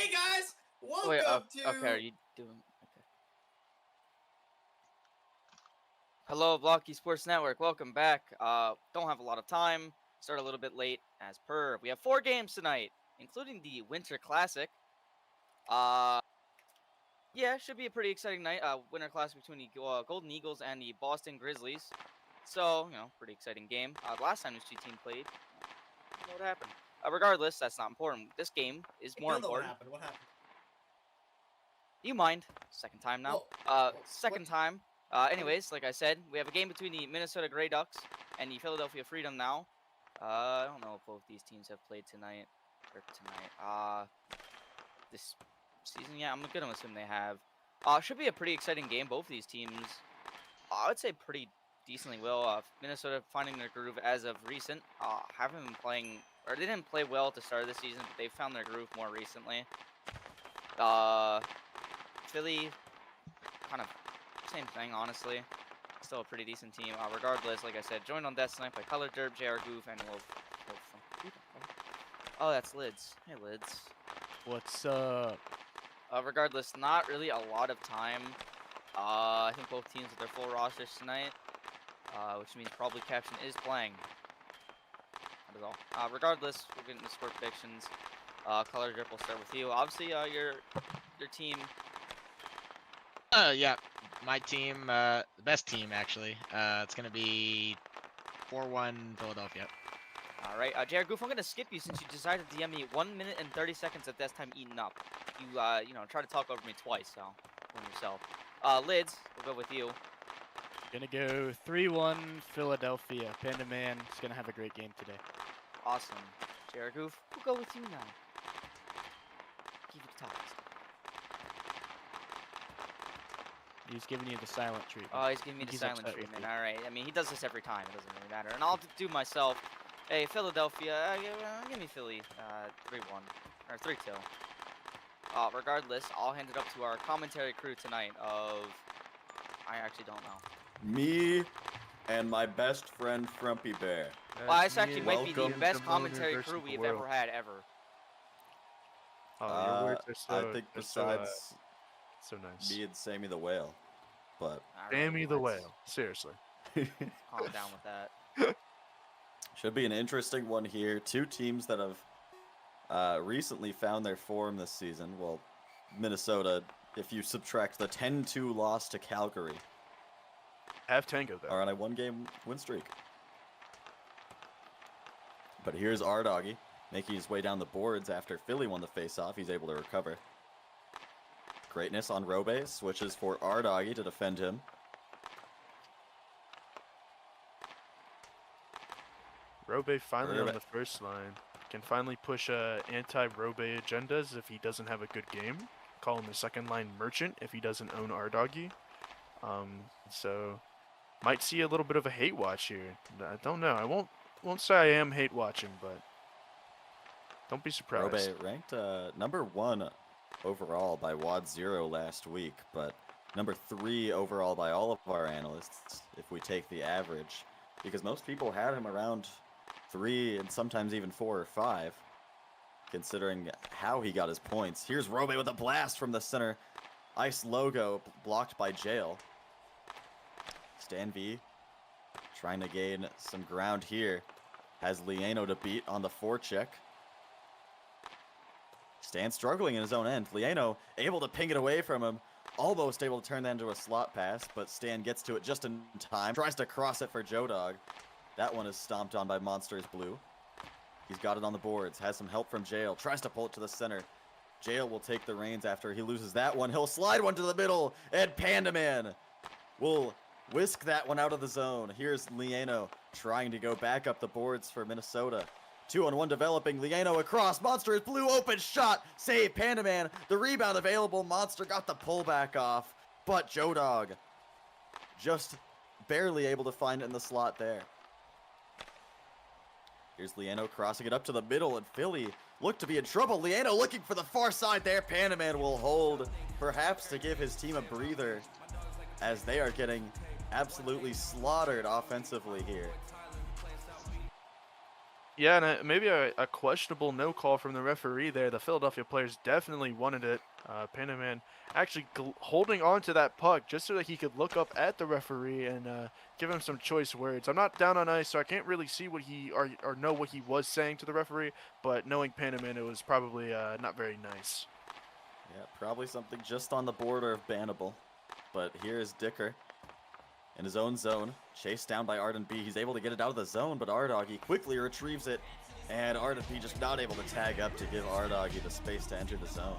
Hey guys, welcome Wait, to. okay, are you doing? Okay. Hello, Blockey Sports Network. Welcome back. Don't have a lot of time. Start a little bit late, as per. We have 4 games tonight, including the Winter Classic. Yeah, should be a pretty exciting night. Winter Classic between the Golden Eagles and the Boston Grizzlies. So, pretty exciting game. Last time this team played, I don't know what happened. Regardless, that's not important. This game is more You know what important. happened? What happened? Do you mind? Second time now. Second time. Anyways, like I said, we have a game between the Minnesota Grey Ducks and the Philadelphia Freedom now. I don't know if both these teams have played tonight. This season, yeah, I'm gonna assume they have. Should be a pretty exciting game. Both of these teams, I would say, pretty decently well. Minnesota finding their groove as of recent. Haven't been playing, or they didn't play well at the start of the season, but they found their groove more recently. Philly, kind of same thing, honestly. Still a pretty decent team. Regardless, like I said, joined on Death Snipe by Color Derp, JR Goof, and Wolf. Oh, that's Lids. Hey, Lids. What's up? Regardless, not really a lot of time. I think both teams with their full rosters tonight, which means probably Caption is playing. That is all. Regardless, we'll get into score predictions. Color Drip, we'll start with you. Obviously, your team. Yeah, my team, the best team actually. It's gonna be 4-1 Philadelphia. All right, JR Goof, I'm gonna skip you since you decided to DM me 1 minute and 30 seconds at this time eating up. You try to talk over me twice, so blame yourself. Lids, we'll go with you. Gonna go 3-1 Philadelphia. Panda Man is gonna have a great game today. Awesome. JR Goof, we'll go with you now. Keep it talking. He's giving you the silent treatment. Oh, he's giving me the silent treatment. All right. I mean, he does this every time. It doesn't really matter. And I'll do myself. Hey, Philadelphia, give me Philly. 3-1 or 3-2. Regardless, I'll hand it up to our commentary crew tonight. I actually don't know. Me and my best friend Frumpy Bear. Well, this actually might be the Welcome best commentary crew we've ever had ever. Oh, your words are so. I think besides so nice. me and Sammy the Whale, but Sammy the Whale. Seriously. Calm down with that. Should be an interesting one here. 2 teams that have recently found their form this season. Well, Minnesota, if you subtract the 10-2 loss to Calgary, Have Tango though. are on a 1-game win streak. But here's R-Doggy making his way down the boards after Philly won the face-off. He's able to recover. Greatness on Robe, switches for R-Doggy to defend him. Robe finally on the first line. Can finally push anti-Robe agendas if he doesn't have a good game. Call him the second line merchant if he doesn't own R-Doggy. So might see a little bit of a hate watch here. I don't know. I won't say I am hate watching, but don't be surprised. Robe ranked number 1 overall by WAD0 last week, but number 3 overall by all of our analysts if we take the average, because most people had him around 3 and sometimes even 4 or 5, considering how he got his points. Here's Robe with a blast from the center ice logo, blocked by Jail. Stan V trying to gain some ground here. Has Lieno to beat on the forecheck. Stan struggling in his own end. Lieno able to ping it away from him. Almost able to turn that into a slot pass, but Stan gets to it just in time. Tries to cross it for Joe Dog. That one is stomped on by Monsters Blue. He's got it on the boards. Has some help from Jail. Tries to pull it to the center. Jail will take the reins after he loses that one. He'll slide one to the middle, and Panda Man will whisk that one out of the zone. Here's Lieno trying to go back up the boards for Minnesota. 2-on-1 developing. Lieno across. Monster is Blue. Open shot. Save Panda Man. The rebound available. Monster got the pullback off, but Joe Dog just barely able to find it in the slot there. Here's Lieno crossing it up to the middle, and Philly look to be in trouble. Lieno looking for the far side there. Panda Man will hold, perhaps to give his team a breather, as they are getting absolutely slaughtered offensively here. Yeah, and maybe a questionable no call from the referee there. The Philadelphia players definitely wanted it. Panaman actually holding on to that puck just so that he could look up at the referee and give him some choice words. I'm not down on ice, so I can't really see what he or know what he was saying to the referee, but knowing Panaman, it was probably not very nice. Yeah, probably something just on the border of bannable. But here is Dicker in his own zone, chased down by Arden B. He's able to get it out of the zone, but Ardoggy quickly retrieves it, and Arden B just not able to tag up to give Ardoggy the space to enter the zone.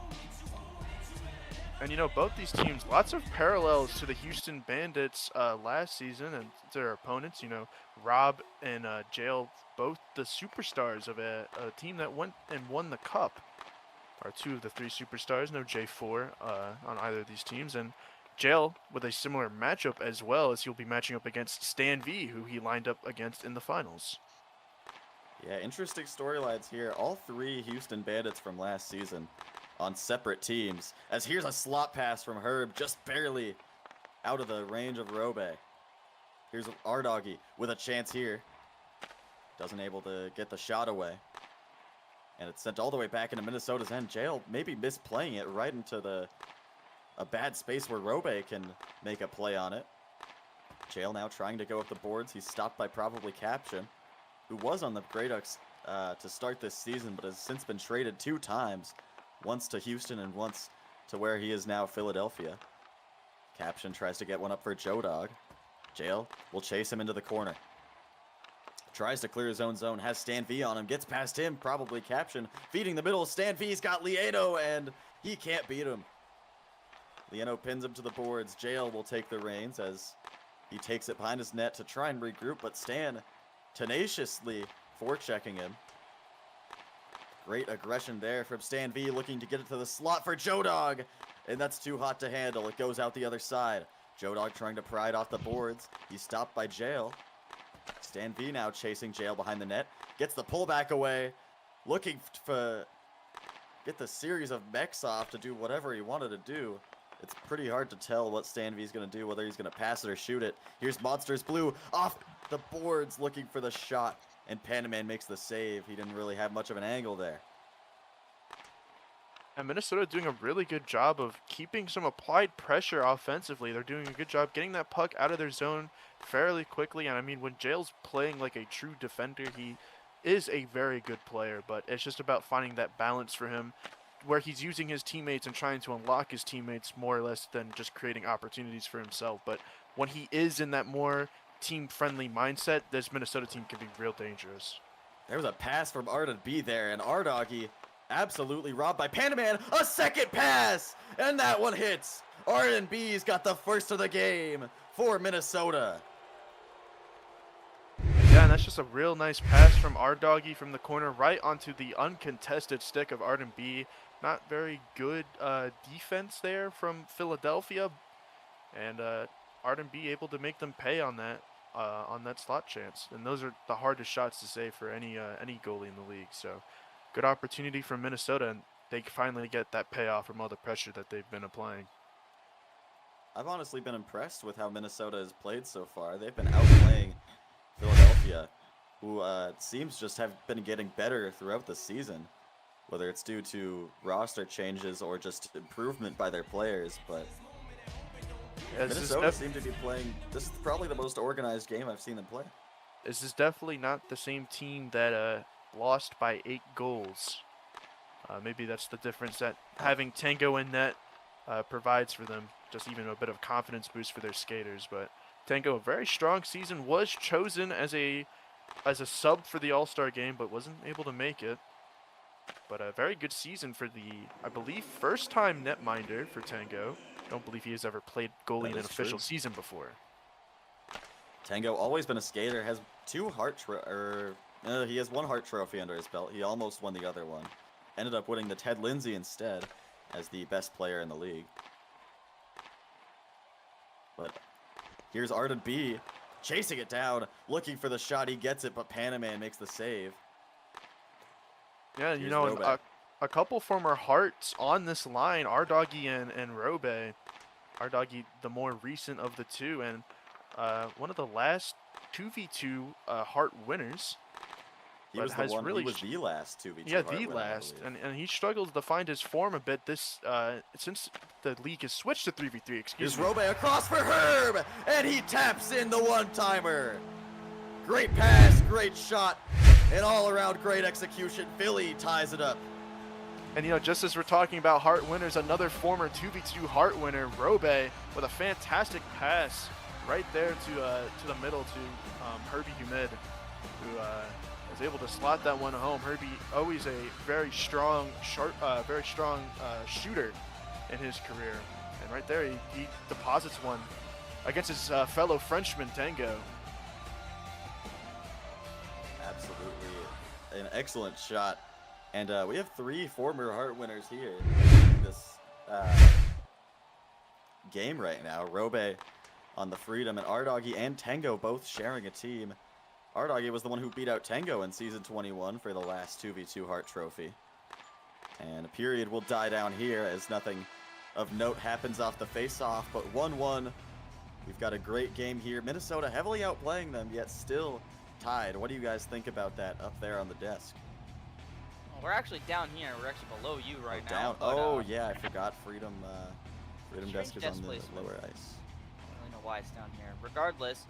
And you know, both these teams, lots of parallels to the Houston Bandits last season and their opponents. You know, Rob and Jail, both the superstars of a team that went and won the cup, are two of the three superstars. No J4 on either of these teams, and Jail with a similar matchup as well, as he'll be matching up against Stan V, who he lined up against in the finals. Yeah, interesting storylines here. All three Houston Bandits from last season on separate teams. As here's a slot pass from Herb, just barely out of the range of Robe. Here's Ardoggy with a chance here. Doesn't able to get the shot away. And it's sent all the way back into Minnesota's end. Jail maybe misplaying it right into a bad space where Robe can make a play on it. Jail now trying to go up the boards. He's stopped by probably Caption, who was on the Grey Ducks to start this season, but has since been traded 2 times. Once to Houston and once to where he is now, Philadelphia. Caption tries to get one up for Joe Dog. Jail will chase him into the corner. Tries to clear his own zone, has Stan V on him, gets past him, probably Caption. Feeding the middle, Stan V's got Lieno, and he can't beat him. Lieno pins him to the boards. Jail will take the reins as he takes it behind his net to try and regroup, but Stan tenaciously forechecking him. Great aggression there from Stan V, looking to get it to the slot for Joe Dog, and that's too hot to handle. It goes out the other side. Joe Dog trying to pry it off the boards. He's stopped by Jail. Stan V now chasing Jail behind the net. Gets the pullback away, looking to get the series of mechs off to do whatever he wanted to do. It's pretty hard to tell what Stan V is going to do, whether he's going to pass it or shoot it. Here's Monsters Blue off the boards looking for the shot, and Panaman makes the save. He didn't really have much of an angle there. And Minnesota doing a really good job of keeping some applied pressure offensively. They're doing a good job getting that puck out of their zone fairly quickly. And I mean, when Jail's playing like a true defender, he is a very good player, but it's just about finding that balance for him where he's using his teammates and trying to unlock his teammates more or less than just creating opportunities for himself. But when he is in that more team-friendly mindset, this Minnesota team can be real dangerous. There was a pass from Arden B there, and Ardoggy absolutely robbed by Panaman. A second pass, and that one hits. Arden B's got the first of the game for Minnesota. Yeah, and that's just a real nice pass from Ardoggy from the corner right onto the uncontested stick of Arden B. Not very good defense there from Philadelphia, and Arden B able to make them pay on that slot chance. And those are the hardest shots to save for any goalie in the league. So good opportunity from Minnesota, and they finally get that payoff from all the pressure that they've been applying. I've honestly been impressed with how Minnesota has played so far. They've been outplaying Philadelphia, who seems just have been getting better throughout the season, whether it's due to roster changes or just improvement by their players. But yeah, Minnesota seemed to be playing. This is probably the most organized game I've seen them play. This is definitely not the same team that lost by 8 goals. Maybe that's the difference that having Tango in net provides for them. Just even a bit of confidence boost for their skaters. But Tango, a very strong season, was chosen as a sub for the All-Star game, but wasn't able to make it. But a very good season for the, I believe, first-time netminder for Tango. I don't believe he has ever played goalie in an official season before. Tango, always been a skater, has 2 he has 1 Hart Trophy under his belt. He almost won the other one. Ended up winning the Ted Lindsay instead as the best player in the league. But here's Arden B chasing it down, looking for the shot. He gets it, but Panaman makes the save. Yeah, you know, a couple former Hearts on this line, Ardoggy and Robe. Ardoggy, the more recent of the two, and one of the last 2v2 Hart winners. He but was the has one. really He was the last 2v2. yeah, heart the winner, I last, believe. and he struggles to find his form a bit this since the league has switched to 3v3. Excuse Here's me. Robe across for Herb, and he taps in the one-timer. Great pass, great shot, and all-around great execution. Philly ties it up. And just as we're talking about Hart winners, another former 2v2 Hart winner, Robe, with a fantastic pass right there to the middle to Herbie Humid, who was able to slot that one home. Herbie, always a very strong, shooter in his career, and right there he deposits one against his fellow Frenchman Tango. Absolutely an excellent shot. And we have 3 former Hart winners here in this game right now. Robe on the Freedom, and ohLuvv and Tango both sharing a team. ohLuvv was the one who beat out Tango in Season 21 for the last 2v2 Hart Trophy. And a period will die down here as nothing of note happens off the face-off, but 1-1. We've got a great game here. Minnesota heavily outplaying them, yet still tied. What do you guys think about that up there on the desk? We're actually down here. We're actually below you right now. Down. But, Oh yeah, I forgot Freedom. Freedom strange desk is desk on the placement. lower ice. I don't really know why it's down here. Regardless,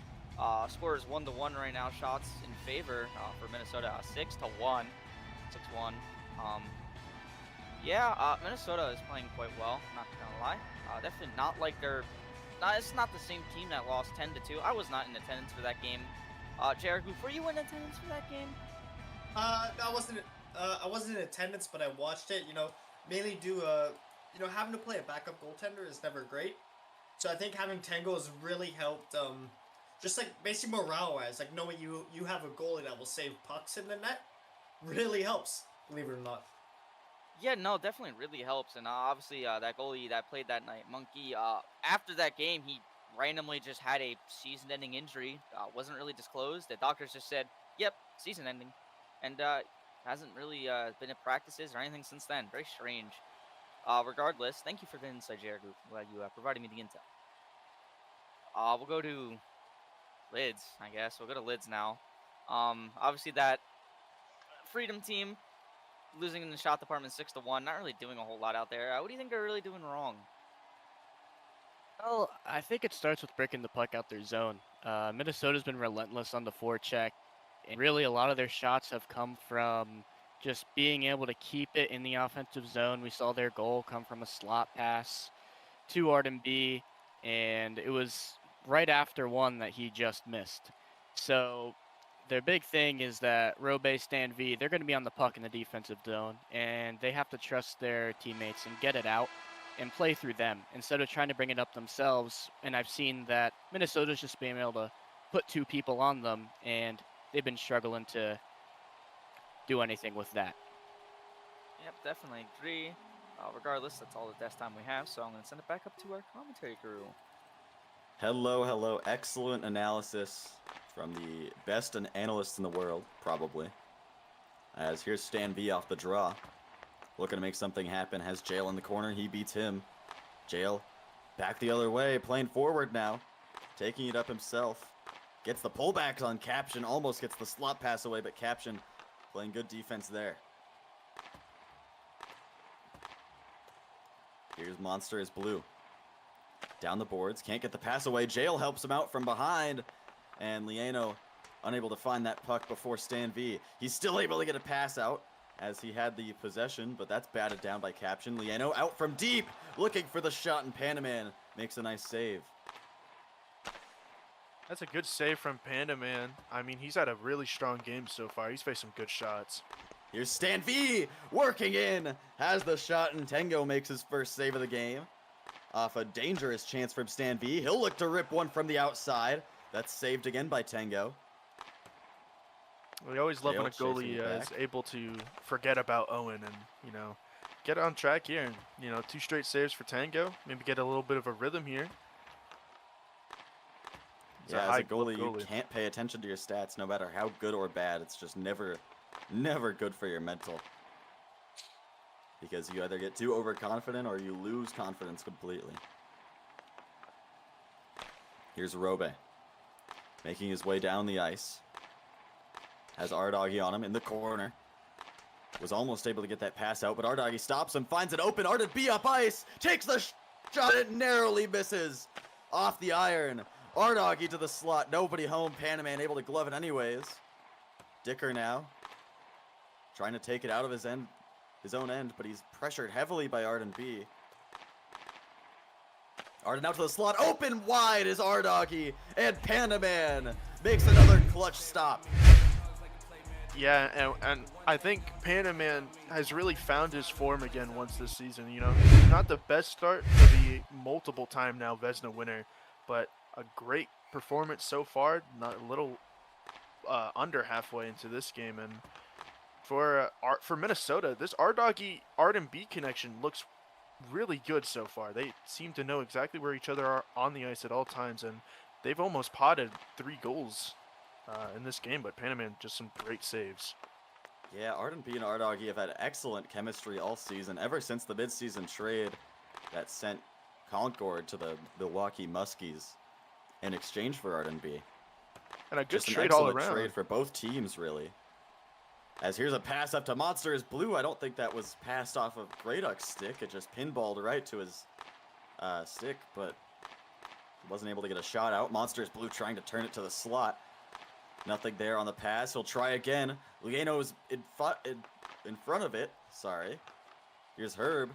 score is 1-1 right now. Shots in favor for Minnesota, 6-1, 6-1. Minnesota is playing quite well. Not gonna lie. Definitely not like they're. It's not the same team that lost 10-2. I was not in attendance for that game. Jared, were you in attendance for that game? No, I wasn't in attendance, but I watched it. Mainly due having to play a backup goaltender is never great. So I think having Tango has really helped. Just like basically morale-wise, like knowing you have a goalie that will save pucks in the net, really helps. Believe it or not. Yeah, no, definitely really helps. And obviously, that goalie that played that night, Monkey, after that game, he randomly just had a season-ending injury. Wasn't really disclosed. The doctors just said, "Yep, season-ending," and hasn't really been at practices or anything since then. Very strange. Regardless, thank you for the insight, Jared. Glad you provided me the intel. We'll go to Lids, I guess. We'll go to Lids now. Obviously, that Freedom team losing in the shot department 6-1. Not really doing a whole lot out there. What do you think they're really doing wrong? Well, I think it starts with breaking the puck out their zone. Minnesota's been relentless on the forecheck, and really a lot of their shots have come from just being able to keep it in the offensive zone. We saw their goal come from a slot pass to Arden B, and it was right after one that he just missed. So their big thing is that Robe, Stan V, they're going to be on the puck in the defensive zone, and they have to trust their teammates and get it out and play through them instead of trying to bring it up themselves. And I've seen that Minnesota's just being able to put 2 people on them, and they've been struggling to do anything with that. Yep, definitely agree. Regardless, that's all the desk time we have, so I'm going to send it back up to our commentary crew. Hello. Excellent analysis from the best analysts in the world, probably. As here's Stan V off the draw. Looking to make something happen. Has Jail in the corner. He beats him. Jail back the other way. Playing forward now. Taking it up himself. Gets the pullbacks on Caption. Almost gets the slot pass away, but Caption playing good defense there. Here's Monster is blue. Down the boards. Can't get the pass away. Jail helps him out from behind. And Liano unable to find that puck before Stan V. He's still able to get a pass out as he had the possession, but that's batted down by Caption. Liano out from deep, looking for the shot, and Panaman makes a nice save. That's a good save from Panda Man. I mean, he's had a really strong game so far. He's faced some good shots. Here's Stan V working in, has the shot, and Tango makes his first save of the game. Off a dangerous chance from Stan V. He'll look to rip one from the outside. That's saved again by Tango. We always love when a Jail chasing goalie it is back. able to forget about Owen and, get on track here. And, 2 straight saves for Tango. Maybe get a little bit of a rhythm here. He's Yeah, as high a goalie, glove you can't pay attention to your stats no matter how good or bad. It's just never good for your mental. Because you either get too overconfident or you lose confidence completely. Here's Robe. Making his way down the ice. Has Ardoggy on him in the corner. Was almost able to get that pass out, but Ardoggy stops him, finds it open. Ardent up ice, takes the shot, it narrowly misses off the iron. Ardoggy to the slot, nobody home. Panaman able to glove it anyways. Dicker now trying to take it out of his own end, but he's pressured heavily by Arden B. Arden out to the slot, open wide is Ardoggy, and Panaman makes another clutch stop. Yeah, and I think Panaman has really found his form again once this season. You know, not the best start for the multiple-time now Vezina winner, but a great performance so far. Not a little under halfway into this game, and for Minnesota, this Ardoggy Arden B connection looks really good so far. They seem to know exactly where each other are on the ice at all times, and they've almost potted 3 goals in this game, but Panaman just some great saves. Yeah, Arden B and Ardoggy have had excellent chemistry all season, ever since the midseason trade that sent Concord to the Milwaukee Muskies in exchange for Arden B. And a good Just trade an all excellent around. trade for both teams, really. As here's a pass up to Monsters Blue. I don't think that was passed off of Greyduck's stick. It just pinballed right to his stick, but he wasn't able to get a shot out. Monsters Blue trying to turn it to the slot. Nothing there on the pass. He'll try again. Lieno's in front of it. Sorry. Here's Herb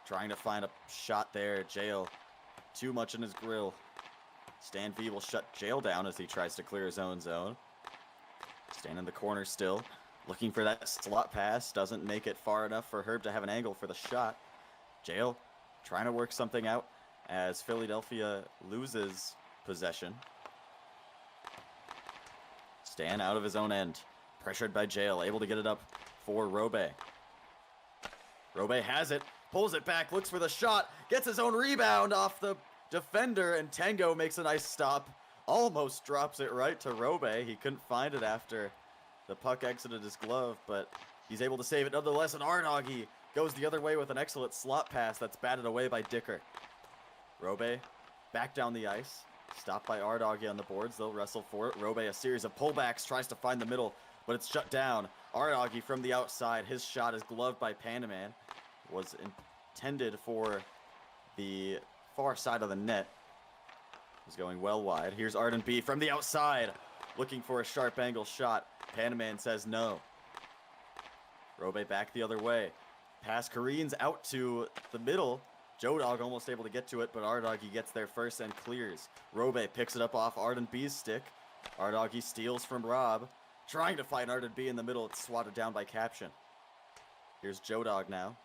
trying to find a shot there. Jail. Too much in his grill. Stan V will shut Jail down as he tries to clear his own zone. Stan in the corner still. Looking for that slot pass. Doesn't make it far enough for Herb to have an angle for the shot. Jail trying to work something out as Philadelphia loses possession. Stan out of his own end. Pressured by Jail. Able to get it up for Robe. Robe has it. Pulls it back. Looks for the shot. Gets his own rebound off the defender. And Tango makes a nice stop. Almost drops it right to Robe. He couldn't find it after the puck exited his glove, but he's able to save it nonetheless. And Ardoggy goes the other way with an excellent slot pass that's batted away by Dicker. Robe back down the ice. Stopped by Ardoggy on the boards. They'll wrestle for it. Robe, a series of pullbacks, tries to find the middle, but it's shut down. Ardoggy from the outside. His shot is gloved by Panaman. Was intended for the far side of the net. He's going well wide. Here's Arden B from the outside. Looking for a sharp angle shot. Panaman says no. Robe back the other way. Pass careens out to the middle. Joe Dog almost able to get to it, but Ardoggy gets there first and clears. Robe picks it up off Arden B's stick. Ardoggy steals from Rob. Trying to find Arden B in the middle. It's swatted down by Caption. Here's Joe Dog now.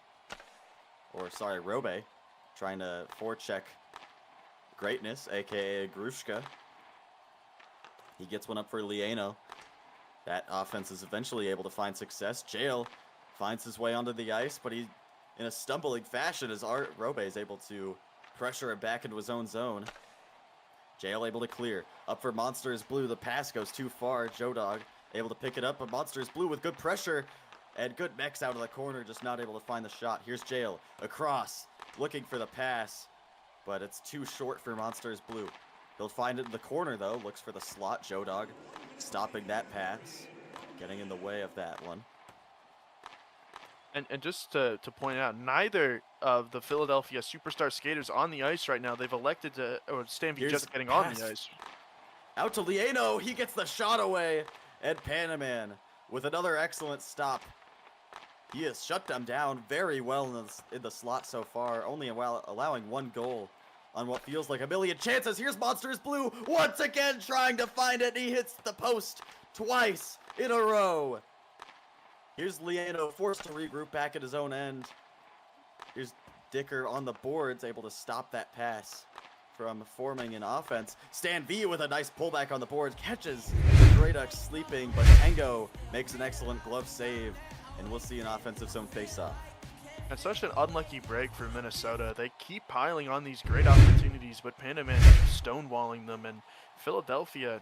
Or, sorry, Robe. Trying to forecheck Greatness, a.k.a. Grushka. He gets one up for Lieno. That offense is eventually able to find success. Jail finds his way onto the ice, but he, in a stumbling fashion, as Robe is able to pressure him back into his own zone. Jail able to clear. Up for Monsters Blue. The pass goes too far. Joe Dog able to pick it up, but Monsters Blue with good pressure and good mechs out of the corner, just not able to find the shot. Here's Jail across, looking for the pass, but it's too short for Monsters Blue. He'll find it in the corner, though. Looks for the slot. Joe Dog stopping that pass. Getting in the way of that one. And just to point out, neither of the Philadelphia superstar skaters on the ice right now. They've elected to, or Stan V Here's just getting pass. on the ice. Out to Lieno. He gets the shot away. And Panaman with another excellent stop. He has shut them down very well in the slot so far. Only allowing 1 goal on what feels like a million chances. Here's Monsters Blue once again trying to find it. He hits the post twice in a row. Here's Lieno forced to regroup back at his own end. Here's Dicker on the boards, able to stop that pass from forming an offense. Stan V with a nice pullback on the boards. Catches the Grey Ducks sleeping, but Tango makes an excellent glove save. And we'll see an offensive zone face-off. And such an unlucky break for Minnesota. They keep piling on these great opportunities, but Panaman stonewalling them. And Philadelphia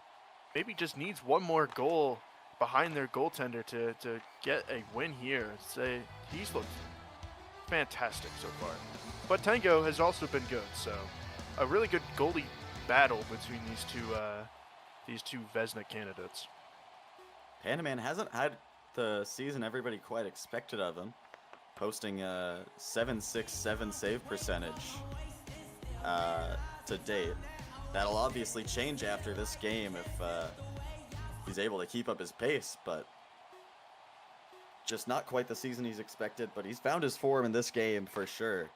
maybe just needs 1 more goal behind their goaltender to get a win here. He's looked fantastic so far. But Tango has also been good, so a really good goalie battle between these two Vezina candidates. Panaman hasn't had the season everybody quite expected of him, posting a 7.67 save percentage to date. That'll obviously change after this game if he's able to keep up his pace, but just not quite the season he's expected, but he's found his form in this game for sure.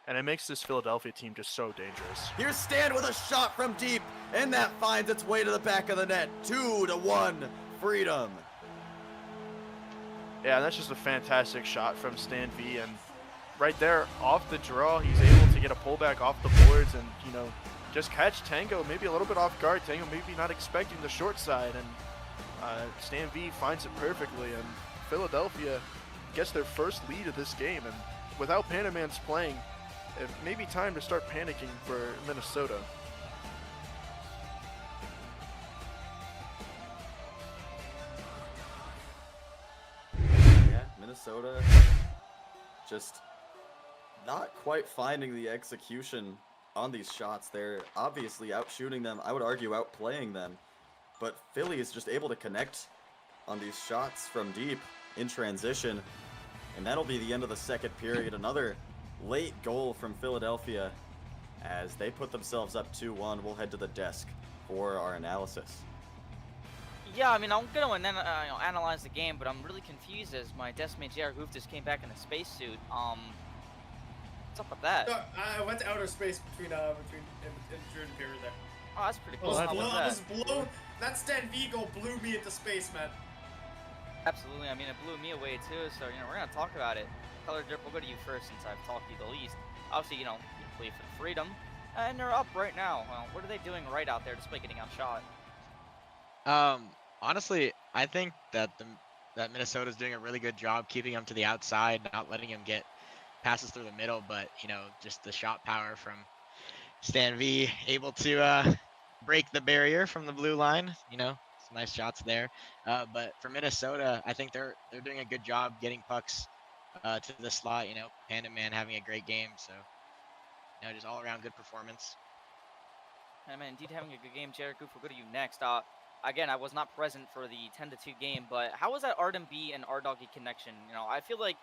And it makes this Philadelphia team just so dangerous. Here's Stan with a shot from deep, and that finds its way to the back of the net. 2-1, Freedom. Yeah, and that's just a fantastic shot from Stan V. And right there, off the draw, he's able to get a pullback off the boards and, you know, just catch Tango maybe a little bit off guard. Tango maybe not expecting the short side, and Stan V finds it perfectly. And Philadelphia gets their first lead of this game. And without Panamans playing, it may be time to start panicking for Minnesota. Yeah, Minnesota just not quite finding the execution on these shots. They're obviously outshooting them. I would argue outplaying them. But Philly is just able to connect on these shots from deep in transition. And that'll be the end of the second period. Another late goal from Philadelphia as they put themselves up 2-1. We'll head to the desk for our analysis. Yeah, I mean, I'm gonna analyze the game, but I'm really confused as my deskmate ohLuvv just came back in a spacesuit. What's up with that? No, I went to outer space between during the period there. Oh, that's pretty cool. Well, How I was was that? blown. That Stan V goal blew me into space, man. Absolutely. I mean, it blew me away too. So we're gonna talk about it. Color Drip, we'll go to you first since I've talked to you the least. Obviously, you play for the Freedom, and they're up right now. Well, what are they doing right out there despite getting outshot? Honestly, I think that that Minnesota's doing a really good job keeping him to the outside, not letting him get passes through the middle. But just the shot power from Stan V, able to break the barrier from the blue line. Some nice shots there. But for Minnesota, I think they're doing a good job getting pucks to the slot. Panda-Man having a great game. So just all around good performance. And indeed having a good game. Jared Goof, we'll go to you next. Again, I was not present for the 10-2 game, but how was that Arden B and R-Doggy connection? I feel like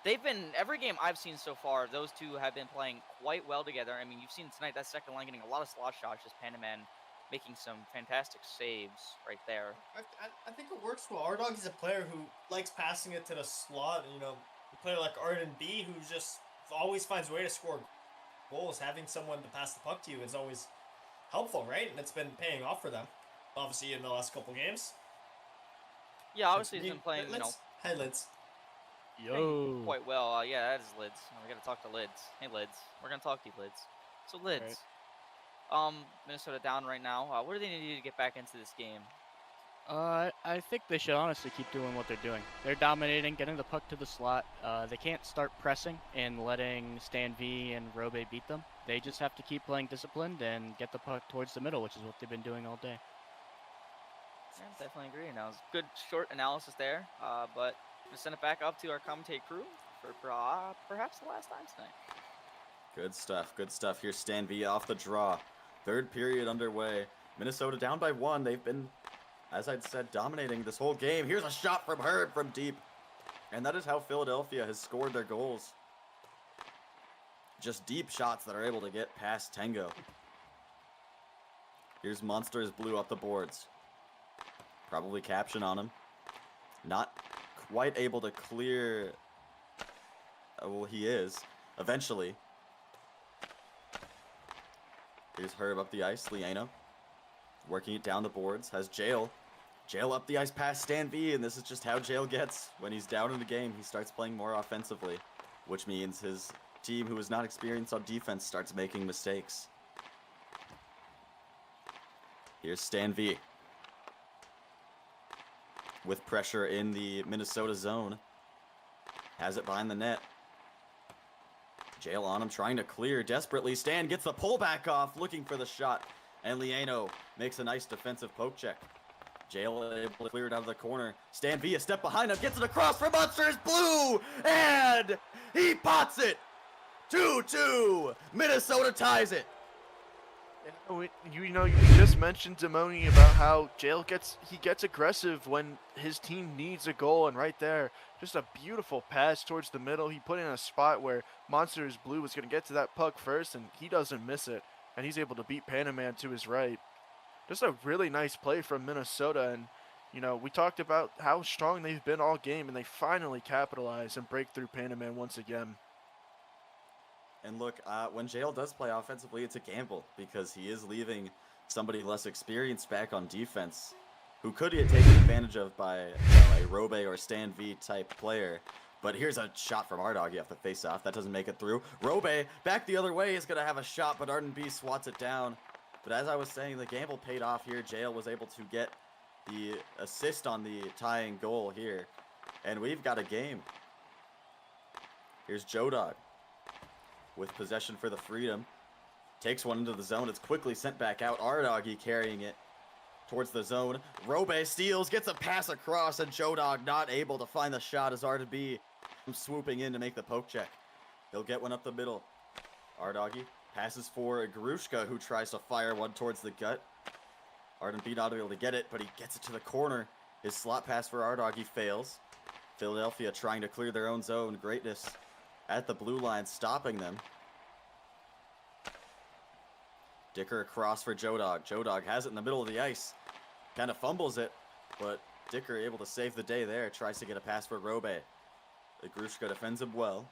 they've been, every game I've seen so far, those two have been playing quite well together. I mean, you've seen tonight that second line getting a lot of slot shots, just Panda-Man making some fantastic saves right there. I think it works well. R-Doggy's a player who likes passing it to the slot. A player like Arden B who just always finds a way to score goals. Having someone to pass the puck to you is always helpful, right? And it's been paying off for them. Obviously, in the last couple games. Yeah, obviously he's been playing, Hi, Lids. Yo. quite well. Yeah, that is Lids. We gotta talk to Lids. Hey, Lids. We're gonna talk to you, Lids. So, Lids. Minnesota down right now. What do they need to do to get back into this game? I think they should honestly keep doing what they're doing. They're dominating, getting the puck to the slot. They can't start pressing and letting Stan V and Robe beat them. They just have to keep playing disciplined and get the puck towards the middle, which is what they've been doing all day. Yeah, definitely agree. Now, it's good short analysis there, but I'm gonna send it back up to our commentator crew for perhaps the last time tonight. Good stuff, good stuff. Here's Stan V off the draw. Third period underway. Minnesota down by 1. They've been, as I'd said, dominating this whole game. Here's a shot from Herb from deep. And that is how Philadelphia has scored their goals. Just deep shots that are able to get past Tango. Here's Monsters Blue up the boards. Probably caption on him. Not quite able to clear. Well, he is. Eventually. Here's Herb up the ice. Liano working it down the boards. Has Jail. Jail up the ice past Stan V. And this is just how Jail gets. When he's down in the game, he starts playing more offensively. Which means his team, who is not experienced on defense, starts making mistakes. Here's Stan V. With pressure in the Minnesota zone. Has it behind the net. Jail on him, trying to clear desperately. Stan gets the pullback off, looking for the shot. And Liano makes a nice defensive poke check. Jail able to clear it out of the corner. Stan V a step behind him, gets it across for Monsters Blue! And he pots it! 2-2! Minnesota ties it! You just mentioned, Demoni, about how Jail gets aggressive when his team needs a goal, and right there, just a beautiful pass towards the middle. He put in a spot where Monsters Blue was going to get to that puck first, and he doesn't miss it, and he's able to beat Panaman to his right. Just a really nice play from Minnesota, and we talked about how strong they've been all game, and they finally capitalize and break through Panaman once again. And look, when Jail does play offensively, it's a gamble because he is leaving somebody less experienced back on defense who could get taken advantage of by a Robe or Stan V type player. But here's a shot from ohLuvv off the face-off. That doesn't make it through. Robe back the other way is going to have a shot, but Arden B swats it down. But as I was saying, the gamble paid off here. Jail was able to get the assist on the tying goal here. And we've got a game. Here's JoeDog with possession for the Freedom. Takes one into the zone. It's quickly sent back out. ohLuvv carrying it towards the zone. Robe steals, gets a pass across, and JoeDog not able to find the shot as Arden B swooping in to make the poke check. He'll get one up the middle. ohLuvv passes for Grushka, who tries to fire one towards the gut. Arden B not able to get it, but he gets it to the corner. His slot pass for ohLuvv fails. Philadelphia trying to clear their own zone. Greatness at the blue line, stopping them. Dicker across for JoeDog. JoeDog has it in the middle of the ice. Kind of fumbles it, but Dicker able to save the day there. Tries to get a pass for Robe. Grushka defends him well.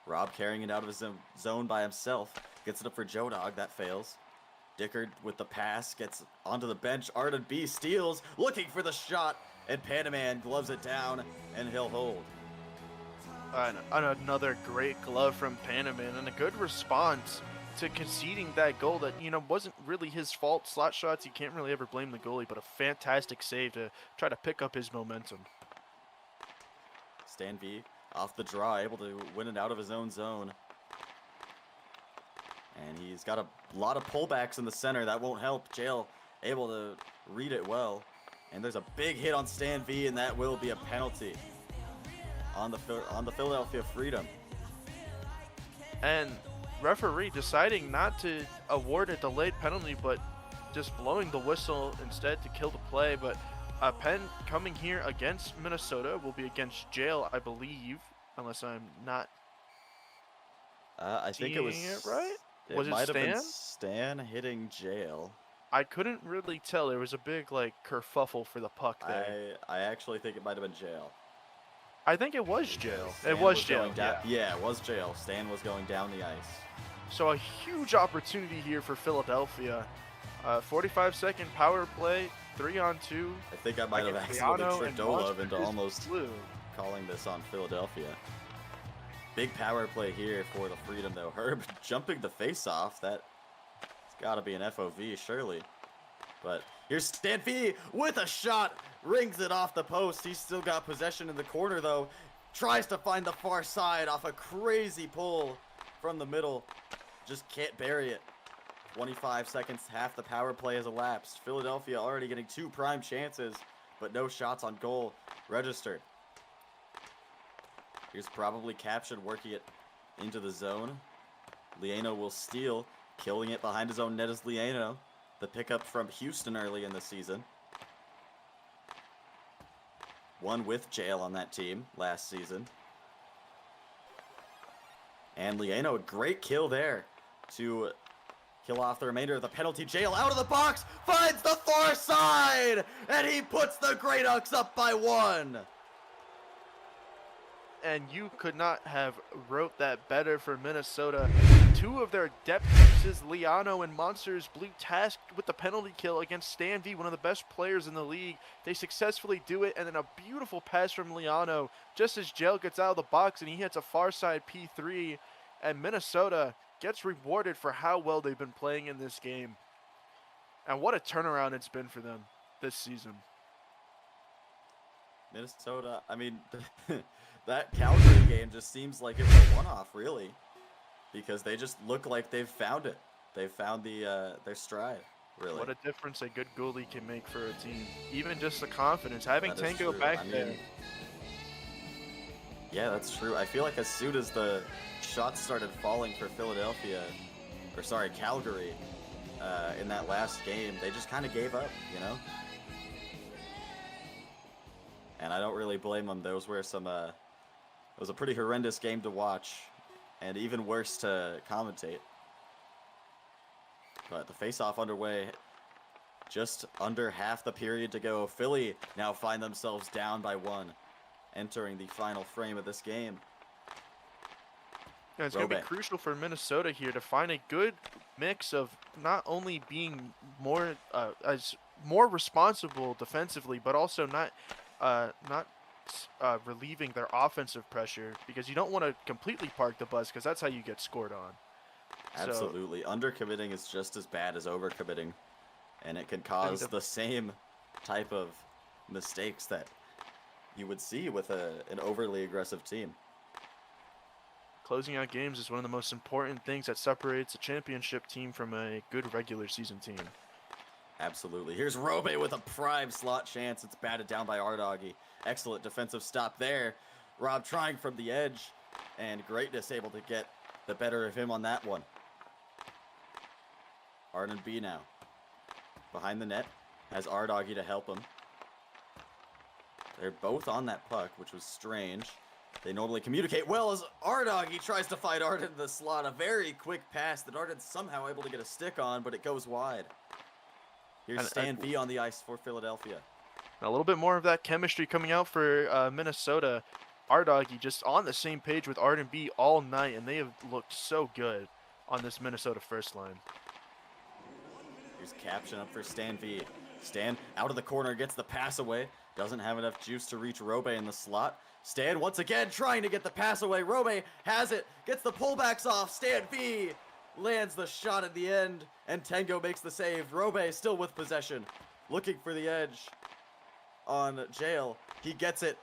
Rob carrying it out of his zone by himself. Gets it up for JoeDog. That fails. Dicker with the pass. Gets onto the bench. Arden B steals. Looking for the shot. And Panaman gloves it down. And he'll hold. Another great glove from Panaman. And a good response to conceding that goal that, wasn't really his fault. Slot shots, you can't really ever blame the goalie. But a fantastic save to try to pick up his momentum. Stan V off the draw, able to win it out of his own zone. And he's got a lot of pullbacks in the center. That won't help. Jail able to read it well. And there's a big hit on Stan V, and that will be a penalty on the Philadelphia Freedom. And referee deciding not to award a delayed penalty, but just blowing the whistle instead to kill the play. But a pen coming here against Minnesota will be against Jail, I believe, unless I'm not. I think it was right. Was it might have been Stan hitting Jail. I couldn't really tell. There was a big kerfuffle for the puck there. I actually think it might have been Jail. I think it was Jail. Stan it was Jail. Yeah, it was Jail. Stan was going down the ice. So a huge opportunity here for Philadelphia. 45-second power play, 3-on-2. I think I might have accidentally tricked ohLuvv into almost calling this on Philadelphia. Big power play here for the Freedom, though. Herb jumping the face-off. That's got to be an FOV, surely. But here's Stan V with a shot. Rings it off the post. He's still got possession in the corner, though. Tries to find the far side off a crazy pull from the middle. Just can't bury it. 25 seconds, half the power play has elapsed. Philadelphia already getting 2 prime chances, but no shots on goal registered. Here's probably captured, working it into the zone. Lieno will steal, killing it behind his own net is Lieno. The pickup from Houston early in the season. One with Jail on that team last season. And Lieno, a great kill there to kill off the remainder of the penalty. Jail out of the box, finds the far side, and he puts the Great Ducks up by 1. And you could not have wrote that better for Minnesota. 2 of their depth pieces, Liano and Monsters Blue, tasked with the penalty kill against Stan V, one of the best players in the league. They successfully do it, and then a beautiful pass from Liano just as Jail gets out of the box and he hits a far side P3, and Minnesota gets rewarded for how well they've been playing in this game. And what a turnaround it's been for them this season. Minnesota, I mean, that Calgary game just seems like it was a one-off, really, because they just look like they've found it. They've found their stride, really. What a difference a good goalie can make for a team. Even just the confidence, having Tango back there. Yeah, that's true. I feel like as soon as the shots started falling for Philadelphia, or sorry, Calgary, in that last game. They just kind of gave up, you know? And I don't really blame them. Those were some, it was a pretty horrendous game to watch, and even worse to commentate. But the face-off underway, just under half the period to go. Philly now find themselves down by 1, entering the final frame of this game. Yeah, it's going to be crucial for Minnesota here to find a good mix of not only being more more responsible defensively, but also not relieving their offensive pressure, because you don't want to completely park the bus, because that's how you get scored on. Absolutely. Undercommitting is just as bad as overcommitting, and it can cause the same type of mistakes that you would see with an overly aggressive team. Closing out games is one of the most important things that separates a championship team from a good regular season team. Absolutely. Here's Robe with a prime slot chance. It's batted down by ohLuvv. Excellent defensive stop there. Rob trying from the edge, and Greatness able to get the better of him on that one. Arden B now. Behind the net. Has ohLuvv to help him. They're both on that puck, which was strange. They normally communicate well as ohLuvv tries to fight Arden in the slot. A very quick pass that Arden's somehow able to get a stick on, but it goes wide. Here's Stan V on the ice for Philadelphia. A little bit more of that chemistry coming out for Minnesota. ohLuvv just on the same page with Arden B all night, and they have looked so good on this Minnesota first line. Here's caption up for Stan V. Stan out of the corner, gets the pass away. Doesn't have enough juice to reach Robe in the slot. Stan once again trying to get the pass away. Robe has it, gets the pullbacks off. Stan V lands the shot at the end, and Tango makes the save. Robe still with possession, looking for the edge on Jail. He gets it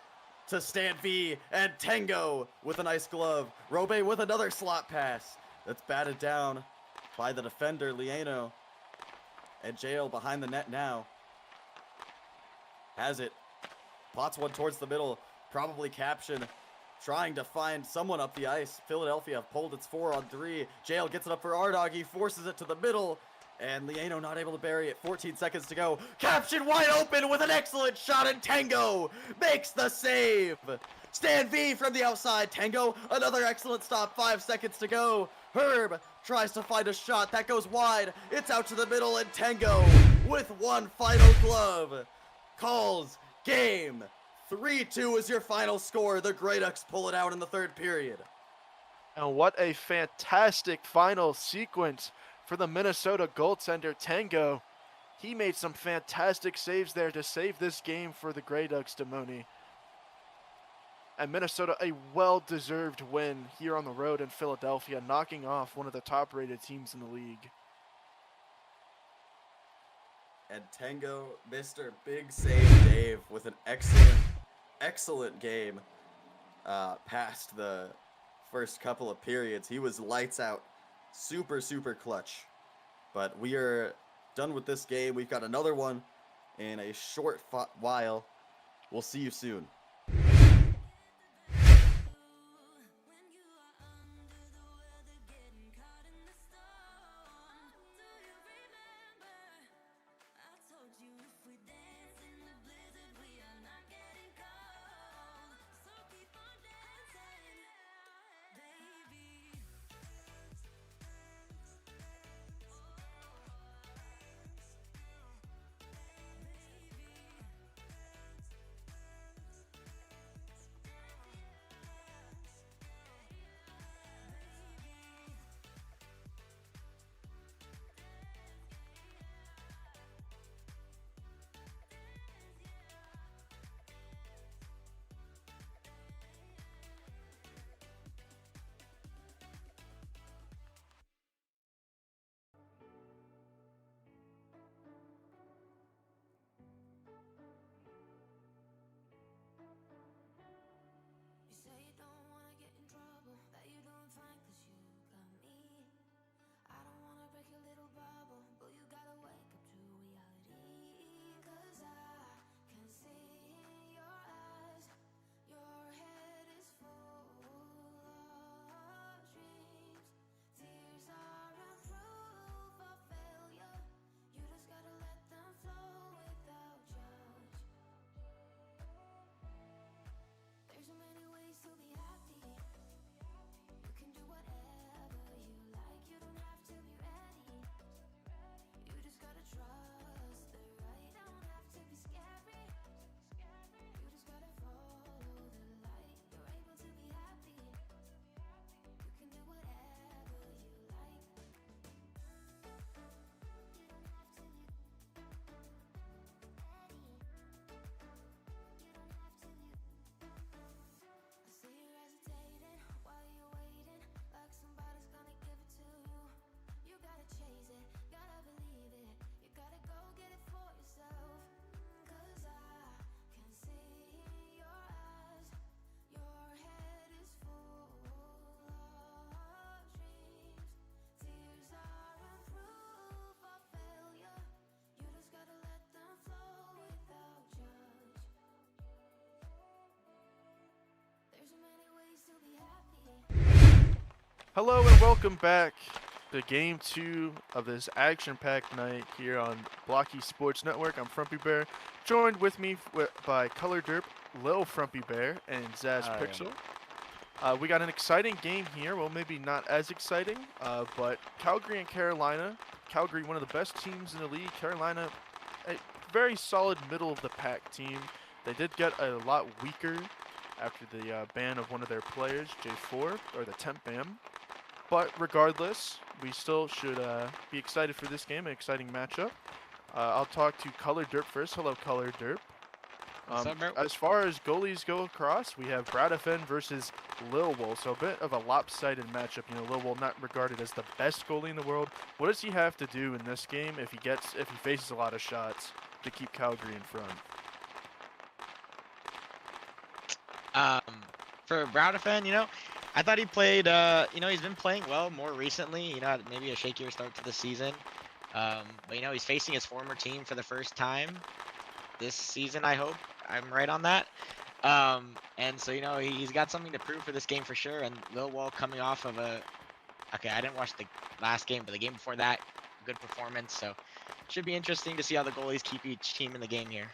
to Stan V, and Tango with a nice glove. Robe with another slot pass. That's batted down by the defender, Liano. And Jail behind the net now. Has it. Pots one towards the middle. Probably caption. Trying to find someone up the ice. Philadelphia pulled its 4-on-3. Jail gets it up for ohLuvv. Forces it to the middle. And Liano not able to bury it. 14 seconds to go. Caption wide open with an excellent shot. And Tango makes the save. Stan V from the outside. Tango, another excellent stop. 5 seconds to go. Herb tries to find a shot. That goes wide. It's out to the middle. And Tango with one final glove calls game. 3-2 is your final score. The Grey Ducks pull it out in the third period. And what a fantastic final sequence for the Minnesota goaltender, Tango. He made some fantastic saves there to save this game for the Grey Ducks, Demoni. And Minnesota, a well-deserved win here on the road in Philadelphia, knocking off one of the top-rated teams in the league. And Tango, Mr. Big Save Dave, with an excellent game past the first couple of periods. He was lights out, super clutch. But we are done with this game. We've got another one in a short while. We'll see you soon. Hello and welcome back to Game 2 of this action-packed night here on Blockey Sports Network. I'm Frumpy Bear, joined with me by Color Derp, Lil Frumpy Bear, and Zaz Hi. Pixel. We got an exciting game here. Well, maybe not as exciting, but Calgary and Carolina. Calgary, one of the best teams in the league. Carolina, a very solid middle-of-the-pack team. They did get a lot weaker after the ban of one of their players, J4, or the temp ban. But regardless, we still should be excited for this game, an exciting matchup. I'll talk to Color Derp first. Hello, Color Derp. What's up, bro? As far as goalies go across, we have BHL versus Lil00C, so a bit of a lopsided matchup. You know, Lil00C not regarded as the best goalie in the world. What does he have to do in this game if he faces a lot of shots to keep Calgary in front? For BHL, you know, I thought he played, you know, he's been playing well more recently. You know, maybe a shakier start to the season. But, you know, he's facing his former team for the first time this season, I hope. I'm right on that. And so, you know, he's got something to prove for this game for sure. And Lil00C coming off of okay, I didn't watch the last game, but the game before that, good performance. So, should be interesting to see how the goalies keep each team in the game here.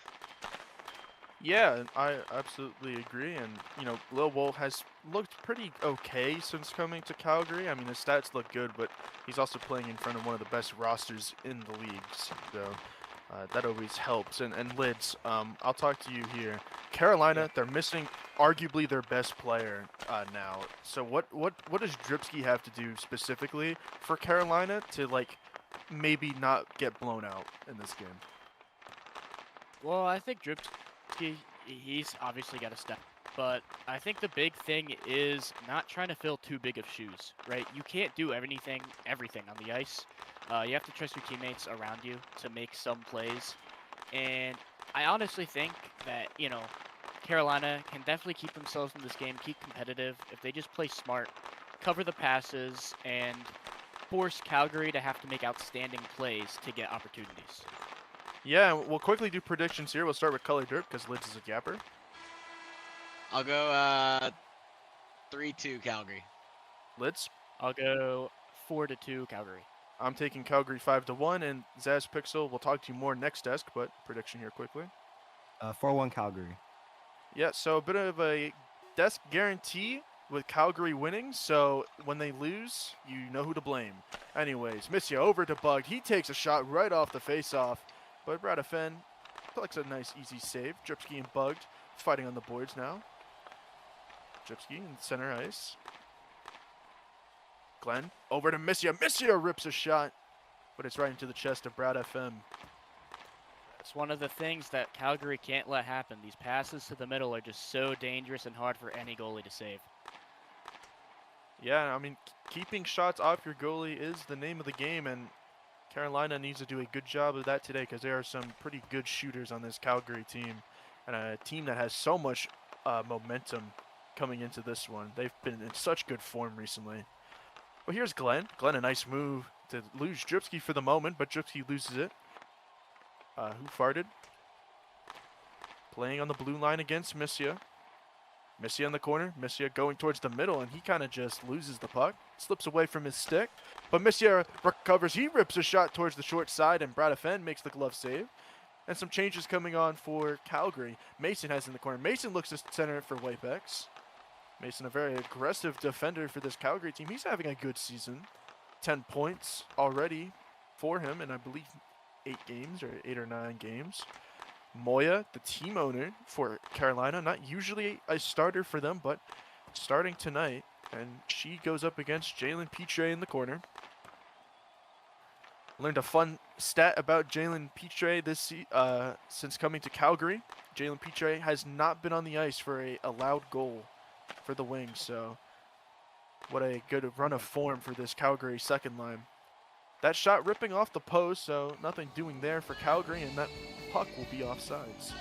Yeah, I absolutely agree. And, you know, Lil00C has looked pretty okay since coming to Calgary. I mean, his stats look good, but he's also playing in front of one of the best rosters in the leagues. So that always helps. And Lids, I'll talk to you here. Carolina, they're missing arguably their best player now. So what does Dripsky have to do specifically for Carolina to, like, maybe not get blown out in this game? Well, I think Dripsky, he's obviously got to step. But I think the big thing is not trying to fill too big of shoes, right? You can't do everything on the ice. You have to trust your teammates around you to make some plays. And I honestly think that, you know, Carolina can definitely keep themselves in this game, keep competitive, if they just play smart, cover the passes, and force Calgary to have to make outstanding plays to get opportunities. Yeah, we'll quickly do predictions here. We'll start with Color Dirt because Lids is a gapper. I'll go 3-2 Calgary. Lids? I'll go 4-2 Calgary. I'm taking Calgary 5-1, and Zaz Pixel, we'll talk to you more next desk, but prediction here quickly. 4-1 Calgary. Yeah, so a bit of a desk guarantee with Calgary winning, so when they lose, you know who to blame. Anyways, Missia over to Bugged. He takes a shot right off the face-off, but BHL collects a nice, easy save. Dripsky and Bugged fighting on the boards now. Dripsky in center ice. Glenn over to Missia. Missia rips a shot, but it's right into the chest of BHL. It's one of the things that Calgary can't let happen. These passes to the middle are just so dangerous and hard for any goalie to save. Yeah, I mean, keeping shots off your goalie is the name of the game, and Carolina needs to do a good job of that today because there are some pretty good shooters on this Calgary team, and a team that has so much momentum coming into this one. They've been in such good form recently. Well, here's Glenn. Glenn, a nice move to lose Dripsky for the moment, but Dripsky loses it. Who farted? Playing on the blue line against Missia. Missia in the corner. Missia going towards the middle, and he kind of just loses the puck. Slips away from his stick. But Missia recovers. He rips a shot towards the short side, and BHL makes the glove save. And some changes coming on for Calgary. Mason has in the corner. Mason looks to center it for Wapex. Mason, a very aggressive defender for this Calgary team. He's having a good season. 10 points already for him, and I believe 8 games or 8 or 9 games. Moya, the team owner for Carolina, not usually a starter for them, but starting tonight, and she goes up against Jalen Petre in the corner. Learned a fun stat about Jalen Petre since coming to Calgary. Jalen Petre has not been on the ice for a allowed goal for the Wings, so what a good run of form for this Calgary second line. That shot ripping off the post, so nothing doing there for Calgary, and that puck will be offsides.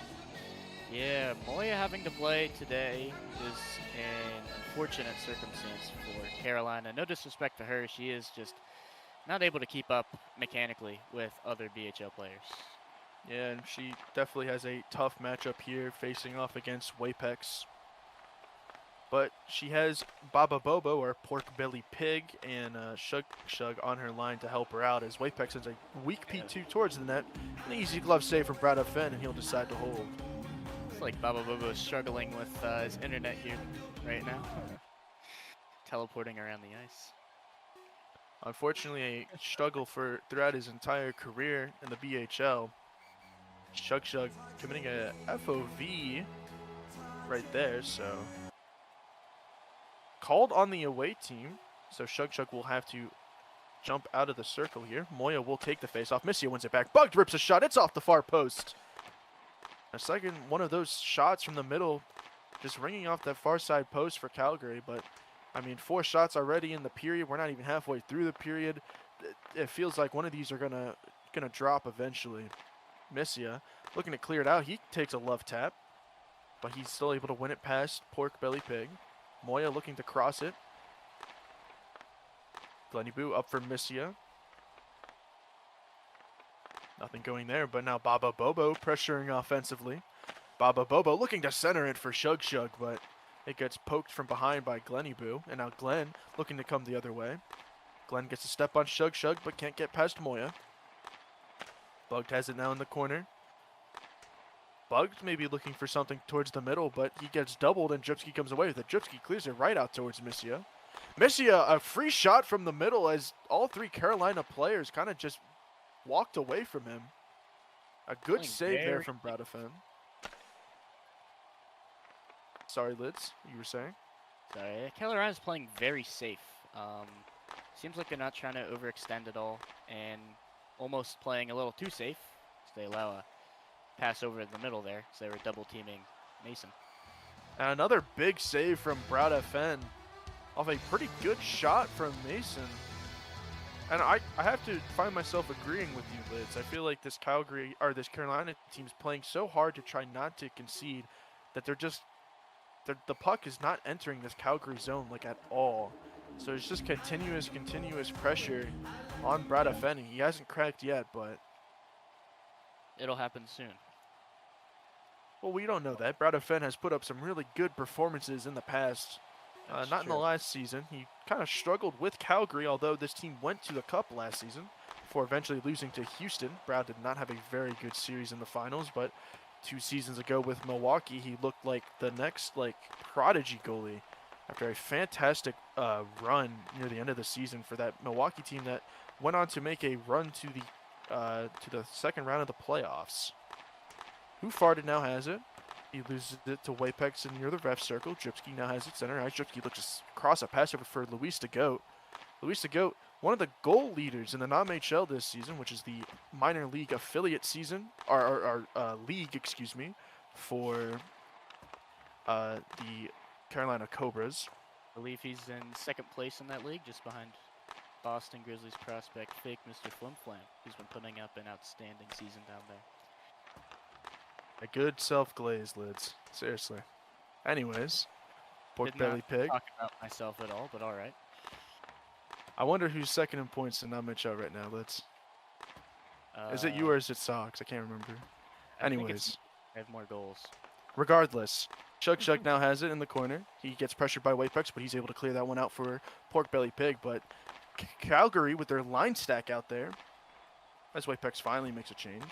Yeah, Moya having to play today is an unfortunate circumstance for Carolina. No disrespect to her, she is just not able to keep up mechanically with other BHL players. Yeah, and she definitely has a tough matchup here facing off against Wapex. but she has Baba Bobo, or Pork Belly Pig, and Shug Shug on her line to help her out as Wapex sends a weak P2 towards the net. An easy glove save from Brad Fenn, and he'll decide to hold. It's like Baba Bobo is struggling with his internet here right now. Teleporting around the ice. Unfortunately, a struggle throughout his entire career in the BHL. Shug Shug committing a FOV right there, so called on the away team. So Shug Shug will have to jump out of the circle here. Moya will take the face off. Missia wins it back. Bugged rips a shot. It's off the far post. A second one of those shots from the middle, just ringing off that far side post for Calgary. But I mean, 4 shots already in the period. We're not even halfway through the period. It feels like one of these are gonna drop eventually. Missia looking to clear it out. He takes a love tap, but he's still able to win it past Pork Belly Pig. Moya looking to cross it. Glenny Boo up for Missia. Nothing going there, but now Baba Bobo pressuring offensively. Baba Bobo looking to center it for Shug Shug, but it gets poked from behind by Glenny Boo. And now Glenn looking to come the other way. Glenn gets a step on Shug Shug, but can't get past Moya. Bugged has it now in the corner. Bugged maybe looking for something towards the middle, but he gets doubled and Dripsky comes away with it. Dripsky clears it right out towards Missia. Missia, a free shot from the middle as all 3 Carolina players kind of just walked away from him. A good Playing save there very from Bradefen. Sorry, Lids, you were saying? Sorry, Carolina's playing very safe. Seems like they're not trying to overextend at all, and almost playing a little too safe. So they allow a pass over the middle there, so they were double teaming Mason. And another big save from Bradefen off a pretty good shot from Mason. And I have to find myself agreeing with you, Lids. I feel like this Carolina team's playing so hard to try not to concede that the puck is not entering this Calgary zone like at all. So it's just continuous pressure on Bradefen. He hasn't cracked yet, but It'll happen soon. well, we don't know that. Bradefen has put up some really good performances in the past. That's Not in the true. last season. He kind of struggled with Calgary, although this team went to the Cup last season before eventually losing to Houston. Brad did not have a very good series in the finals, but 2 seasons ago with Milwaukee, he looked like the next prodigy goalie after a fantastic run near the end of the season for that Milwaukee team that went on to make a run to the second round of the playoffs. Who farted now has it. He loses it to Wapex in near the ref circle. Dripsky now has it center ice. Dripsky looks to cross a pass over for Luis de Goat. Luis de Goat, one of the goal leaders in the non-HL this season, which is the minor league affiliate season, or league, excuse me, for the Carolina Cobras. I believe he's in 2nd place in that league, just behind Boston Grizzlies prospect Fake Mr. Flim Flam, who's been putting up an outstanding season down there. A good self-glazed, Lids. Seriously. Anyways, Pork Did not Belly Pig. talk about myself at all, but all right. I wonder who's second in points in non-HL right now, Lids. Is it you or is it Sox? I can't remember. I think Anyways, I have more goals. regardless, Shug Shug now has it in the corner. He gets pressured by Wapex, but he's able to clear that one out for Pork Belly Pig. But Calgary with their line stack out there, as Wapex finally makes a change.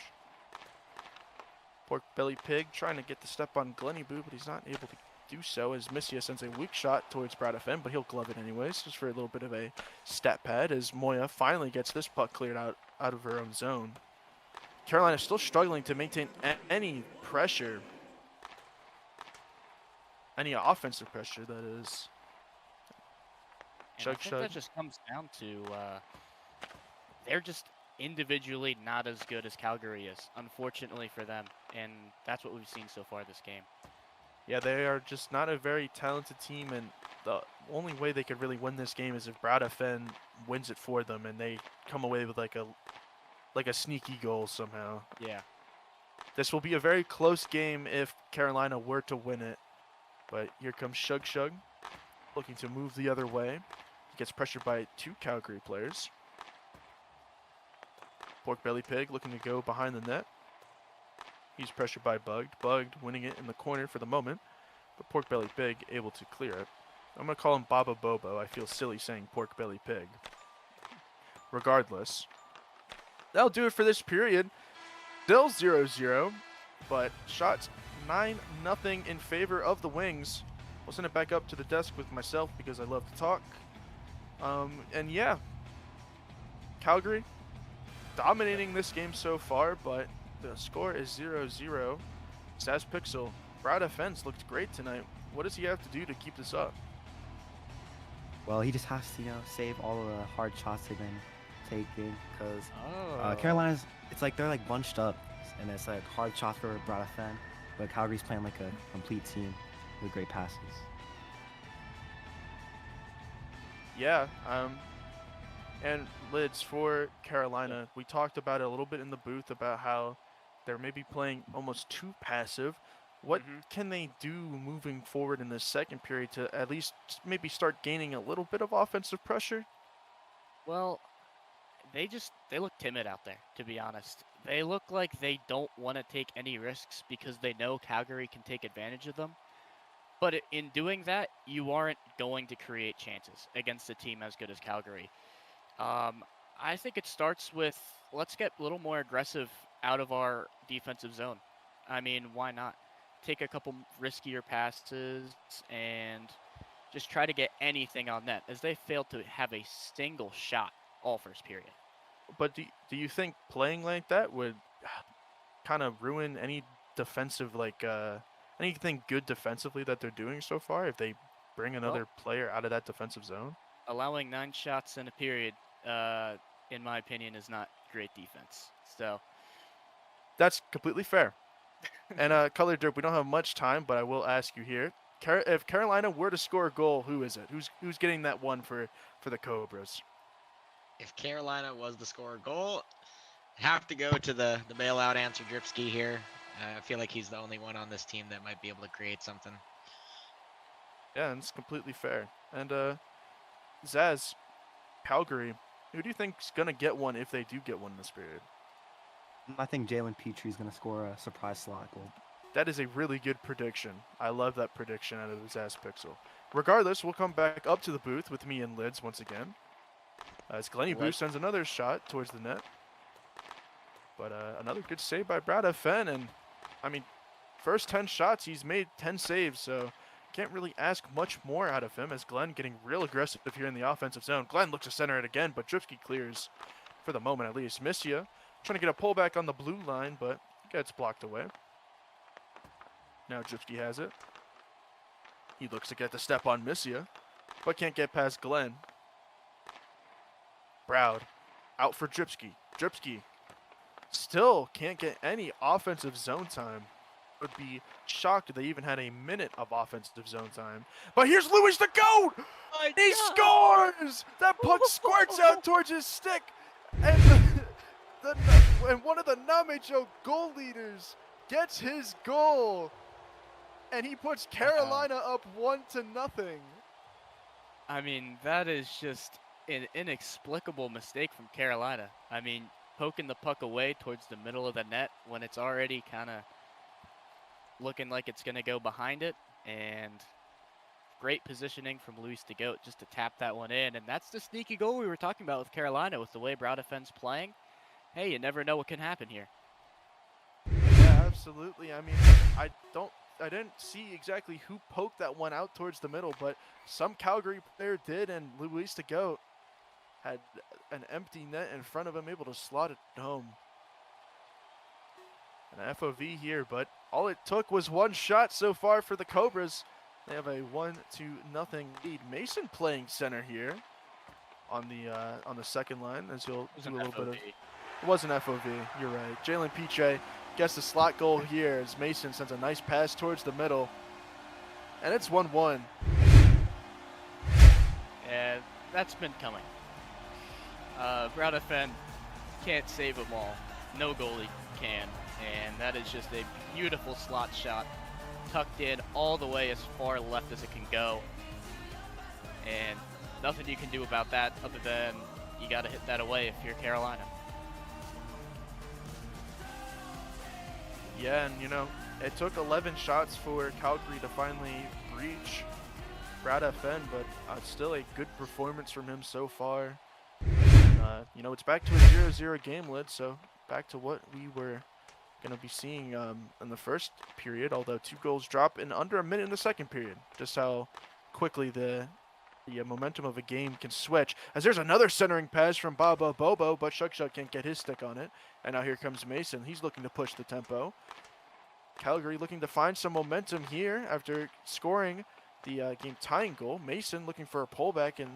Pork Belly Pig trying to get the step on Glenny Boo, but he's not able to do so as Missia sends a weak shot towards Bradefen, but he'll glove it anyways, just for a little bit of a stat pad as Moya finally gets this puck cleared out of her own zone. Carolina still struggling to maintain any pressure, any offensive pressure, that is. And Shug I think Shug. that just comes down to they're just individually not as good as Calgary is, unfortunately for them, and that's what we've seen so far this game. Yeah, they are just not a very talented team, and the only way they could really win this game is if Bradefen wins it for them, and they come away with like a sneaky goal somehow. Yeah. This will be a very close game if Carolina were to win it, but here comes Shug Shug, looking to move the other way. He gets pressured by 2 Calgary players. Pork Belly Pig looking to go behind the net. He's pressured by Bugged. Bugged winning it in the corner for the moment. But Pork Belly Pig able to clear it. I'm going to call him Baba Bobo. I feel silly saying Pork Belly Pig. Regardless, that'll do it for this period. Still 0-0, but shots 9-0 in favor of the Wings. We'll send it back up to the desk with myself because I love to talk. And yeah, Calgary dominating this game so far, but the score is 0-0. Saz Pixel, Brad Offense looked great tonight. What does he have to do to keep this up? Well, he just has to, save all of the hard shots they've been taking, because Carolina's, it's like they're like bunched up, and it's like hard shots for Brad Offense, but Calgary's playing like a complete team with great passes. Yeah, and Lids, for Carolina, we talked about it a little bit in the booth about how they're maybe playing almost too passive. What can they do moving forward in this second period to at least maybe start gaining a little bit of offensive pressure? Well, they look timid out there, to be honest. They look like they don't want to take any risks because they know Calgary can take advantage of them. But in doing that, you aren't going to create chances against a team as good as Calgary. I think it starts with, let's get a little more aggressive out of our defensive zone. I mean, why not? Take a couple riskier passes and just try to get anything on net, as they failed to have a single shot all first period. But do you think playing like that would kind of ruin any defensive, anything good defensively that they're doing so far if they bring another player out of that defensive zone? Allowing 9 shots in a period, in my opinion, is not great defense. So that's completely fair. And Color Derp, we don't have much time, but I will ask you here: if Carolina were to score a goal, who is it? Who's getting that one for the Cobras? If Carolina was to score a goal, I'd have to go to the bailout answer, Dripski here. I feel like he's the only one on this team that might be able to create something. Yeah, and it's completely fair. And Zaz, Calgary, who do you think's gonna get one if they do get one this period? I think Jalen Petrie's going to score a surprise slot goal. That is a really good prediction. I love that prediction out of Zaz Pixel. Regardless, we'll come back up to the booth with me and Lids once again. As Glenny Boo sends another shot towards the net. But another good save by Brad Fenn. And, I mean, first 10 shots, he's made 10 saves. So can't really ask much more out of him, as Glenn getting real aggressive here in the offensive zone. Glenn looks to center it again, but Dripski clears for the moment at least. Missia trying to get a pullback on the blue line, but gets blocked away. Now Dripski has it. He looks to get the step on Missia, but can't get past Glenn. Browd out for Dripski. Dripski still can't get any offensive zone time. Would be shocked if they even had a minute of offensive zone time. But here's Lewis the GOAT! He scores! That puck squirts out towards his stick, and and one of the NAMHL goal leaders gets his goal, and he puts Carolina up 1-0. I mean, that is just an inexplicable mistake from Carolina. I mean, poking the puck away towards the middle of the net when it's already kind of looking like it's going to go behind it, and great positioning from Luis de Goat just to tap that one in. And that's the sneaky goal we were talking about with Carolina, with the way Broward Defense playing. Hey, you never know what can happen here. Yeah, absolutely. I mean, I didn't see exactly who poked that one out towards the middle, but some Calgary player did, and Luis de Goat had an empty net in front of him, able to slot it home. An FOV here, but all it took was one shot so far for the Cobras. They have a 1-0 lead. Mason playing center here on the second line, as you'll do a little bit of. It was an FOV. You're right. Jalen Piche gets the slot goal here as Mason sends a nice pass towards the middle, and it's 1-1. Yeah, that's been coming. Broward Defense can't save them all. No goalie can. And that is just a beautiful slot shot, tucked in all the way as far left as it can go. And nothing you can do about that other than you got to hit that away if you're Carolina. Yeah, and you know, it took 11 shots for Calgary to finally breach Brad FN, but still a good performance from him so far. You know, it's back to a 0-0 game lid, so back to what we were going to be seeing in the first period, although 2 goals drop in under a minute in the second period. Just how quickly the momentum of a game can switch. As there's another centering pass from Baba Bobo, but Shug can't get his stick on it. And now here comes Mason. He's looking to push the tempo. Calgary looking to find some momentum here after scoring the game tying goal. Mason looking for a pullback in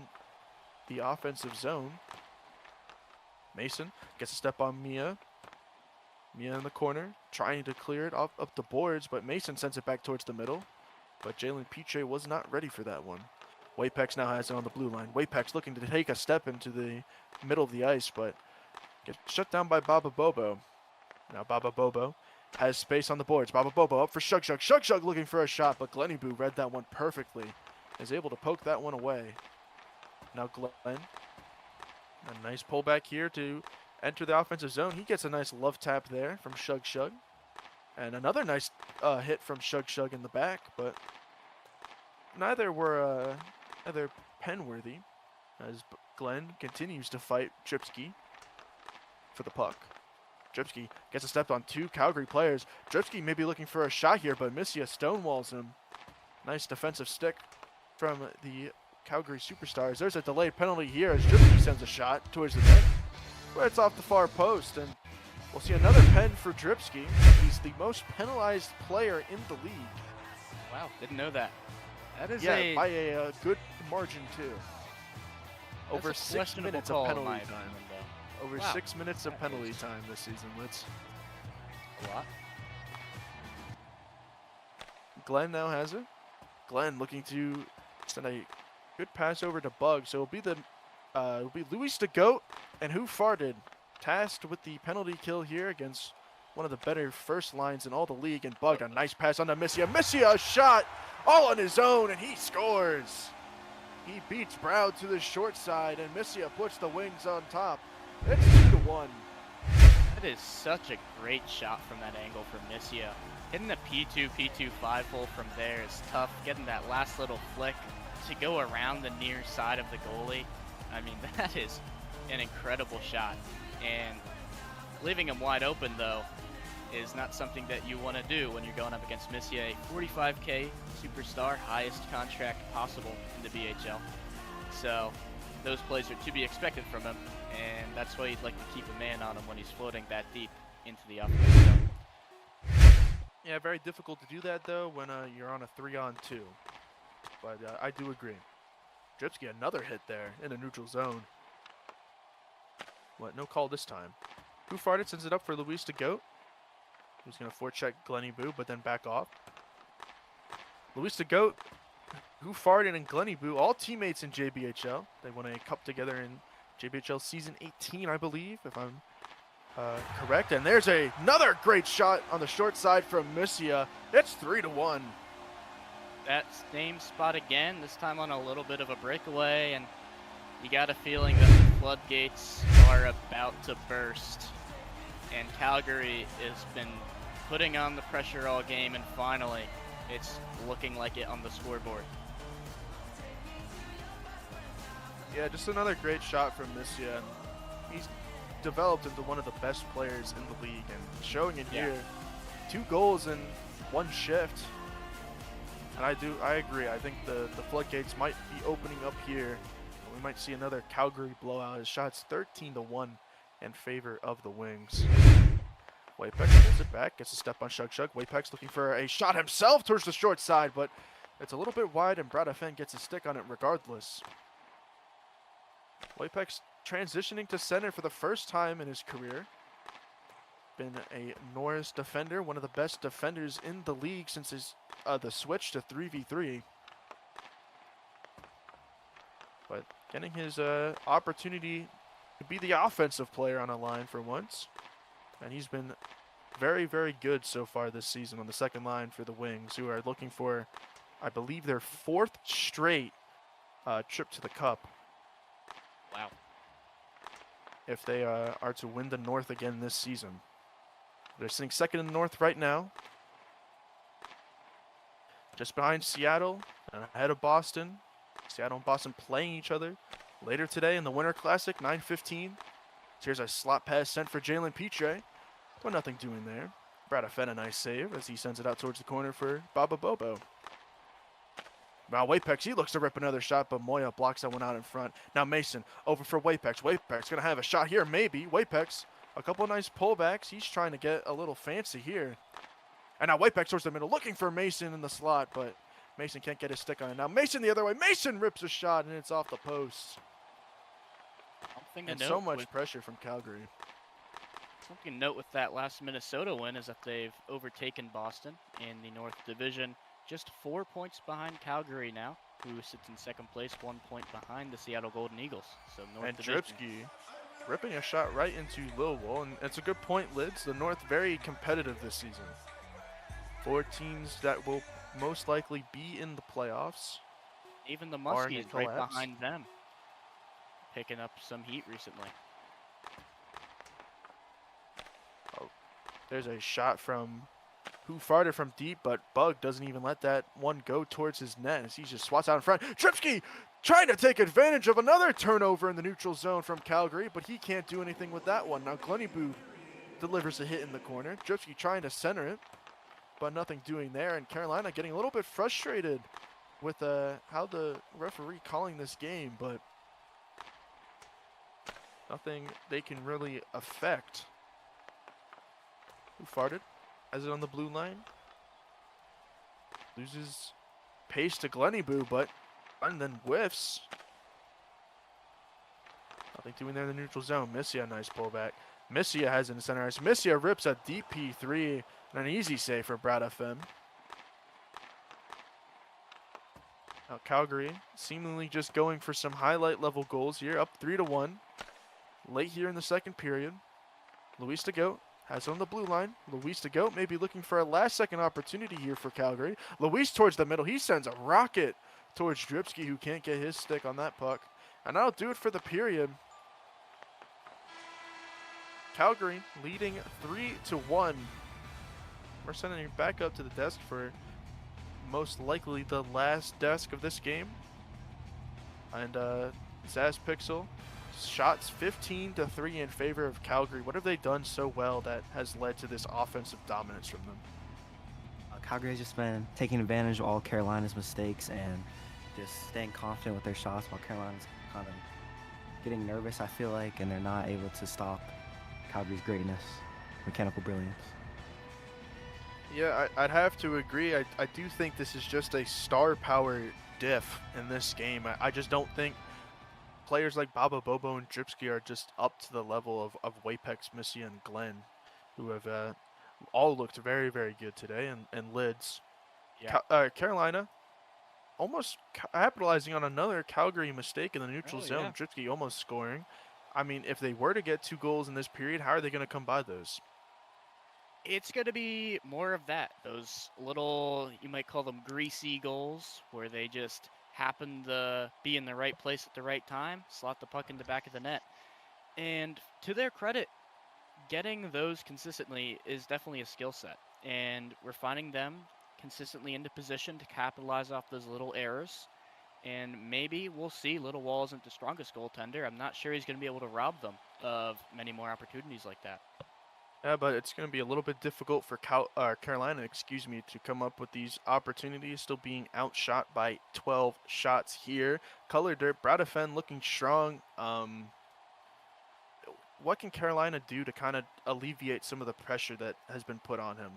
the offensive zone. Mason gets a step on Mia. Mia in the corner, trying to clear it up the boards, but Mason sends it back towards the middle. But Jalen Piche was not ready for that one. Wapex now has it on the blue line. Wapex looking to take a step into the middle of the ice, but gets shut down by Baba Bobo. Now Baba Bobo has space on the boards. Baba Bobo up for Shug. Shug looking for a shot, but Glenny Boo read that one perfectly. Is able to poke that one away. Now Glenn. A nice pullback here to enter the offensive zone. He gets a nice love tap there from Shug. And another nice hit from Shug in the back, but neither were either pen-worthy as Glenn continues to fight Dripsky for the puck. Dripsky gets a step on 2 Calgary players. Dripsky may be looking for a shot here, but Missia stonewalls him. Nice defensive stick from the Calgary Superstars. There's a delayed penalty here as Dripsky sends a shot towards the net. But it's off the far post, and we'll see another pen for Dripsky. He's the most penalized player in the league. Wow, didn't know that. That is by a good margin too. Over 6 minutes of penalty time. Over 6 minutes of penalty time this season. Let's. A lot. Glenn now has it. Glenn looking to send a good pass over to Bug. So it'll be Luis the Goat and Who Farted tasked with the penalty kill here against one of the better first lines in all the league. And Bug, a nice pass on to Missia. Missia, a shot all on his own, and he scores. He beats Brown to the short side, and Missia puts the wings on top. It's 2-1. That is such a great shot from that angle for Missia. Hitting the P2, P2 5-hole from there is tough. Getting that last little flick to go around the near side of the goalie. I mean, that is an incredible shot. And leaving him wide open, though, is not something that you want to do when you're going up against Missia, a 45K superstar, highest contract possible in the BHL. So those plays are to be expected from him, and that's why you'd like to keep a man on him when he's floating that deep into the offensive zone. Yeah, very difficult to do that, though, when you're on a 3-on-2. But I do agree. Dripsky, another hit there in a neutral zone. What? No call this time. Who Farted sends it up for Luis the Goat. He's going to forecheck Glenny Boo, but then back off. Luis the Goat, Who Farted, and Glenny Boo, all teammates in JBHL. They won a cup together in JBHL Season 18, I believe, if I'm correct. And there's another great shot on the short side from Missia. It's 3-1. That same spot again, this time on a little bit of a breakaway, and you got a feeling that the floodgates are about to burst. And Calgary has been putting on the pressure all game, and finally, it's looking like it on the scoreboard. Yeah, just another great shot from Missia. He's developed into one of the best players in the league, and showing it here. 2 goals in 1 shift. And I agree. I think the floodgates might be opening up here. We might see another Calgary blowout. His shot's 13-1 in favor of the Wings. Wapex pulls it back, gets a step on Shug. Wapex looking for a shot himself towards the short side, but it's a little bit wide, and Brad FN gets a stick on it regardless. Wapex transitioning to center for the first time in his career. Been a Norris defender, one of the best defenders in the league since his the switch to 3v3. But getting his opportunity to be the offensive player on a line for once. And he's been very, very good so far this season on the second line for the Wings, who are looking for, I believe, their 4th straight trip to the Cup. Wow. If they are to win the North again this season. They're sitting second in the North right now. Just behind Seattle and ahead of Boston. Seattle and Boston playing each other later today in the Winter Classic, 9:15. Here's a slot pass sent for Jalen Petre, but nothing doing there. Brad Afen, a nice save as he sends it out towards the corner for Baba Bobo. Now Wapex, he looks to rip another shot, but Moya blocks that one out in front. Now Mason over for Wapex. Wapex gonna have a shot here, maybe. Wapex, a couple of nice pullbacks. He's trying to get a little fancy here. And now Wapex towards the middle, looking for Mason in the slot, but Mason can't get his stick on it. Now Mason the other way. Mason rips a shot, and it's off the post. And so much pressure from Calgary. Something to note with that last Minnesota win is that they've overtaken Boston in the North Division. Just 4 points behind Calgary now, who sits in second place, 1 point behind the Seattle Golden Eagles. So North And Division. Dripsky ripping a shot right into Lilwell, and it's a good point, Lids. The North very competitive this season. 4 teams that will most likely be in the playoffs. Even the barring a Muskies right collapse. behind them, picking up some heat recently. There's a shot from Who Farted from deep, but Bug doesn't even let that one go towards his net as he just swats out in front. Dripsky trying to take advantage of another turnover in the neutral zone from Calgary, but he can't do anything with that one. Now Gleniboo delivers a hit in the corner. Dripsky trying to center it, but nothing doing there. And Carolina getting a little bit frustrated with how the referee calling this game, but nothing they can really affect. Who Farted? Has it on the blue line. Loses pace to Gleniboo, but and then whiffs. Nothing doing there in the neutral zone. Missia, a nice pullback. Missia has it in center ice. Missia rips a deep P3 and an easy save for Brad FM. Now Calgary seemingly just going for some highlight level goals here, up 3-1. Late here in the second period. Luis de Goat has it on the blue line. Luis de Goat may be looking for a last second opportunity here for Calgary. Luis towards the middle. He sends a rocket towards Dripsky, who can't get his stick on that puck. And that'll do it for the period. Calgary leading 3-1. We're sending you back up to the desk for most likely the last desk of this game. And Zaz Pixel, shots 15-3 in favor of Calgary. What have they done so well that has led to this offensive dominance from them? Calgary has just been taking advantage of all Carolina's mistakes and just staying confident with their shots, while Carolina's kind of getting nervous, I feel like, and they're not able to stop Calgary's greatness, mechanical brilliance. Yeah, I'd have to agree. I do think this is just a star power diff in this game. I just don't think players like Baba Bobo and Dripsky are just up to the level of Wapex, Missy, and Glenn, who have all looked very, very good today, and Lids. Yeah. Carolina almost capitalizing on another Calgary mistake in the neutral zone. Yeah. Dripsky almost scoring. I mean, if they were to get 2 goals in this period, how are they going to come by those? It's going to be more of that. Those little, you might call them greasy goals, where they just happen to be in the right place at the right time, slot the puck in the back of the net. And to their credit, getting those consistently is definitely a skill set. And we're finding them consistently into position to capitalize off those little errors. And maybe we'll see Little Wall isn't the strongest goaltender. I'm not sure he's going to be able to rob them of many more opportunities like that. Yeah, but it's going to be a little bit difficult for Carolina, to come up with these opportunities, still being outshot by 12 shots here. Color Dirt, Bradafen looking strong. What can Carolina do to kind of alleviate some of the pressure that has been put on him?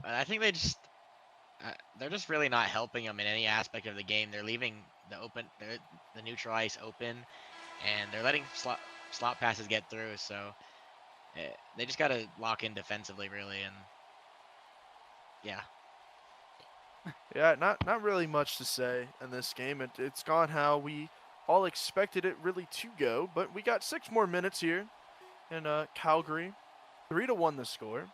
I think they're just really not helping him in any aspect of the game. They're leaving the neutral ice open, and they're letting slot passes get through. So they just got to lock in defensively, really, and yeah. Yeah, not really much to say in this game. It's gone how we all expected it really to go, but we got 6 more minutes here in Calgary. 3-1 the score.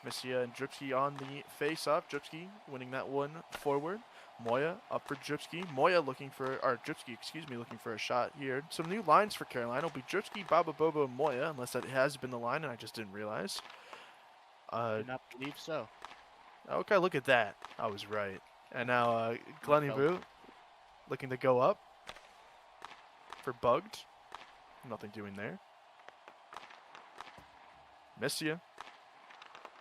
Missia and Dripsky on the face-off. Dripsky winning that one forward. Moya up for Dripski. Moya looking for, or Dripski, excuse me, looking for a shot here. Some new lines for Carolina will be Dripski, Baba Bobo, and Moya, unless that has been the line and I just didn't realize. Do not believe so. Okay, look at that. I was right. And now Glenny felt- Boo looking to go up for Bugged. Nothing doing there. Missia.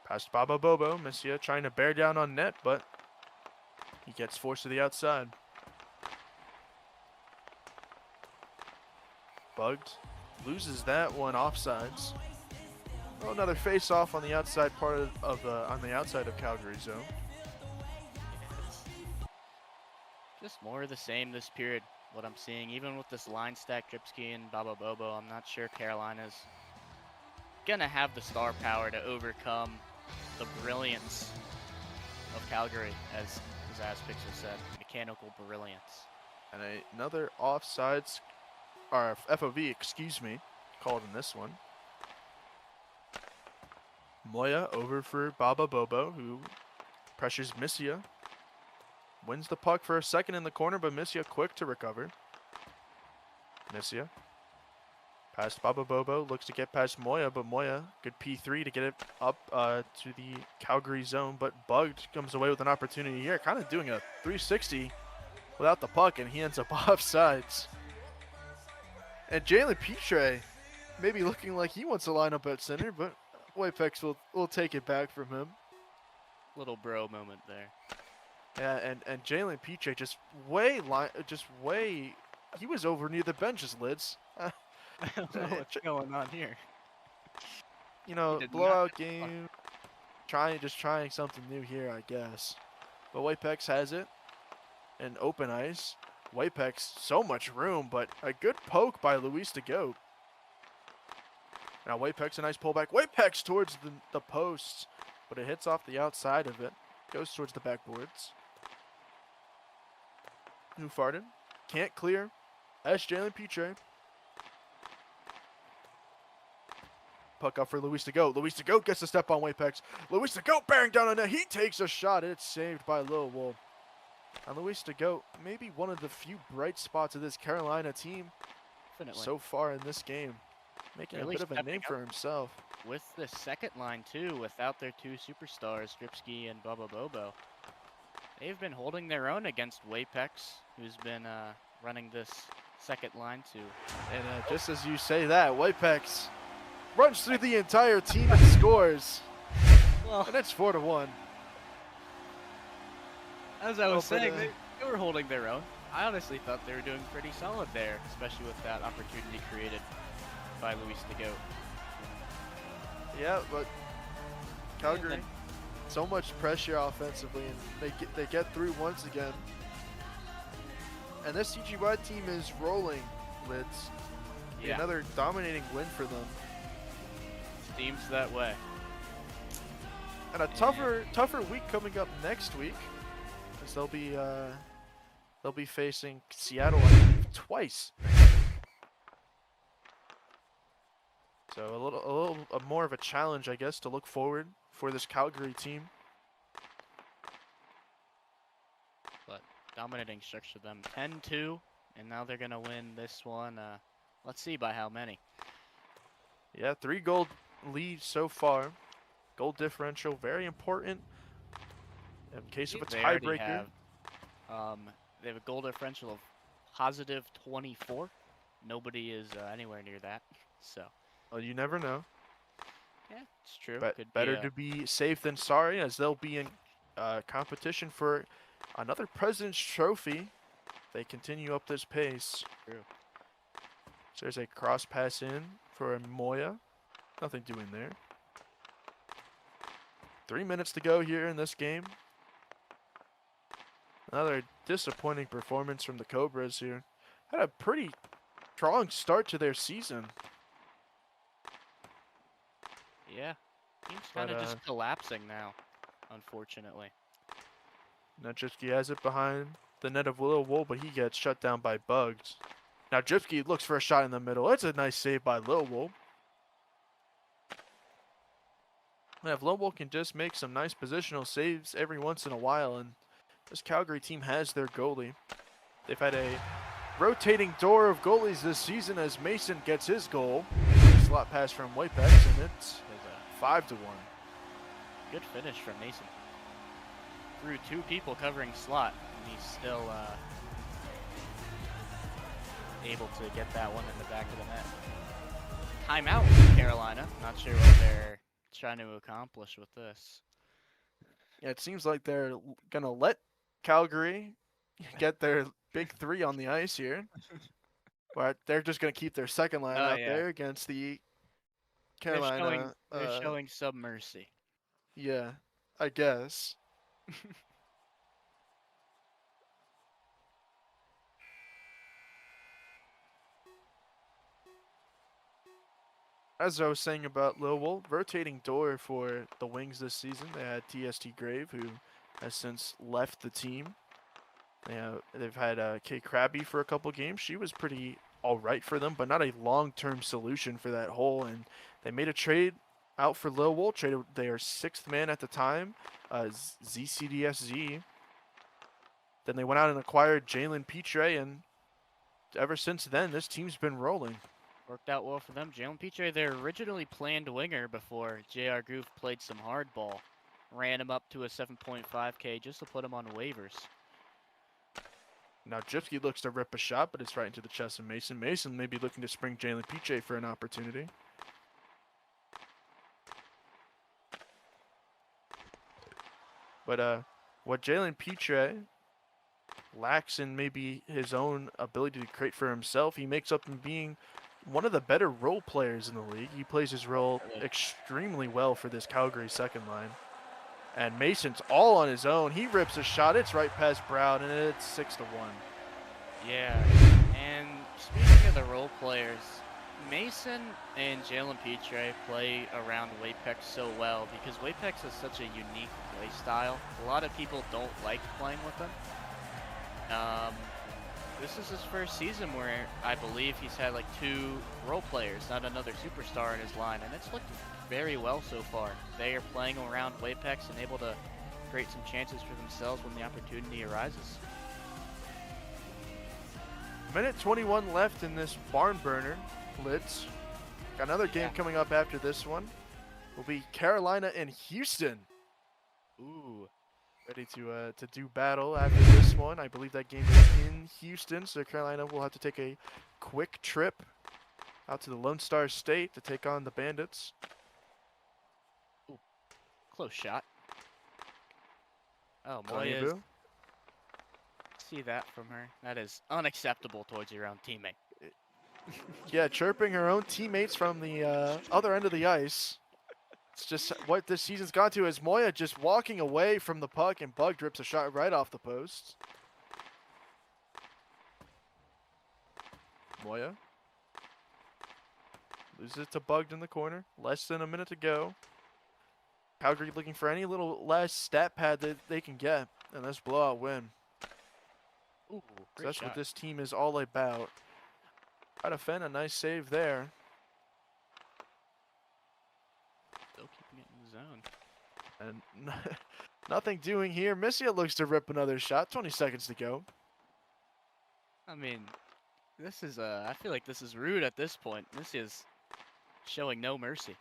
Past Baba Bobo. Missia trying to bear down on net, but he gets forced to the outside. Bugged. Loses that one offsides. Oh, another face-off on the outside part on the outside of Calgary zone. Just more of the same this period. What I'm seeing, even with this line stack, Dripski and Baba Bobo, I'm not sure Carolina's gonna have the star power to overcome the brilliance of Calgary, as Aspixer said, mechanical brilliance. And another offsides, or FOV, excuse me, called in this one. Moya over for Baba Bobo, who pressures Missia. Wins the puck for a second in the corner, but Missia quick to recover. Missia. Past Baba Bobo, looks to get past Moya, but Moya, good P3 to get it up to the Calgary zone, but Bugged comes away with an opportunity here, kind of doing a 360 without the puck, and he ends up offsides. And Jalen Petre maybe looking like he wants to line up at center, but Whitepex will take it back from him. Little bro moment there. Yeah, and Jalen Petre just way, he was over near the benches, Lids. I don't know what's going on here. You know, He did not blowout get the puck. game, just trying something new here, I guess. But Whitepex has it, and open ice. Whitepex, so much room, but a good poke by Luis to go. Now Whitepex, a nice pullback. Whitepex towards the posts, but it hits off the outside of it. Goes towards the backboards. Newfarden can't clear. As Jalen Petre. Puck up for Luis to go. Luis to go gets the step on Whitepex. Luis to go bearing down on net. He takes a shot. It's saved by Lil Wolf. And Luis to go, maybe one of the few bright spots of this Carolina team Definitely. so far in this game. Making Really a bit of a stepping name for himself. With the second line too, without their two superstars, Dripski and Baba Bobo, they've been holding their own against Whitepex, who's been running this second line too. And just as you say that, Whitepex runs through the entire team and scores. Well, And it's 4-1. as I was Well, but, saying, they were holding their own. I honestly thought they were doing pretty solid there, especially with that opportunity created by Luis to go. Yeah, but Calgary, so much pressure offensively, and they get through once again. And this CGY team is rolling, Lids. Yeah, Another dominating win for them. seems that way. And a tougher week coming up next week, as they'll be facing Seattle, I believe, twice. So a little more of a challenge, I guess, to look forward for this Calgary team. But dominating stretch to them, 10-2, and now they're gonna win this one. Let's see by how many. Yeah, 3-goal lead so far. Goal differential, very important in case of a They already tiebreaker. they have a goal differential of positive 24. Nobody is anywhere near that. So Well, you never know. yeah, it's true. But Could better be, to be safe than sorry, as they'll be in competition for another President's Trophy. They continue up this pace. True. So there's a cross pass in for Moya. Nothing doing there. 3 minutes to go here in this game. Another disappointing performance from the Cobras here. Had a pretty strong start to their season. Yeah, team's But, kind of just collapsing now, unfortunately. Najipski has it behind the net of Lil Wool, but he gets shut down by Bugs. Now Jipski looks for a shot in the middle. It's a nice save by Lil Wool. And if Lil Wool can just make some nice positional saves every once in a while, and this Calgary team has their goalie. They've had a rotating door of goalies this season as Mason gets his goal. Slot pass from Whitepex, and it's 5-1. Good finish from Mason. Through 2 people covering slot, and he's still able to get that one in the back of the net. Timeout for Carolina. Not sure what they're trying to accomplish with this. Yeah, it seems like they're going to let Calgary get their big 3 on the ice here. But they're just going to keep their second line out there against the Carolina. They're showing some mercy. Yeah, I guess. As I was saying about Lowell, rotating door for the Wings this season. They had TST Grave, who has since left the team. They've had Kay Krabby for a couple games. She was pretty all right for them, but not a long-term solution for that hole. And they made a trade out for Lowell, traded their 6th man at the time, ZCDSZ. Then they went out and acquired Jalen Petre, and ever since then, this team's been rolling. Worked out well for them. Jalen Petre, their originally planned winger before J.R. Goof played some hardball. Ran him up to a 7.5K just to put him on waivers. Now Gypsy looks to rip a shot, but it's right into the chest of Mason. Mason may be looking to spring Jalen Petre for an opportunity. But what Jalen Petre lacks in maybe his own ability to create for himself, he makes up in being one of the better role players in the league. He plays his role extremely well for this Calgary second line. And Mason's all on his own. He rips a shot. It's right past Brown, and it's 6-1. Yeah, and speaking of the role players, Mason and Jalen Petre play around Wapex so well because Wapex is such a unique play style. A lot of people don't like playing with them. This is his first season where I believe he's had like 2 role players, not another superstar in his line, and it's looked very well so far. They are playing around Wapex and able to create some chances for themselves when the opportunity arises. Minute 21 left in this barn burner, Blitz. Got another game coming up after this one. Will be Carolina and Houston. Ooh. Ready to do battle after this one. I believe that game is in Houston, so Carolina will have to take a quick trip out to the Lone Star State to take on the Bandits. Ooh. Close shot. Oh, Moya. Moya. See that from her. That is unacceptable towards your own teammate. Yeah, chirping her own teammates from the other end of the ice. It's just what this season's gone to, is Moya just walking away from the puck, and Bug drips a shot right off the post. Moya loses it to Bugged in the corner. Less than a minute to go. Calgary looking for any little less stat pad that they can get in this blowout win. Ooh, So that's what this team is all about. Out of Fenn, a nice save there. Still keeping it in the zone. And nothing doing here. Missia looks to rip another shot. 20 seconds to go. I mean, this is I feel like this is rude at this point. Missia's showing no mercy.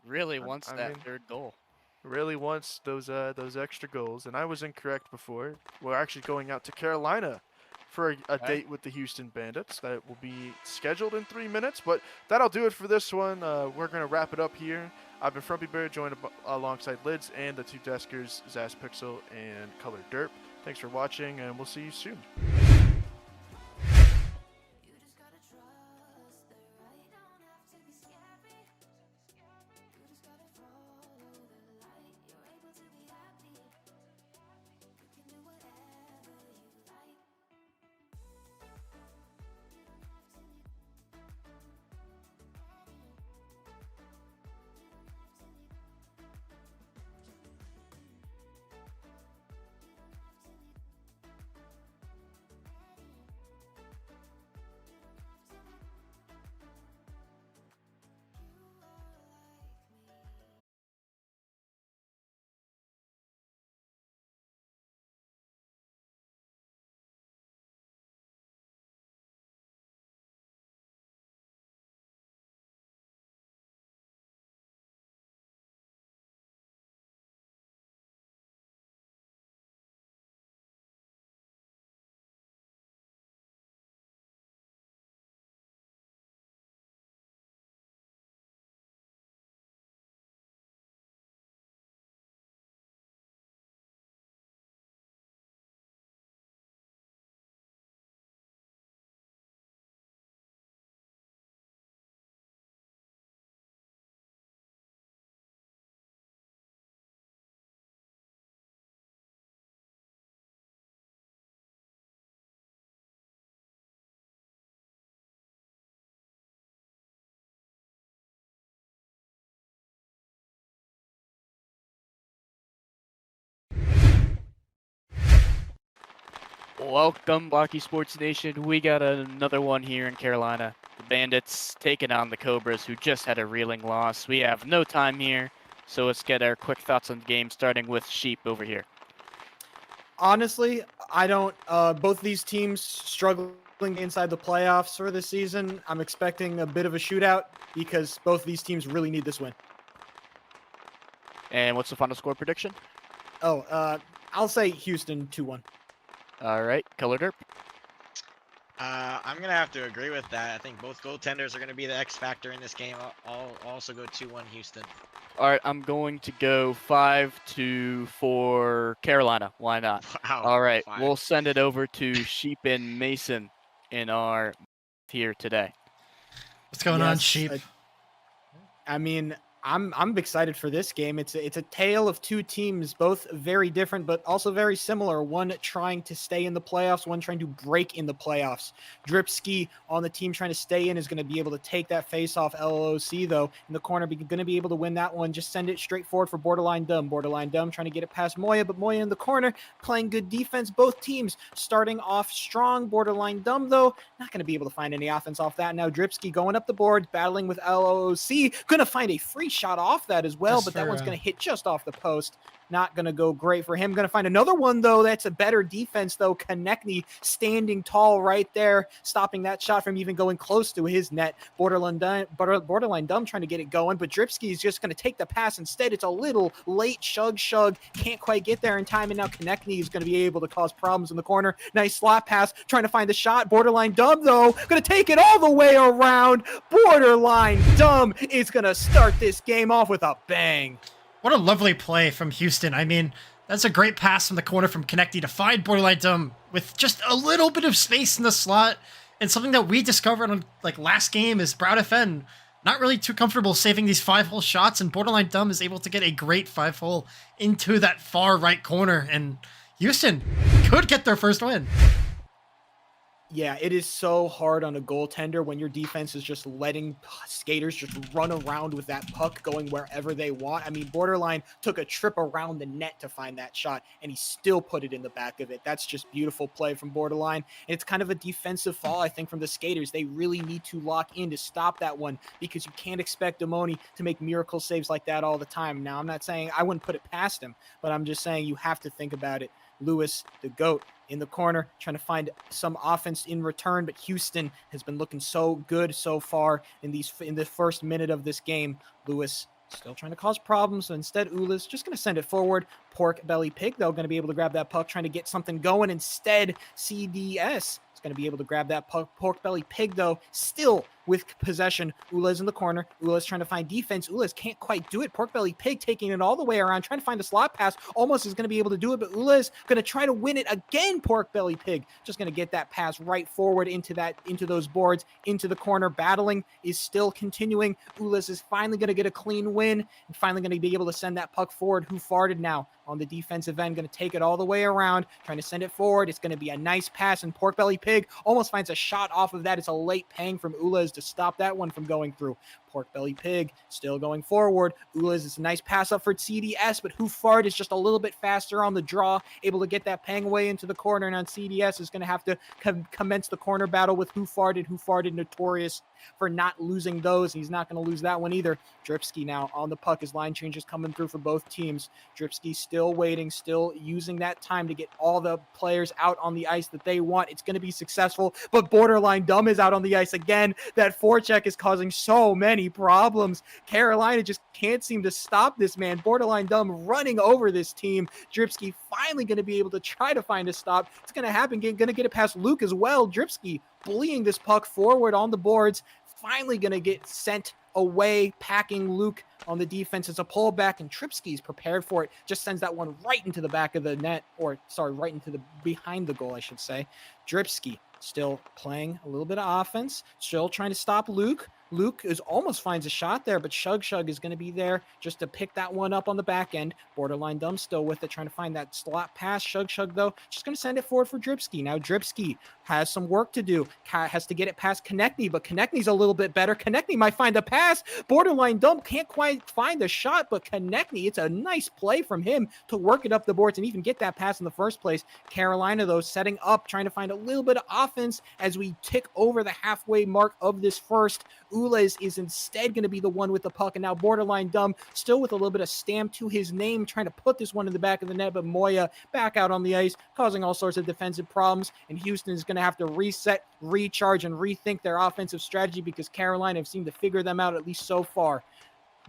Really wants that 3rd goal. Really wants those extra goals, and I was incorrect before. We're actually going out to Carolina for a date with the Houston Bandits. That will be scheduled in 3 minutes, but that'll do it for this one. We're going to wrap it up here. I've been Frumpy Bear, joined alongside Lids and the 2 deskers, Zaz Pixel and Color Derp. Thanks for watching, and we'll see you soon. Welcome, Blockey Sports Nation. We got another one here in Carolina. The Bandits taking on the Cobras, who just had a reeling loss. We have no time here, so let's get our quick thoughts on the game, starting with Sheep over here. Honestly, I don't. Both these teams struggling inside the playoffs for this season. I'm expecting a bit of a shootout because both these teams really need this win. And what's the final score prediction? I'll say Houston 2-1. All right, Color Derp. I'm going to have to agree with that. I think both goaltenders are going to be the X factor in this game. I'll also go 2-1 Houston. All right, I'm going to go 5-2 for Carolina. Why not? Wow. All right, 5. we'll send it over to Sheep and Mason in our here today. What's going on, Yes, Sheep? I mean, I'm excited for this game. It's a tale of two teams, both very different but also very similar. One trying to stay in the playoffs, one trying to break in the playoffs. Dripski on the team trying to stay in is going to be able to take that face off. L00C though in the corner going to be able to win that one. Just send it straight forward for Borderline Dumb. Borderline Dumb trying to get it past Moya, but Moya in the corner playing good defense. Both teams starting off strong. Borderline Dumb though not going to be able to find any offense off that. Now Dripski going up the board, battling with L00C, going to find a free shot off that as well, Just but that for, one's going to hit just off the post. Not going to go great for him. Going to find another one, though. That's a better defense, though. Konechny standing tall right there, stopping that shot from even going close to his net. Borderline Dumb trying to get it going, but Dripski is just going to take the pass instead. It's a little late. Shug. Can't quite get there in time, and now Konechny is going to be able to cause problems in the corner. Nice slot pass, trying to find the shot. Borderline Dumb, though, going to take it all the way around. Borderline Dumb is going to start this game off with a bang. What a lovely play from Houston. I mean, that's a great pass from the corner from Konechny to find Borderline Dumb with just a little bit of space in the slot. And something that we discovered on last game is Brown FN not really too comfortable saving these 5-hole shots, and Borderline Dumb is able to get a great 5-hole into that far right corner. And Houston could get their first win. Yeah, it is so hard on a goaltender when your defense is just letting skaters just run around with that puck going wherever they want. I mean, Borderline took a trip around the net to find that shot, and he still put it in the back of it. That's just beautiful play from Borderline. And it's kind of a defensive fall, I think, from the skaters. They really need to lock in to stop that one because you can't expect Demoni to make miracle saves like that all the time. Now, I'm not saying I wouldn't put it past him, but I'm just saying you have to think about it. Lewis, the GOAT, in the corner, trying to find some offense in return, but Houston has been looking so good so far in the first minute of this game. Lewis still trying to cause problems, so instead Ula's just going to send it forward. Pork Belly Pig, though, going to be able to grab that puck, trying to get something going. Instead, CDS is going to be able to grab that puck. Pork Belly Pig, though, still with possession. Ula's in the corner. Ula's trying to find defense. Ula's can't quite do it. Pork Belly Pig taking it all the way around, trying to find a slot pass. Almost is going to be able to do it, but Ula's going to try to win it again. Pork Belly Pig just going to get that pass right forward into those boards, into the corner. Battling is still continuing. Ula's is finally going to get a clean win and finally going to be able to send that puck forward. Who farted now on the defensive end, going to take it all the way around, trying to send it forward. It's going to be a nice pass, and Pork Belly Pig almost finds a shot off of that. It's a late pang from Ula's to stop that one from going through. Pork Belly Pig still going forward. Ula's is a nice pass up for CDS, but Who Fart is just a little bit faster on the draw, able to get that pang away into the corner, and on CDS is going to have to commence the corner battle with Who Farted notorious for not losing those. He's not going to lose that one either. Dripski now on the puck. His line changes coming through for both teams. Dripski still waiting, still using that time to get all the players out on the ice that they want. It's going to be successful, but Borderline Dumb is out on the ice again. That forecheck is causing so many problems. Carolina just can't seem to stop this man. Borderline Dumb running over this team. Dripski finally going to be able to try to find a stop. It's going to happen. Going to get it past Luke as well. Dripski bullying this puck forward on the boards. Finally going to get sent away, packing Luke on the defense. It's a pullback, and Tripski's prepared for it. Just sends that one right into the back of the net, or sorry, right into the behind the goal, I should say. Dripski still playing a little bit of offense, still trying to stop Luke. Luke almost finds a shot there, but Shug is going to be there just to pick that one up on the back end. Borderline Dumb still with it, trying to find that slot pass. Shug, though, just going to send it forward for Dripski. Now Dripski has some work to do. Has to get it past Konechny, but Konechny's a little bit better. Konechny might find the pass. Borderline Dumb can't quite find the shot, but Konechny, it's a nice play from him to work it up the boards and even get that pass in the first place. Carolina, though, setting up, trying to find a little bit of offense as we tick over the halfway mark of this first. Ules is instead going to be the one with the puck, and now Borderline Dumb still with a little bit of stamp to his name, trying to put this one in the back of the net, but Moya back out on the ice, causing all sorts of defensive problems, and Houston is going to have to reset, recharge, and rethink their offensive strategy because Carolina have seemed to figure them out, at least so far.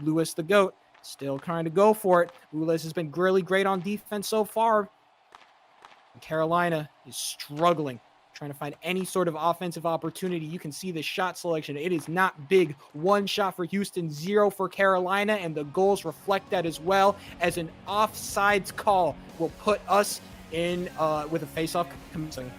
Lewis the GOAT still trying to go for it. Ules has been really great on defense so far. And Carolina is struggling, trying to find any sort of offensive opportunity. You can see the shot selection. It is not big. 1 shot for Houston, 0 for Carolina, and the goals reflect that as well, as an offsides call will put us in with a face-off commencing.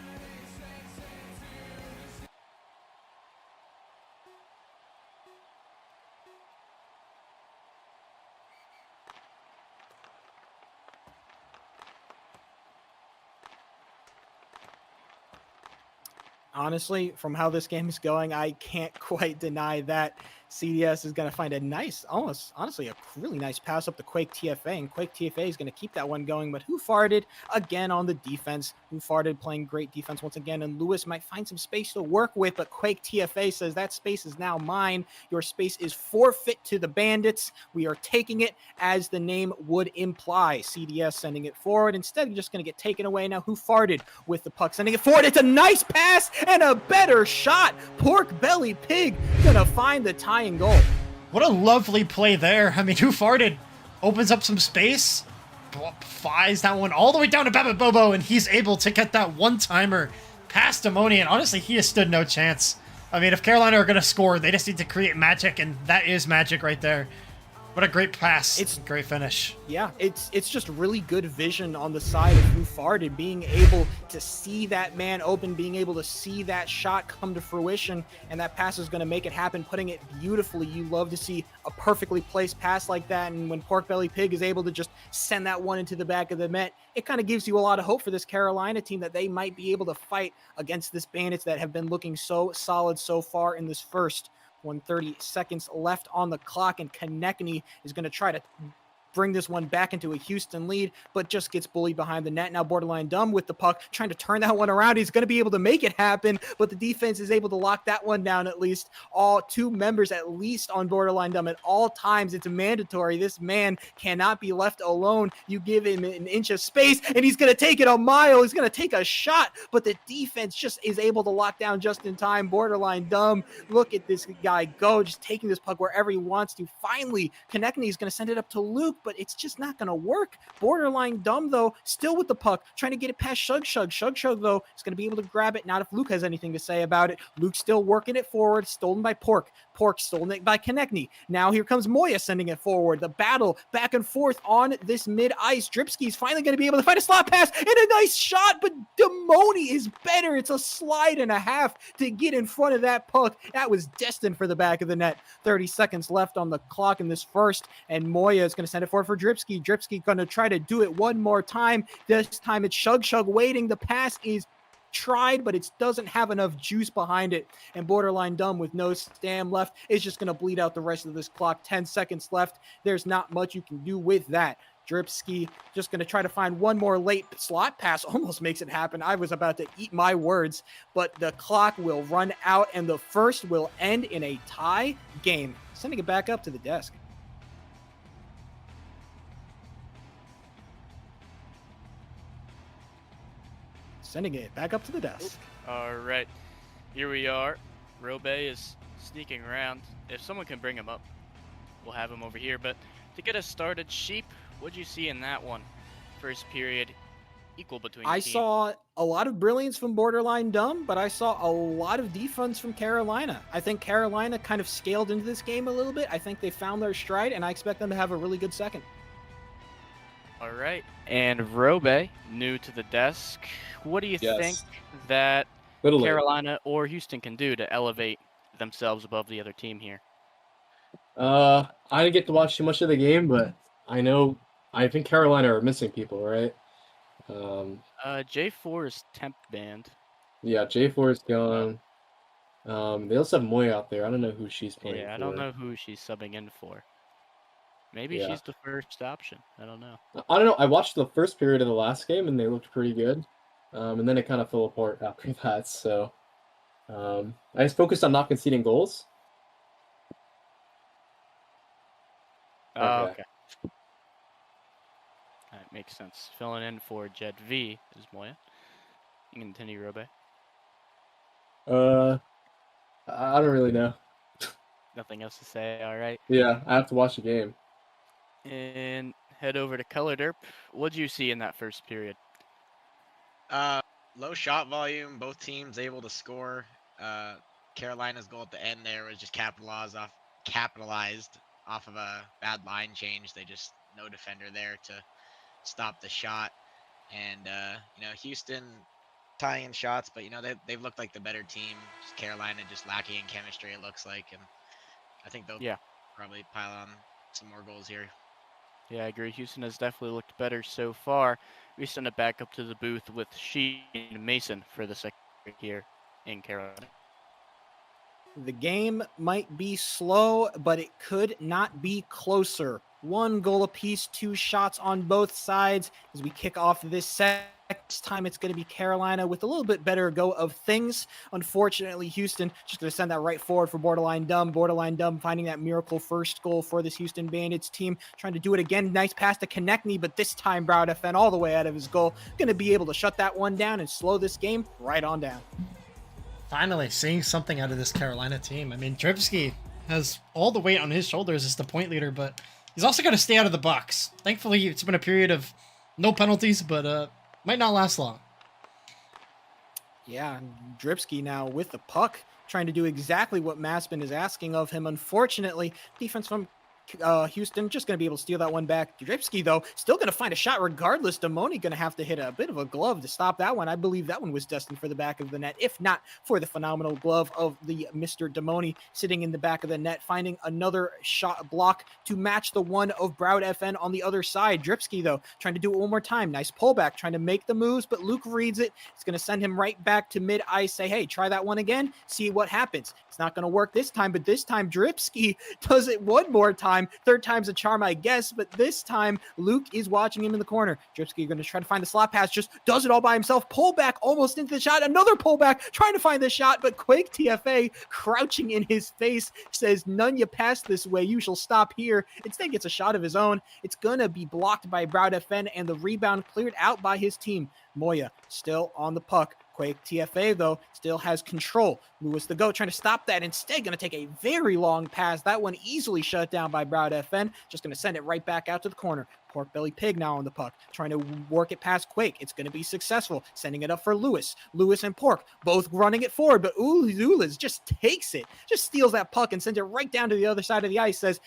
Honestly, from how this game is going, I can't quite deny that CDS is going to find a nice, honestly, a really nice pass up to Quake TFA, and Quake TFA is going to keep that one going, but Who Farted again on the defense. Who Farted playing great defense once again, and Lewis might find some space to work with, but Quake TFA says that space is now mine. Your space is forfeit to the Bandits. We are taking it as the name would imply. CDS sending it forward. Instead, of just going to get taken away. Now Who Farted with the puck, sending it forward. It's a nice pass and a better shot. Pork Belly Pig going to find the tying goal. What a lovely play there. I mean, Who Farted opens up some space, flies that one all the way down to Baba Bobo, and he's able to get that one-timer past Demoni, and honestly, he has stood no chance. I mean, if Carolina are going to score, they just need to create magic, and that is magic right there. What a great pass. It's a great finish. Yeah, it's just really good vision on the side of Who Farted, being able to see that man open, being able to see that shot come to fruition, and that pass is going to make it happen, putting it beautifully. You love to see a perfectly placed pass like that, and when Pork Belly Pig is able to just send that one into the back of the net, it kind of gives you a lot of hope for this Carolina team that they might be able to fight against this Bandits that have been looking so solid so far in this first. 130 seconds left on the clock, and Konechny is going to try to bring this one back into a Houston lead, but just gets bullied behind the net. Now Borderline Dumb with the puck, trying to turn that one around. He's going to be able to make it happen, but the defense is able to lock that one down at least. All 2 members at least on Borderline Dumb at all times. It's mandatory. This man cannot be left alone. You give him an inch of space, and he's going to take it a mile. He's going to take a shot, but the defense just is able to lock down just in time. Borderline Dumb, look at this guy go, just taking this puck wherever he wants to. Finally, Konechny is going to send it up to Luke, but it's just not going to work. Borderline Dumb, though, still with the puck, trying to get it past Shug. Shug, though, is going to be able to grab it. Not if Luke has anything to say about it. Luke still working it forward, stolen by Pork. Pork stolen it by Konechny. Now here comes Moya sending it forward. The battle back and forth on this mid-ice. Dripski's finally going to be able to find a slot pass and a nice shot, but Demoni is better. It's a slide and a half to get in front of that puck. That was destined for the back of the net. 30 seconds left on the clock in this first, and Moya is going to send it forward for Dripski. Dripski going to try to do it one more time. This time it's Shug waiting. The pass is tried, but it doesn't have enough juice behind it, and Borderline Dumb with no stam left is just going to bleed out the rest of this clock. 10 seconds left. There's not much you can do with that. Dripski just going to try to find one more late slot pass. Almost makes it happen. I was about to eat my words, but the clock will run out, and the first will end in a tie game. Sending it back up to the desk. Sending it back up to the desk. All right, here we are. Robe is sneaking around. If someone can bring him up, we'll have him over here. But to get us started, Sheep, what'd you see in that one? First period, equal between I teams. saw a lot of brilliance from Borderline Dumb, but I saw a lot of defense from Carolina. I think Carolina kind of scaled into this game a little bit. I think they found their stride, and I expect them to have a really good second. All right, and Robe, new to the desk. What do you think that Little late. Carolina or Houston can do to elevate themselves above the other team here? I didn't get to watch too much of the game, but I think Carolina are missing people, right? J4 is temp banned. Yeah, J4 is gone. They also have Moy out there. I don't know who she's playing Yeah, I for. don't know who she's subbing in for. Maybe Yeah. she's the first option. I don't know. I don't know. I watched the first period of the last game, and they looked pretty good. And then it kind of fell apart after that. So I just focused on not conceding goals. Oh, Okay. okay. That makes sense. Filling in for Jet V is Moya. You can continue, Robe. I don't really know. Nothing else to say. All right. Yeah, I have to watch the game. And head over to Color Derp. What'd you see in that first period? Low shot volume, both teams able to score. Carolina's goal at the end there was just capitalized off of a bad line change. They just no defender there to stop the shot. And Houston tying in shots, but they've looked like the better team. Just Carolina just lacking in chemistry, it looks like, and I think they'll probably pile on some more goals here. Yeah, I agree. Houston has definitely looked better so far. We send it back up to the booth with Sheen and Mason for the second here in Carolina. The game might be slow, but it could not be closer. 1 goal apiece, 2 shots on both sides as we kick off this set. This time it's going to be Carolina with a little bit better go of things. Unfortunately, Houston just going to send that right forward for Borderline Dumb. Borderline Dumb finding that miracle first goal for this Houston Bandits team. Trying to do it again. Nice pass to Konechny, but this time Browd FN all the way out of his goal. Going to be able to shut that one down and slow this game right on down. Finally, seeing something out of this Carolina team. I mean, Dripsky has all the weight on his shoulders as the point leader, but he's also got to stay out of the box. Thankfully, it's been a period of no penalties, but might not last long. Yeah, Dripsky now with the puck, trying to do exactly what Maspin is asking of him. Unfortunately, defense from Houston just going to be able to steal that one back. Dripsky, though, still going to find a shot regardless. Damoni going to have to hit a bit of a glove to stop that one. I believe that one was destined for the back of the net, if not for the phenomenal glove of the Mr. Damoni sitting in the back of the net, finding another shot block to match the one of Browd FN on the other side. Dripsky, though, trying to do it one more time. Nice pullback, trying to make the moves, but Luke reads it. It's going to send him right back to mid-ice, say, hey, try that one again, see what happens. It's not going to work this time, but this time Dripsky does it one more time. Third time's a charm, I guess, but this time Luke is watching him in the corner. Dripsky going to try to find the slot pass, just does it all by himself. Pull back almost into the shot. Another pullback, trying to find the shot, but Quake TFA crouching in his face says, none you pass this way, you shall stop here. Instead gets a shot of his own. It's going to be blocked by Browd FN and the rebound cleared out by his team. Moya still on the puck. Quake TFA, though, still has control. Lewis the GOAT trying to stop that. Instead, going to take a very long pass. That one easily shut down by Browd FN. Just going to send it right back out to the corner. Pork Belly Pig now on the puck, trying to work it past Quake. It's going to be successful. Sending it up for Lewis. Lewis and Pork both running it forward, but Ulas just takes it. Just steals that puck and sends it right down to the other side of the ice. Says,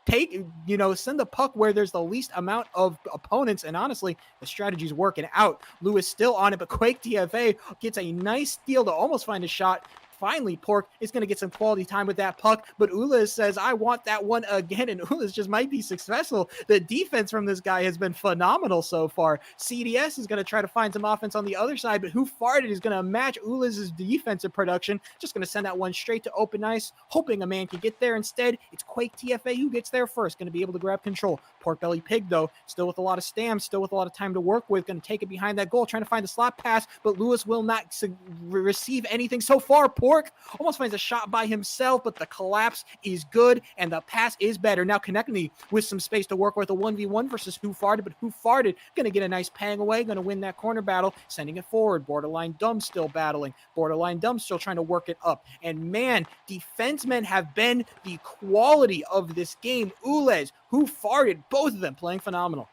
send the puck where there's the least amount of opponents, and honestly, the strategy's working out. Lewis still on it, but Quake TFA gets a nice steal to almost find a shot. Finally, Pork is going to get some quality time with that puck, but Ulas says, I want that one again, and Ulas just might be successful. The defense from this guy has been phenomenal so far. CDS is going to try to find some offense on the other side, but Who Farted is going to match Ulas' defensive production. Just going to send that one straight to open ice, hoping a man can get there. Instead, it's Quake TFA who gets there first, going to be able to grab control. Pork Belly Pig, though, still with a lot of stamina, still with a lot of time to work with, going to take it behind that goal, trying to find the slot pass, but Lewis will not receive anything so far. Pork almost finds a shot by himself, but the collapse is good and the pass is better. Now Konechny with some space to work with, a 1v1 versus Who Farted, but Who Farted going to get a nice pang away, going to win that corner battle, sending it forward. Borderline Dumb still battling. Borderline Dumb still trying to work it up. And man, defensemen have been the quality of this game. Ules, Who Farted, both of them playing phenomenal.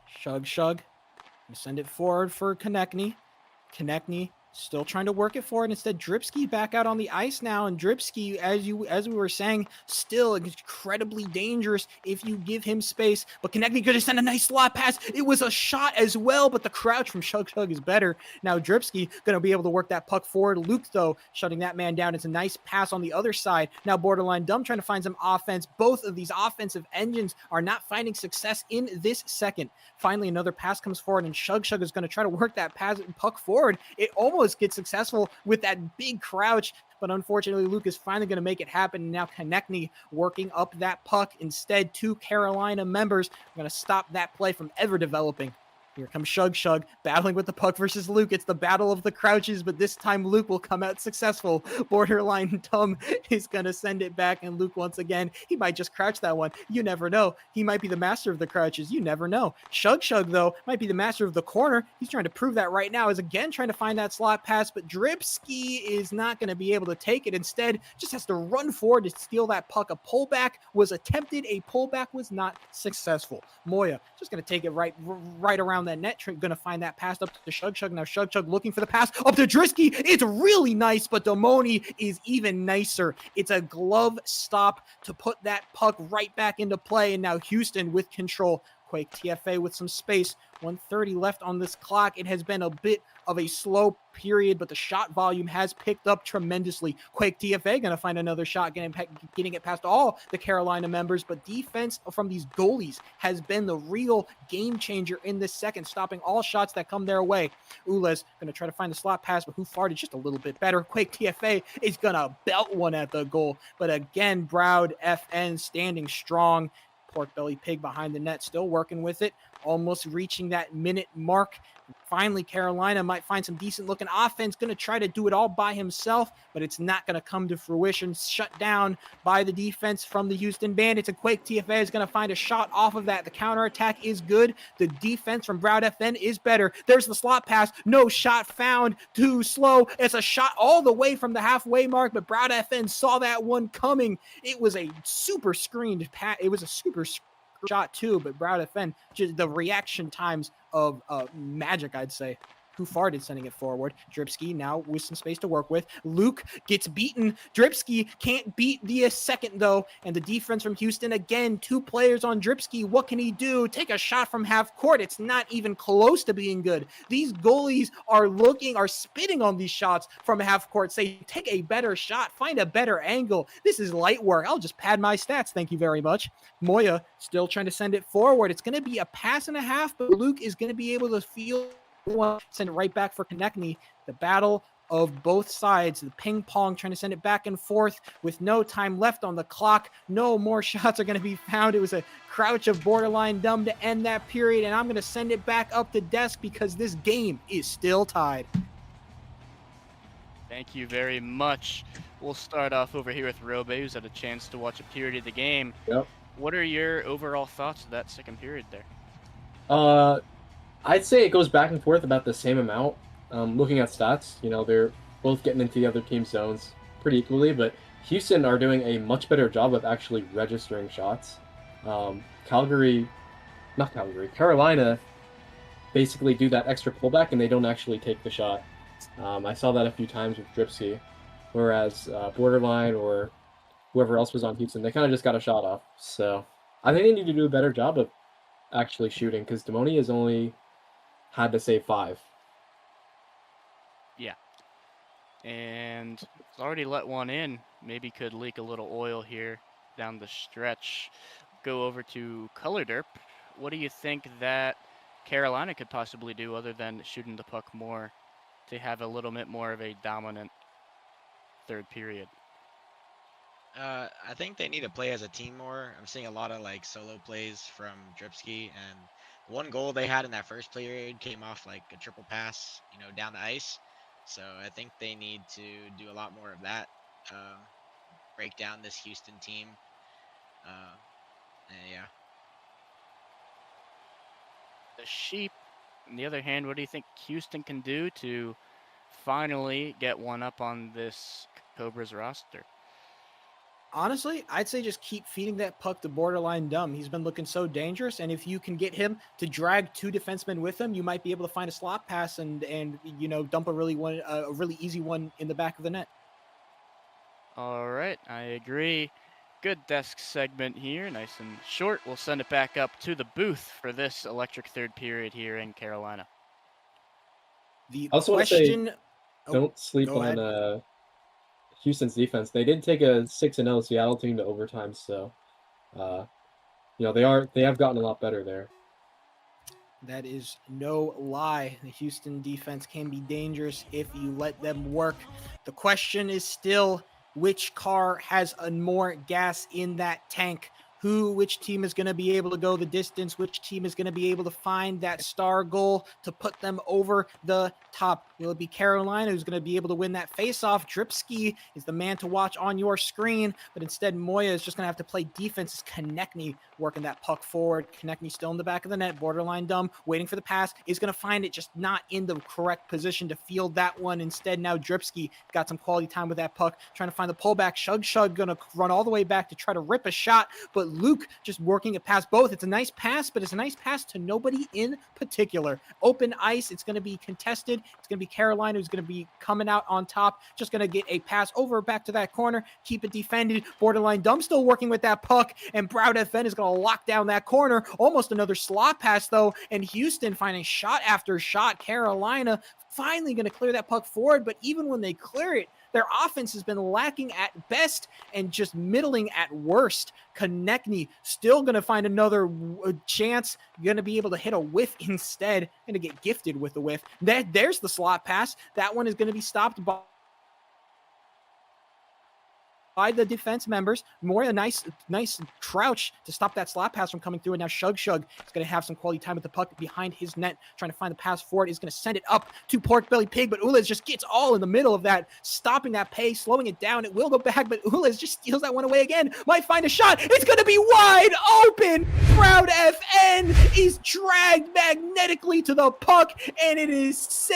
Shug. Send it forward for Konechny. Konechny Still trying to work it forward. Instead, Dripski back out on the ice now. And Dripski, as we were saying, still incredibly dangerous if you give him space. But Konechny could have sent a nice slot pass. It was a shot as well, but the crouch from ShugShug is better. Now Dripski going to be able to work that puck forward. Luke, though, shutting that man down. It's a nice pass on the other side. Now Borderline Dumb trying to find some offense. Both of these offensive engines are not finding success in this second. Finally, another pass comes forward, and ShugShug is going to try to work that pass puck forward. It almost gets successful with that big crouch, but unfortunately, Luke is finally going to make it happen. And now Konechny working up that puck. Instead, 2 Carolina members are going to stop that play from ever developing. Here comes ShugShug battling with the puck versus Luke. It's the battle of the crouches, but this time Luke will come out successful. Borderline Dumb is going to send it back, and Luke once again, he might just crouch that one. You never know. He might be the master of the crouches. You never know. ShugShug, though, might be the master of the corner. He's trying to prove that right now. Is again trying to find that slot pass, but Dripski is not going to be able to take it. Instead, just has to run forward to steal that puck. A pullback was attempted. A pullback was not successful. Moya just going to take it right around that net, going to find that pass up to ShugShug. Now ShugShug looking for the pass up to Dripski. It's really nice, but Domoni is even nicer. It's a glove stop to put that puck right back into play, and now Houston with control. Quake TFA with some space. 1:30 left on this clock. It has been a bit of a slow period, but the shot volume has picked up tremendously. Quake TFA going to find another shot, getting it past all the Carolina members, but defense from these goalies has been the real game changer in this second, stopping all shots that come their way. Ula's going to try to find the slot pass, but who farted just a little bit better. Quake TFA is going to belt one at the goal, but again, Browd FN standing strong. Pork Belly Pig behind the net, still working with it, almost reaching that minute mark. Finally, Carolina might find some decent looking offense, going to try to do it all by himself, but it's not going to come to fruition. Shut down by the defense from the Houston Bandits, and Quake TFA is going to find a shot off of that. The counterattack is good. The defense from Browd FN is better. There's the slot pass. No shot found. Too slow. It's a shot all the way from the halfway mark, but Browd FN saw that one coming. It was a super screened pass. It was a super shot too, but Browd FN, just the reaction times of magic, I'd say. Who farted sending it forward? Dripski now with some space to work with. Luke gets beaten. Dripski can't beat the second, though. And the defense from Houston, again, 2 players on Dripski. What can he do? Take a shot from half court. It's not even close to being good. These goalies are spitting on these shots from half court. Say, take a better shot. Find a better angle. This is light work. I'll just pad my stats. Thank you very much. Moya still trying to send it forward. It's going to be a pass and a half, but Luke is going to be able to feel one, send it right back for Konechny. The battle of both sides, the ping pong trying to send it back and forth with no time left on the clock. No more shots are going to be found. It was a crouch of Borderline Dumb to end that period, and I'm going to send it back up to desk because this game is still tied. Thank you very much. We'll start off over here with Robe, who's had a chance to watch a period of the game. Yep. What are your overall thoughts of that second period there? I'd say it goes back and forth about the same amount. Looking at stats, they're both getting into the other team's zones pretty equally, but Houston are doing a much better job of actually registering shots. Carolina basically do that extra pullback and they don't actually take the shot. I saw that a few times with Dripski, whereas Borderline or whoever else was on Houston, they kind of just got a shot off. So I think they need to do a better job of actually shooting, because Demoni has only had to save 5. Yeah. And it's already let one in. Maybe could leak a little oil here down the stretch. Go over to Color Derp. What do you think that Carolina could possibly do other than shooting the puck more to have a little bit more of a dominant third period? I think they need to play as a team more. I'm seeing a lot of solo plays from Dripski, and one goal they had in that first period came off a triple pass, down the ice. So I think they need to do a lot more of that. Break down this Houston team. Yeah. The Sheep, on the other hand, what do you think Houston can do to finally get one up on this Cobras roster? Honestly, I'd say just keep feeding that puck to Borderline Dumb. He's been looking so dangerous, and if you can get him to drag 2 defensemen with him, you might be able to find a slot pass and dump a really easy one in the back of the net. All right, I agree. Good desk segment here, nice and short. We'll send it back up to the booth for this electric third period here in Carolina. The I also want to say, question. don't sleep go ahead. on Houston's defense. They did take a 6-0 Seattle team to overtime, so they have gotten a lot better there. That is no lie. The Houston defense can be dangerous if you let them work. The question is still, which car has more gas in that tank? Which team is going to be able to go the distance? Which team is going to be able to find that star goal to put them over the top? Will it be Carolina who's going to be able to win that face-off? Dripski is the man to watch on your screen, but instead Moya is just going to have to play defense. It's Konechny working that puck forward. Konechny still in the back of the net, Borderline Dumb, waiting for the pass, is going to find it, just not in the correct position to field that one. Instead, now Dripski got some quality time with that puck, trying to find the pullback. Shug going to run all the way back to try to rip a shot, but Luke just working it past both. It's a nice pass, but it's a nice pass to nobody in particular. Open ice. It's going to be contested. It's going to be Carolina who's going to be coming out on top. Just going to get a pass over back to that corner. Keep it defended. Borderline Dumb still working with that puck, and Proud FN is going to lock down that corner. Almost another slot pass, though, and Houston finding shot after shot. Carolina finally going to clear that puck forward, but even when they clear it, their offense has been lacking at best and just middling at worst. Konechny still going to find another chance, going to be able to hit a whiff instead, going to get gifted with the whiff. There's the slot pass. That one is going to be stopped by the defense members. More a nice crouch to stop that slot pass from coming through. And now Shug is going to have some quality time with the puck behind his net, trying to find the pass forward. He's going to send it up to Pork Belly Pig, but Ulas just gets all in the middle of that, stopping that pace, slowing it down. It will go back, but Ulas just steals that one away again. Might find a shot. It's going to be wide open. Proud FN is dragged magnetically to the puck, and it is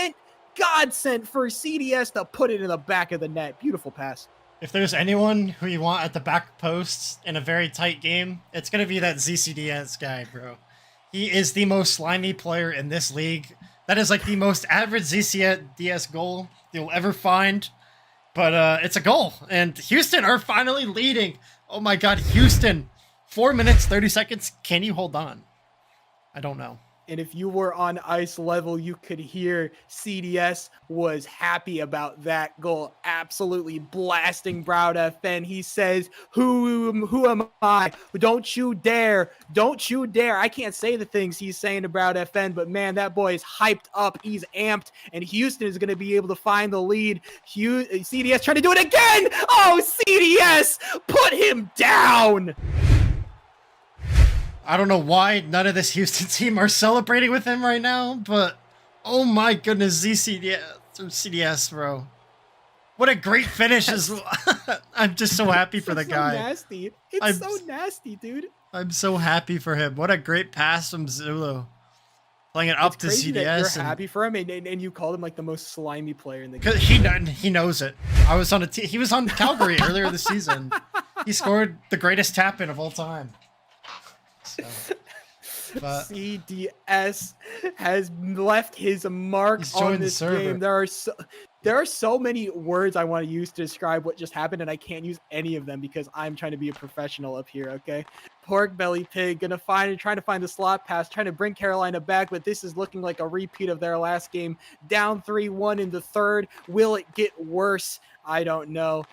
God sent for CDS to put it in the back of the net. Beautiful pass. If there's anyone who you want at the back post in a very tight game, it's going to be that ZCDS guy, bro. He is the most slimy player in this league. That is like the most average ZCDS goal you'll ever find. But it's a goal. And Houston are finally leading. Oh my god, Houston. 4 minutes, 30 seconds. Can you hold on? I don't know. And if you were on ice level, you could hear CDS was happy about that goal. Absolutely blasting Proud FN. He says, who am I? Don't you dare. Don't you dare. I can't say the things he's saying to Proud FN, but man, that boy is hyped up. He's amped, and Houston is going to be able to find the lead. CDS trying to do it again. Oh, CDS, put him down. I don't know why none of this Houston team are celebrating with him right now, but oh my goodness, CDS, bro. What a great finish as well. I'm just so happy for the guy. Nasty. It's so nasty, dude. I'm so happy for him. What a great pass from Zulu. Playing it up to CDS. That you're happy for him, and you called him like the most slimy player in the game. He knows it. I was on he was on Calgary earlier this season. He scored the greatest tap-in of all time. So, but CDS has left his mark on this game. There are so many words I want to use to describe what just happened, and I can't use any of them because I'm trying to be a professional up here, okay? Pork Belly Pig trying to find the slot pass, trying to bring Carolina back, but this is looking like a repeat of their last game. Down 3-1 in the third. Will it get worse? I don't know.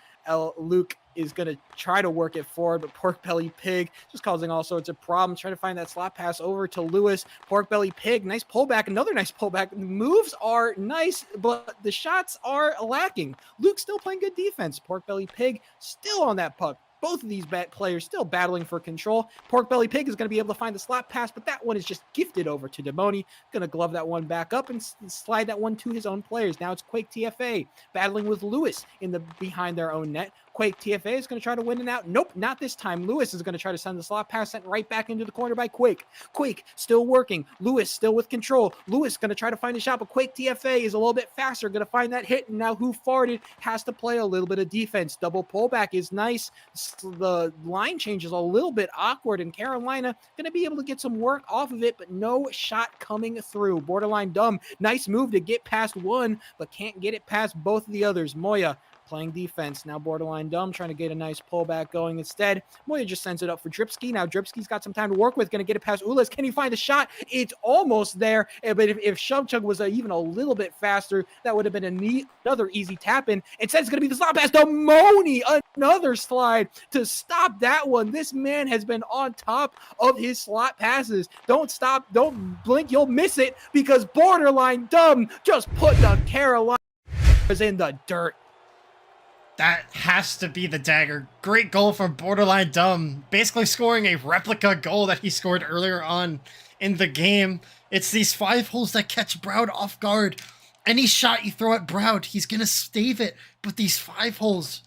Luke is going to try to work it forward, but Pork Belly Pig just causing all sorts of problems, trying to find that slot pass over to Lewis. Pork Belly Pig, nice pullback, another nice pullback. The moves are nice, but the shots are lacking. Luke still playing good defense. Pork Belly Pig still on that puck. Both of these players still battling for control. Pork Belly Pig is going to be able to find the slot pass, but that one is just gifted over to Demoni. Going to glove that one back up and slide that one to his own players. Now it's Quake TFA battling with Lewis behind their own net. Quake TFA is going to try to win it out. Nope, not this time. Lewis is going to try to send the slot pass sent right back into the corner by Quake. Quake still working. Lewis still with control. Lewis going to try to find a shot, but Quake TFA is a little bit faster, going to find that hit, and now who farted has to play a little bit of defense. Double pullback is nice. The line change is a little bit awkward, and Carolina going to be able to get some work off of it, but no shot coming through. Borderline dumb. Nice move to get past one, but can't get it past both of the others. Moya playing defense. Now Borderline dumb trying to get a nice pullback going instead. Moya just sends it up for Dripski. Now Dripski's got some time to work with. Going to get it past Ulas. Can he find a shot? It's almost there. But if Shove Chug was even a little bit faster, that would have been another easy tap in. Instead, it's going to be the slot pass to Moni. Another slide to stop that one. This man has been on top of his slot passes. Don't stop. Don't blink. You'll miss it because Borderline dumb just put the Carolina in the dirt. That has to be the dagger. Great goal from Borderline Dumb. Basically scoring a replica goal that he scored earlier on in the game. It's these 5 holes that catch Broud off guard. Any shot you throw at Broud, he's going to stave it. But these 5 holes,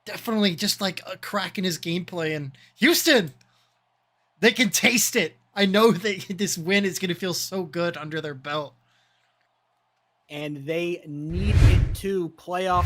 definitely just like a crack in his gameplay. And Houston, they can taste it. I know that this win is going to feel so good under their belt. And they need it to playoff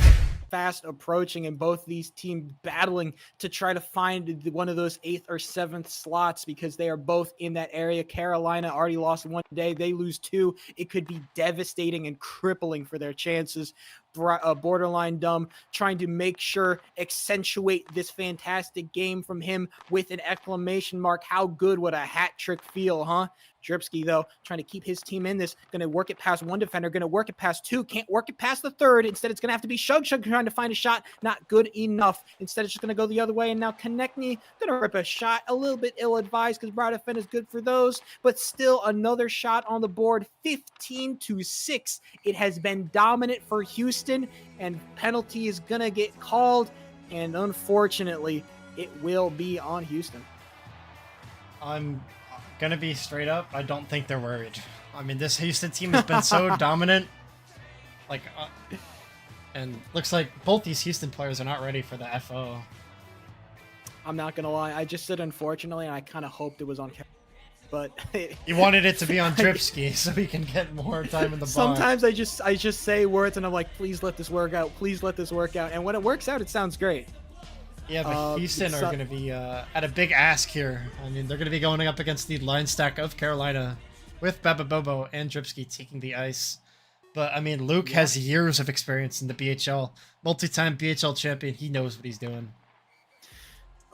fast approaching, and both these teams battling to try to find one of those 8th or 7th slots because they are both in that area. Carolina already lost one day. They lose 2. It could be devastating and crippling for their chances. Borderline dumb trying to make sure accentuate this fantastic game from him with an exclamation mark. How good would a hat trick feel, huh? Dripski, though, trying to keep his team in this. Going to work it past one defender. Going to work it past 2. Can't work it past the 3rd. Instead, it's going to have to be Shug trying to find a shot. Not good enough. Instead, it's just going to go the other way. And now Konechny going to rip a shot. A little bit ill-advised because Broad FN is good for those. But still, another shot on the board. 15-6. It has been dominant for Houston. And penalty is going to get called. And unfortunately, it will be on Houston. I'm gonna be straight up, I don't think they're worried. I mean, this Houston team has been so dominant, like, and looks like both these Houston players are not ready for the FO. I'm not gonna lie, I just said unfortunately, and I kind of hoped it was on camera, but you wanted it to be on Dripski so he can get more time in the box. Sometimes I just say words and I'm like, please let this work out, please let this work out, and when it works out, it sounds great. Yeah, but Houston are going to be at a big ask here. I mean, they're going to be going up against the line stack of Carolina with Baba Bobo and Dripski taking the ice. But, I mean, Luke has years of experience in the BHL. Multi-time BHL champion. He knows what he's doing.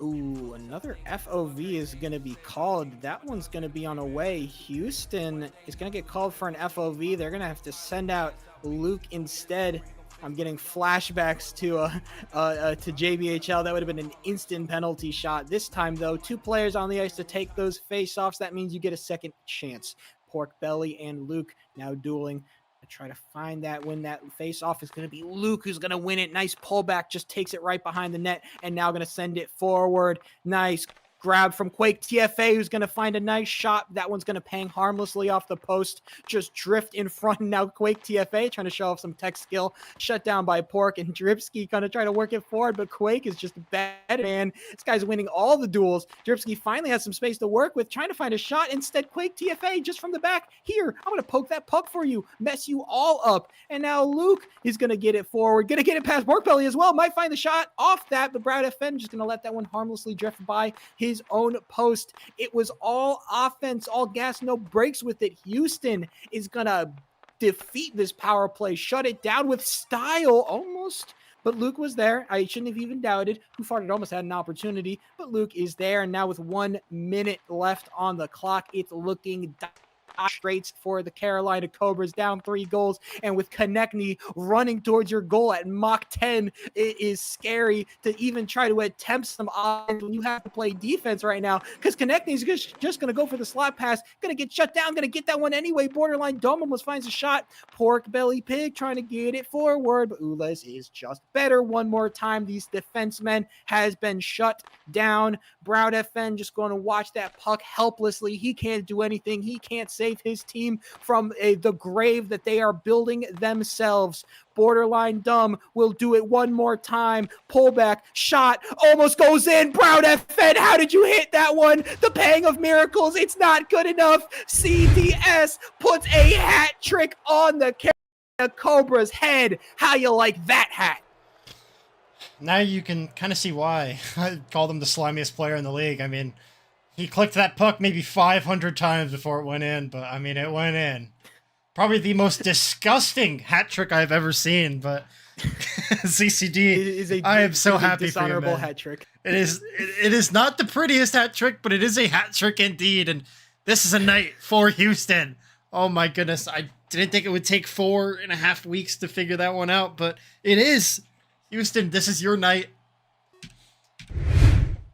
Ooh, another FOV is going to be called. That one's going to be on a way. Houston is going to get called for an FOV. They're going to have to send out Luke instead. I'm getting flashbacks to JBHL. That would have been an instant penalty shot. This time, though, 2 players on the ice to take those face-offs. That means you get a second chance. Pork Belly and Luke now dueling. I try to find that when that face-off is going to be Luke who's going to win it. Nice pullback, just takes it right behind the net, and now going to send it forward. Nice grab from Quake TFA, who's going to find a nice shot. That one's going to pang harmlessly off the post. Just drift in front. Now Quake TFA trying to show off some tech skill. Shut down by Pork, and Dripski going to try to work it forward, but Quake is just bad, man. This guy's winning all the duels. Dripski finally has some space to work with, trying to find a shot. Instead, Quake TFA just from the back. Here, I'm going to poke that puck for you. Mess you all up. And now Luke is going to get it forward. Going to get it past Pork Belly as well. Might find the shot off that, but Brad FN just going to let that one harmlessly drift by his own post. It was all offense, all gas, no brakes with it. Houston is gonna defeat this power play, shut it down with style almost, but Luke was there. I shouldn't have even doubted. Who farted almost had an opportunity, but Luke is there, and now with 1 minute left on the clock, it's looking straight for the Carolina Cobras, down 3 goals, and with Konechny running towards your goal at Mach 10, it is scary to even try to attempt some odds when you have to play defense right now, because Konechny is just going to go for the slot pass, going to get shut down, going to get that one anyway. Borderline dumb almost finds a shot. Pork Belly Pig trying to get it forward, but Ulas is just better. One more time, these defensemen has been shut down. Broud FN just going to watch that puck helplessly. He can't do anything. He can't save save his team from the grave that they are building themselves. Borderline Dumb will do it one more time. Pullback, shot, almost goes in. Brown FN, how did you hit that one? The pang of miracles, it's not good enough. CDS puts a hat trick on the Carolina Cobra's head. How you like that hat? Now you can kind of see why I called him the slimiest player in the league. I mean, he clicked that puck maybe 500 times before it went in, but I mean, it went in. Probably the most disgusting hat trick I've ever seen, but CCD, I am so happy for you, man. Hat trick. It is not the prettiest hat trick, but it is a hat trick indeed, and this is a night for Houston. Oh my goodness, I didn't think it would take 4.5 weeks to figure that one out, but it is. Houston, this is your night.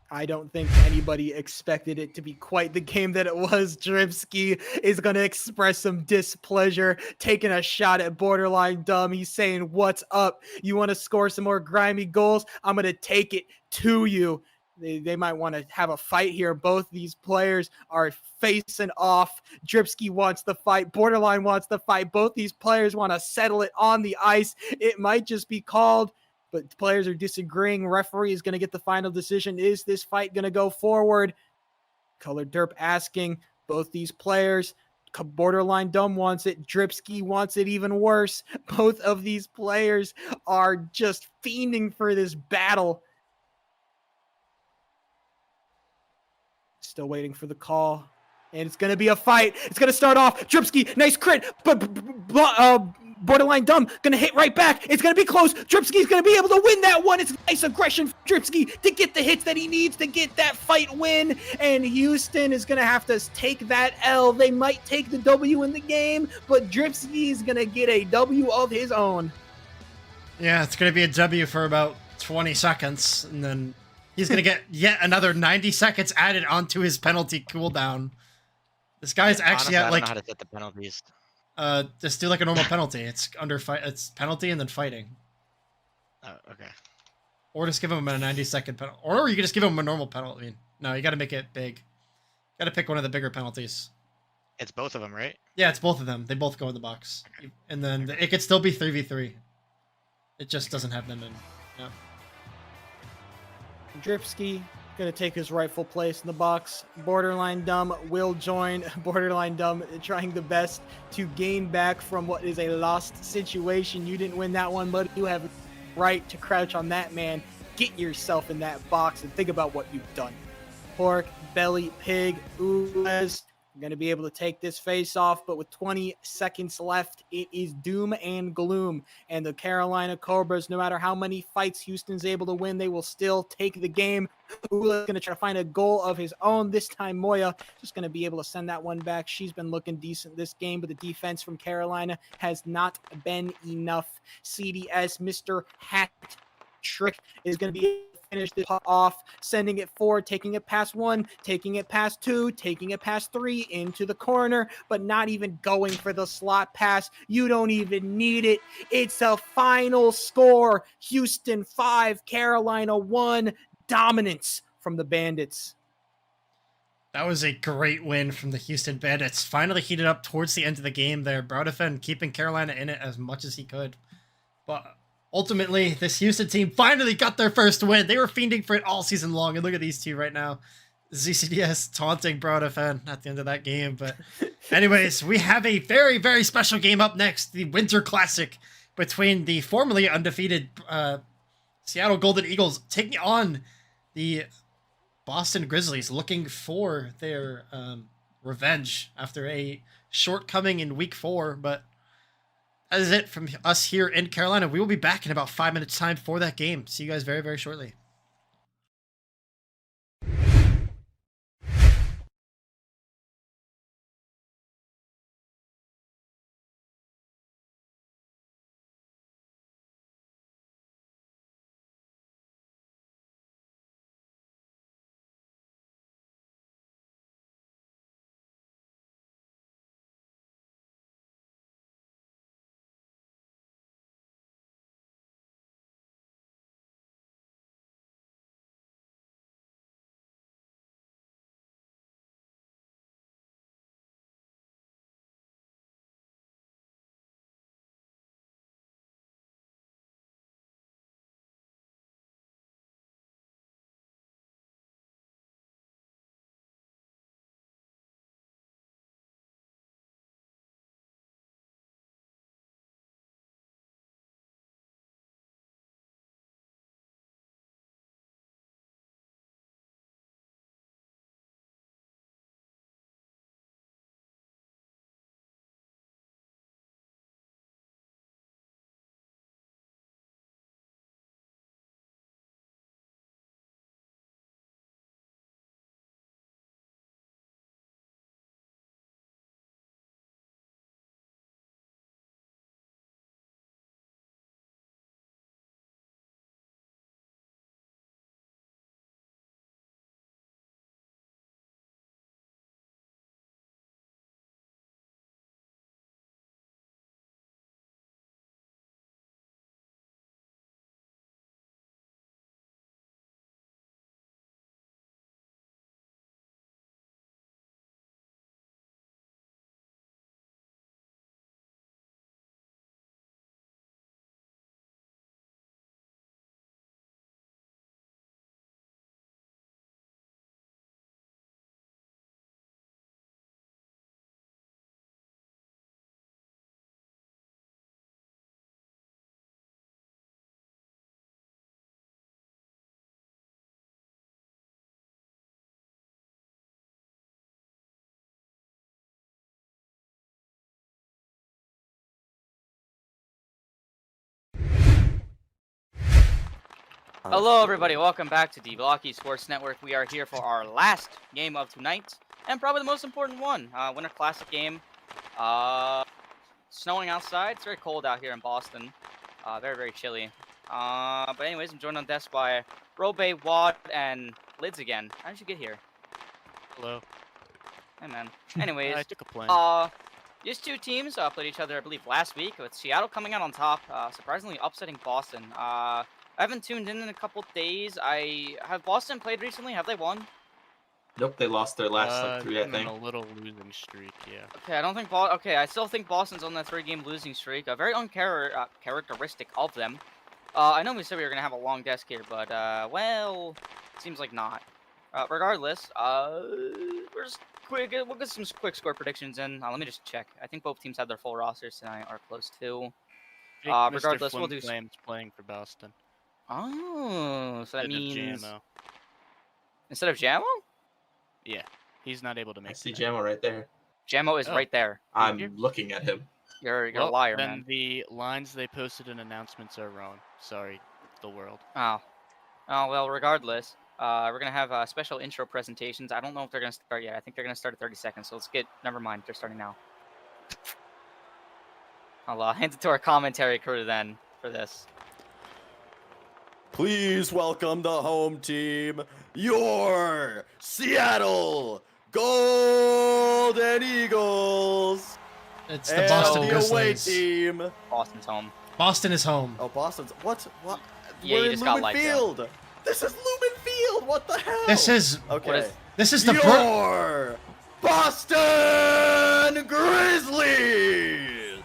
I don't think anybody expected it to be quite the game that it was. Dripsky is going to express some displeasure, taking a shot at Borderline Dumb. He's saying, what's up? You want to score some more grimy goals? I'm going to take it to you. They might want to have a fight here. Both these players are facing off. Dripsky wants the fight. Borderline wants the fight. Both these players want to settle it on the ice. It might just be called, but the players are disagreeing. Referee is going to get the final decision. Is this fight going to go forward? Color Derp asking both these players. Borderline Dumb wants it. Dripsky wants it even worse. Both of these players are just fiending for this battle. Still waiting for the call. And it's going to be a fight. It's going to start off. Dripsky, nice crit. But Borderline Dumb going to hit right back. It's going to be close. Dripsky's going to be able to win that one. It's nice aggression from Dripsky to get the hits that he needs to get that fight win. And Houston is going to have to take that L. They might take the W in the game, but Dripsky is going to get a W of his own. Yeah, it's going to be a W for about 20 seconds, and then he's going to get yet another 90 seconds added onto his penalty cooldown. This guy's actually Honestly, at I like... don't know how to set the penalties. Just do like a normal penalty. It's under fight. It's penalty and then fighting. Oh, okay. Or just give him a 90-second penalty. Or you can just give him a normal penalty. I mean, no, you got to make it big. Got to pick one of the bigger penalties. It's both of them, right? Yeah, it's both of them. They both go in the box. Okay. And then it could still be 3v3. It just doesn't have them in. Yeah. Dripsky going to take his rightful place in the box. Borderline Dumb will join. Borderline Dumb trying the best to gain back from what is a lost situation. You didn't win that one, but you have right to crouch on that man. Get yourself in that box and think about what you've done. Pork, belly, pig, ooze. Going to be able to take this face off, but with 20 seconds left, it is doom and gloom. And the Carolina Cobras, no matter how many fights Houston's able to win, they will still take the game. Ula's going to try to find a goal of his own. This time, Moya just going to be able to send that one back. She's been looking decent this game, but the defense from Carolina has not been enough. CDS, Mr. Hat Trick, is going to be finish this off, sending it forward, taking it past one, taking it past two, taking it past three, into the corner, but not even going for the slot pass. You don't even need it. It's a final score. Houston 5, Carolina 1. Dominance from the Bandits. That was a great win from the Houston Bandits. Finally heated up towards the end of the game there. Brodefen keeping Carolina in it as much as he could. But ultimately, this Houston team finally got their first win. They were fiending for it all season long, and look at these two right now. ZCDS taunting Brodefen at the end of that game. But anyways, we have a very, very special game up next. The Winter Classic between the formerly undefeated Seattle Golden Eagles taking on the Boston Grizzlies, looking for their revenge after a shortcoming in week 4. But that is it from us here in Carolina. We will be back in about 5 minutes time for that game. See you guys very, very shortly. Hello, everybody. Welcome back to the Blockey Sports Network. We are here for our last game of tonight, and probably the most important one. Winter Classic game. Snowing outside. It's very cold out here in Boston. Very, very chilly. But anyways, I'm joined on desk by Robe, Wad, and Lids again. How did you get here? Hello. Hey, man. Anyways, I took a plane. these two teams played each other, I believe, last week, with Seattle coming out on top, surprisingly upsetting Boston. I haven't tuned in a couple days. Have Boston played recently? Have they won? Nope, they lost their last like 3, I think. A little losing streak, yeah. Okay, I don't think I still think Boston's on that 3-game losing streak. Very uncharacteristic of them. I know we said we were gonna have a long desk here, but well, seems like not. Regardless, we'll get some quick score predictions in. Let me just check. I think both teams have their full rosters tonight, or close to. Regardless, we'll do. Flames playing for Boston. Oh, so that means Jamo. Instead of Jamo? Yeah, he's not able to make. I see Jamo right there. Jamo is right there. I'm looking at him. You're a liar, then man. The lines they posted in announcements are wrong. Sorry, the world. Oh, well, regardless, we're gonna have special intro presentations. I don't know if they're gonna start yet. I think they're gonna start at 30 seconds. So never mind. They're starting now. I'll hand it to our commentary crew then for this. Please welcome the home team, your Seattle Golden Eagles. It's the Boston and the away Grizzlies. team. Boston's home. Boston is home. Oh, Boston's what? Yeah, We're you in just got Lumen light Field. This is Lumen Field. What the hell? This is okay. This is the your Boston Grizzlies.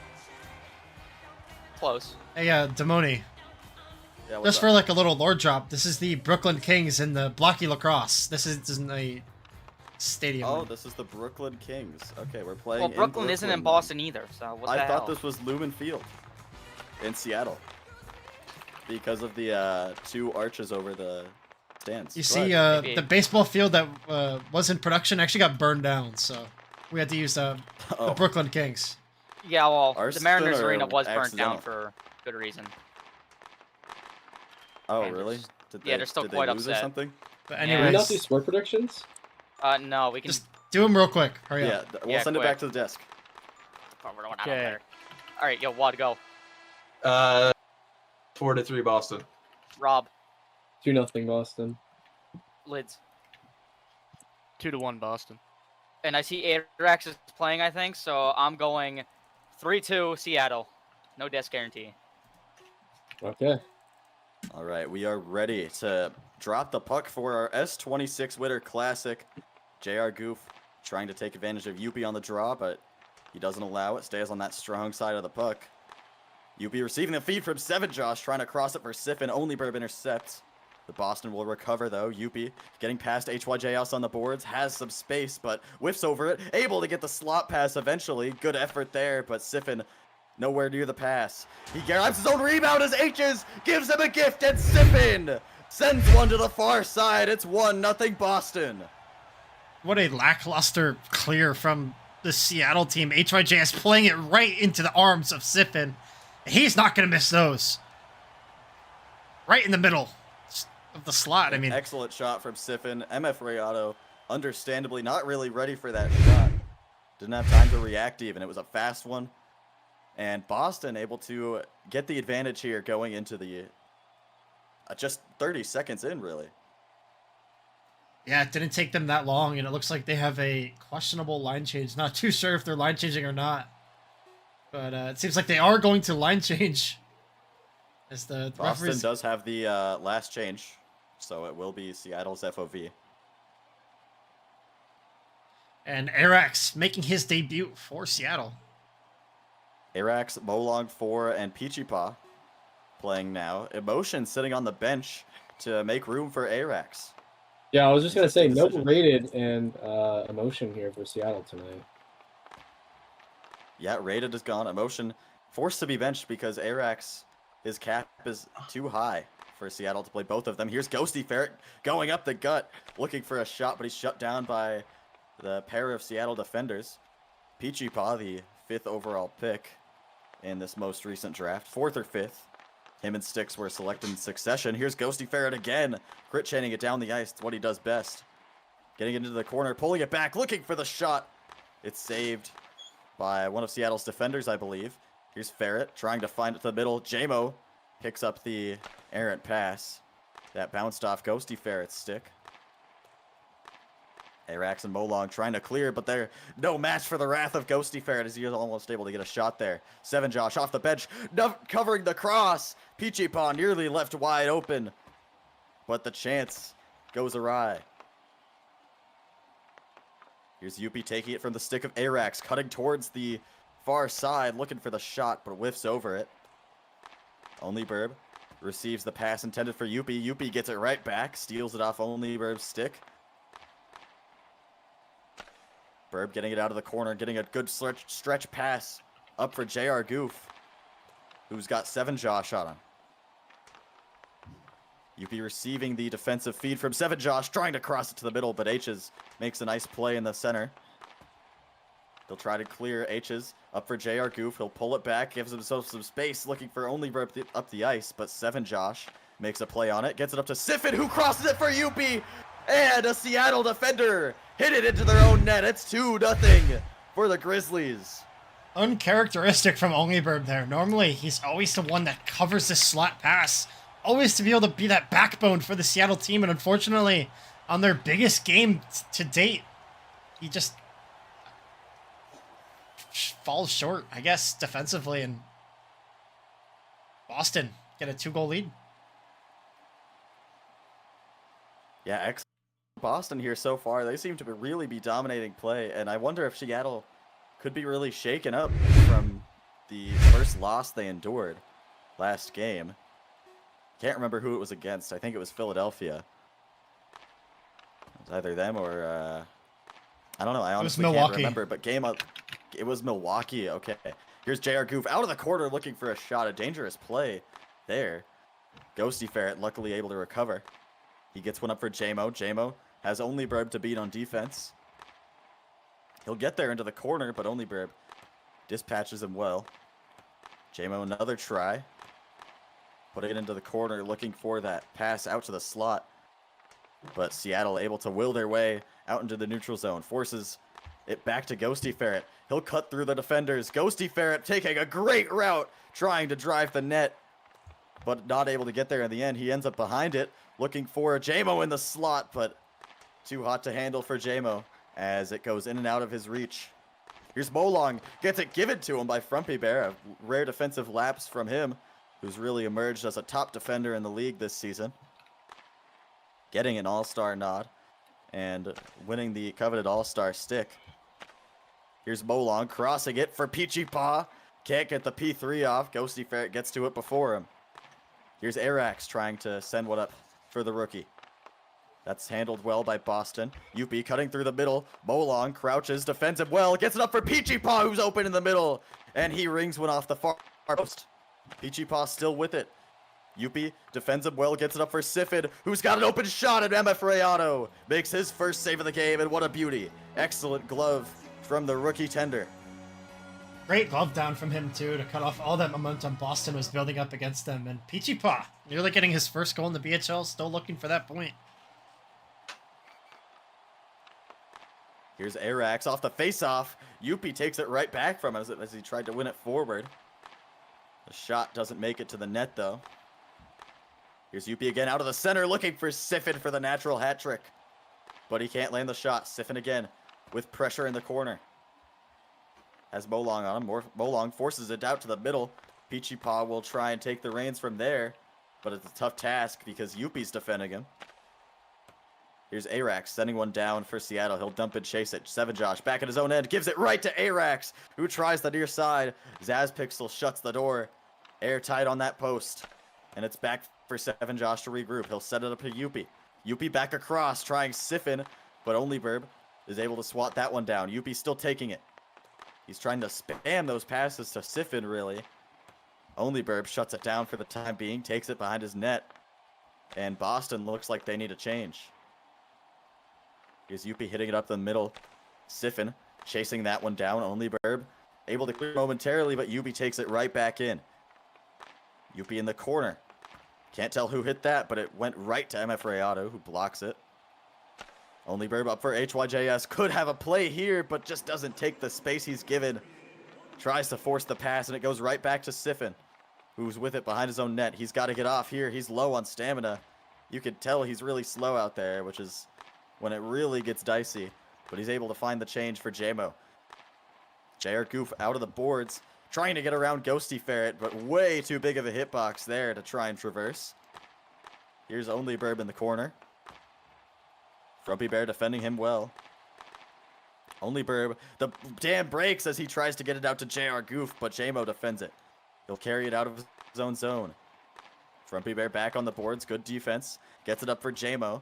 Close. Hey, Damoni. Yeah, what's Just up? for like a little lore drop, this is the Brooklyn Kings in the Blockey Lacrosse. This isn't a stadium. Oh, this is the Brooklyn Kings. Okay, we're playing. Well, in Brooklyn isn't in Boston either, so what the I hell? thought this was Lumen Field in Seattle because of the 2 arches over the stands. You Go see, ahead. the baseball field that was in production actually got burned down, so we had to use the Brooklyn Kings. Yeah, well, the Arson Mariners or arena was burnt down accidental? for good reason. Oh, and really? yeah, they're still did quite they lose or upset. something? But Can we anyways, not do score predictions? No, we can. just do them real quick. Hurry Yeah, up. we'll send it back to the desk. Oh, we're going out Okay. there. All right, yo, Wad, go. 4-3 Boston. Rob, 2-0 Boston. Lids, 2-1 Boston. and I see Airax is playing. I think so. I'm going 3-2 Seattle. No desk guarantee. Okay. All right, we are ready to drop the puck for our S26 Winter Classic. JR Goof trying to take advantage of Youppi on the draw, but he doesn't allow it. Stays on that strong side of the puck. Youppi receiving the feed from Seven Josh, trying to cross it for Siffin. Only Burb intercepts. The Boston will recover, though. Youppi getting past HYJS on the boards. Has some space, but whiffs over it. Able to get the slot pass eventually. Good effort there, but Siffin nowhere near the pass. He grabs his own rebound as H's gives him a gift, and Siffin sends one to the far side. It's 1-0 Boston. What a lackluster clear from the Seattle team. HYJS playing it right into the arms of Siffin. He's not going to miss those. Right in the middle of the slot. I mean, Excellent shot from Siffin. MF Rayado, understandably not really ready for that shot. Didn't have time to react even. It was a fast one. And Boston able to get the advantage here going into the just 30 seconds in, really. yeah, it didn't take them that long, and it looks like they have a questionable line change. Not too sure if they're line changing or not. But it seems like they are going to line change. As the Boston referees... does have the last change, so it will be Seattle's FOV. And Arax making his debut for Seattle. Arax, Molong 4, and Peachy Paw playing now. Emotion sitting on the bench to make room for Arax. Yeah, I was just gonna say no Decision. rated and emotion here for Seattle tonight. Yeah, Rated is gone. Emotion forced to be benched because Arax, his cap is too high for Seattle to play both of them. Here's Ghosty Ferret going up the gut, looking for a shot, but he's shut down by the pair of Seattle defenders. Peachy Paw, the 5th overall pick in this most recent draft. 4th or 5th. Him and Sticks were selected in succession. Here's Ghosty Ferret again. Crit chaining it down the ice. It's what he does best. Getting into the corner, pulling it back, looking for the shot. It's saved by one of Seattle's defenders, I believe. Here's Ferret trying to find it to the middle. JMO picks up the errant pass. That bounced off Ghosty Ferret's stick. Arax and Molong trying to clear, but they're no match for the wrath of Ghosty Ferret as he is almost able to get a shot there. Seven Josh off the bench, covering the cross. Peachy Paw nearly left wide open, but the chance goes awry. Here's Youppi taking it from the stick of Arax, cutting towards the far side, looking for the shot, but whiffs over it. ohLuvv receives the pass intended for Youppi. Youppi gets it right back, steals it off ohLuvv's stick. Burb getting it out of the corner, getting a good stretch pass up for JR Goof, who's got 7 Josh on him. Youppi receiving the defensive feed from 7 Josh, trying to cross it to the middle, but H's makes a nice play in the center. He'll try to clear H's up for JR Goof. He'll pull it back, gives himself some space, looking for ohLuvv up the ice, but 7 Josh makes a play on it, gets it up to Siffin, who crosses it for Youppi, and a Seattle defender hit it into their own net. It's 2-0 for the Grizzlies. Uncharacteristic from ohLuvv there. Normally, he's always the one that covers the slot pass. Always to be able to be that backbone for the Seattle team. And unfortunately, on their biggest game to date, he just falls short, I guess, defensively. And Boston get a 2-goal lead. Yeah, excellent. Boston here so far, they seem to really be dominating play, and I wonder if Seattle could be really shaken up from the first loss they endured last game. Can't remember who it was against. I think it was Philadelphia. It was either them or I don't know. I honestly can't remember. But it was Milwaukee. Okay. Here's JR Goof out of the corner looking for a shot. A dangerous play there. Ghosty Ferret luckily able to recover. He gets one up for JMO. JMO has ohLuvv to beat on defense. He'll get there into the corner, but ohLuvv dispatches him well. JMO another try. Putting it into the corner, looking for that pass out to the slot. But Seattle able to will their way out into the neutral zone. Forces it back to Ghosty Ferret. He'll cut through the defenders. Ghosty Ferret taking a great route, trying to drive the net, but not able to get there in the end. He ends up behind it, looking for JMO in the slot, but too hot to handle for JMO as it goes in and out of his reach. Here's Molong, gets it given to him by Frumpy Bear. A rare defensive lapse from him, who's really emerged as a top defender in the league this season. Getting an all-star nod and winning the coveted all-star stick. Here's Molong crossing it for Peachy Paw. Can't get the P3 off. Ghosty Ferret gets to it before him. Here's Arax trying to send one up for the rookie. That's handled well by Boston. Youppi cutting through the middle. Molong crouches, defends him well, gets it up for Peachy Paw, who's open in the middle, and he rings one off the far post. Peachy Paw still with it. Youppi defends him well, gets it up for Siffin, who's got an open shot, and MF Rayano makes his first save of the game, and what a beauty. Excellent glove from the rookie tender. Great glove down from him, too, to cut off all that momentum Boston was building up against them. And Peachy Paw nearly getting his first goal in the BHL, still looking for that point. Here's Arax off the face-off. Youppi takes it right back from him as he tried to win it forward. The shot doesn't make it to the net, though. Here's Youppi again out of the center, looking for Siffin for the natural hat trick. But he can't land the shot. Siffin again with pressure in the corner. Has Molong on him. Molong forces it out to the middle. Peachy Paw will try and take the reins from there, but it's a tough task because Youppi's defending him. Here's Arax sending one down for Seattle. He'll dump and chase it. 7 Josh back at his own end. Gives it right to Arax, who tries the near side. Zazpixel shuts the door. Airtight on that post. And it's back for 7 Josh to regroup. He'll set it up to Youppi. Youppi back across, trying Siffin, but ohLuvv is able to swat that one down. Youppi still taking it. He's trying to spam those passes to Siffin, really. ohLuvv shuts it down for the time being, takes it behind his net. And Boston looks like they need a change. Here's Youppi hitting it up the middle. Siffin chasing that one down. ohLuvv able to clear momentarily, but Youppi takes it right back in. Youppi in the corner. Can't tell who hit that, but it went right to MF Rayado, who blocks it. ohLuvv up for HYJS. Could have a play here, but just doesn't take the space he's given. Tries to force the pass, and it goes right back to Siffin, who's with it behind his own net. He's got to get off here. He's low on stamina. You could tell he's really slow out there, which is when it really gets dicey. But he's able to find the change for JMO. JR Goof out of the boards, trying to get around Ghosty Ferret, but way too big of a hitbox there to try and traverse. Here's ohLuvv in the corner. Frumpy Bear defending him well. ohLuvv, the dam breaks as he tries to get it out to JR Goof, but JMO defends it. He'll carry it out of his own zone. Frumpy Bear back on the boards, good defense. Gets it up for JMO.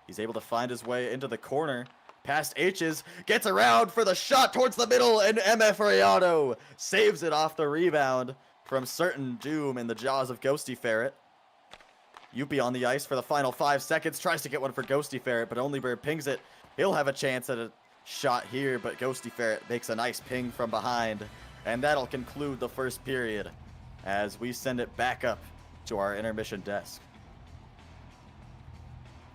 He's able to find his way into the corner. Past H's, gets around for the shot towards the middle, and MF Rayado saves it off the rebound from certain doom in the jaws of Ghosty Ferret. Youppi on the ice for the final 5 seconds, tries to get one for Ghosty Ferret, but ohLuvv pings it. He'll have a chance at a shot here, but Ghosty Ferret makes a nice ping from behind, and that'll conclude the first period as we send it back up to our intermission desk.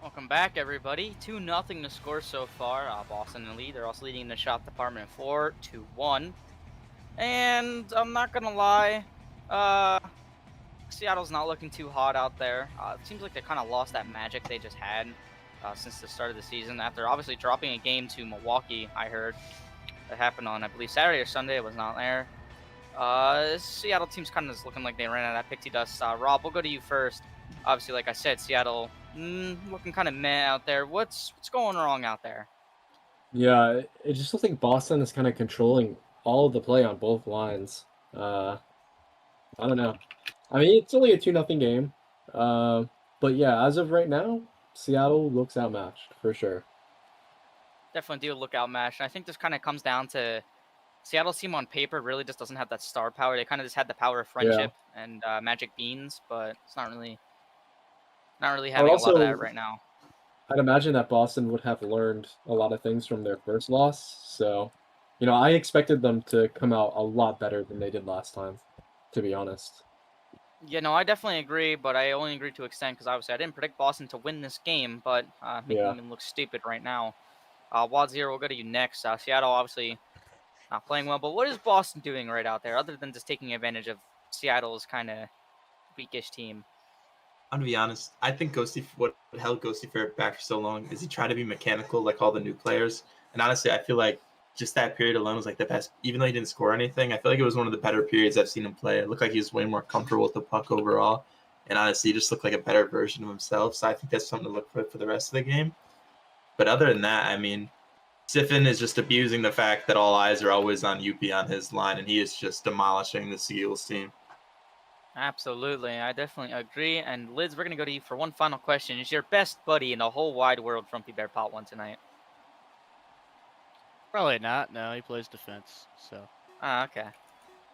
Welcome back, everybody. 2-0 to score so far. Boston in the lead. They're also leading in the shot department 4-1. And I'm not gonna lie, Seattle's not looking too hot out there. It seems like they kind of lost that magic they just had since the start of the season. After obviously dropping a game to Milwaukee, I heard that happened on, I believe, Saturday or Sunday. It was not there. Seattle team's kind of looking like they ran out of pixie dust. Rob, we'll go to you first. Obviously, like I said, Seattle looking kind of meh out there. What's going wrong out there? Yeah, it just looks like Boston is kind of controlling all of the play on both lines. I don't know. I mean, it's only a 2-0 game. But yeah, as of right now, Seattle looks outmatched for sure. Definitely do look outmatched. I think this kind of comes down to Seattle's team on paper really just doesn't have that star power. They kind of just had the power of friendship and magic beans, but it's not really having a lot of that right now. I'd imagine that Boston would have learned a lot of things from their first loss. So, you know, I expected them to come out a lot better than they did last time, to be honest. Yeah, no, I definitely agree, but I only agree to an extent because obviously I didn't predict Boston to win this game, but making them look stupid right now. Wadzir, we'll go to you next. Seattle obviously not playing well, but what is Boston doing right out there other than just taking advantage of Seattle's kind of weakish team? I'm gonna be honest. I think what held Ghosty Ferret back for so long is he tried to be mechanical like all the new players. And honestly, I feel like just that period alone was like the best. Even though he didn't score anything, I feel like it was one of the better periods I've seen him play. It looked like he was way more comfortable with the puck overall. And honestly, he just looked like a better version of himself. So I think that's something to look for the rest of the game. But other than that, I mean, Siffin is just abusing the fact that all eyes are always on Youppi on his line, and he is just demolishing the Seals team. Absolutely, I definitely agree. And Liz, we're gonna go to you for one final question. Is your best buddy in the whole wide world Frumpy Bear Pot 1 tonight? Probably not. No, he plays defense, so. Okay.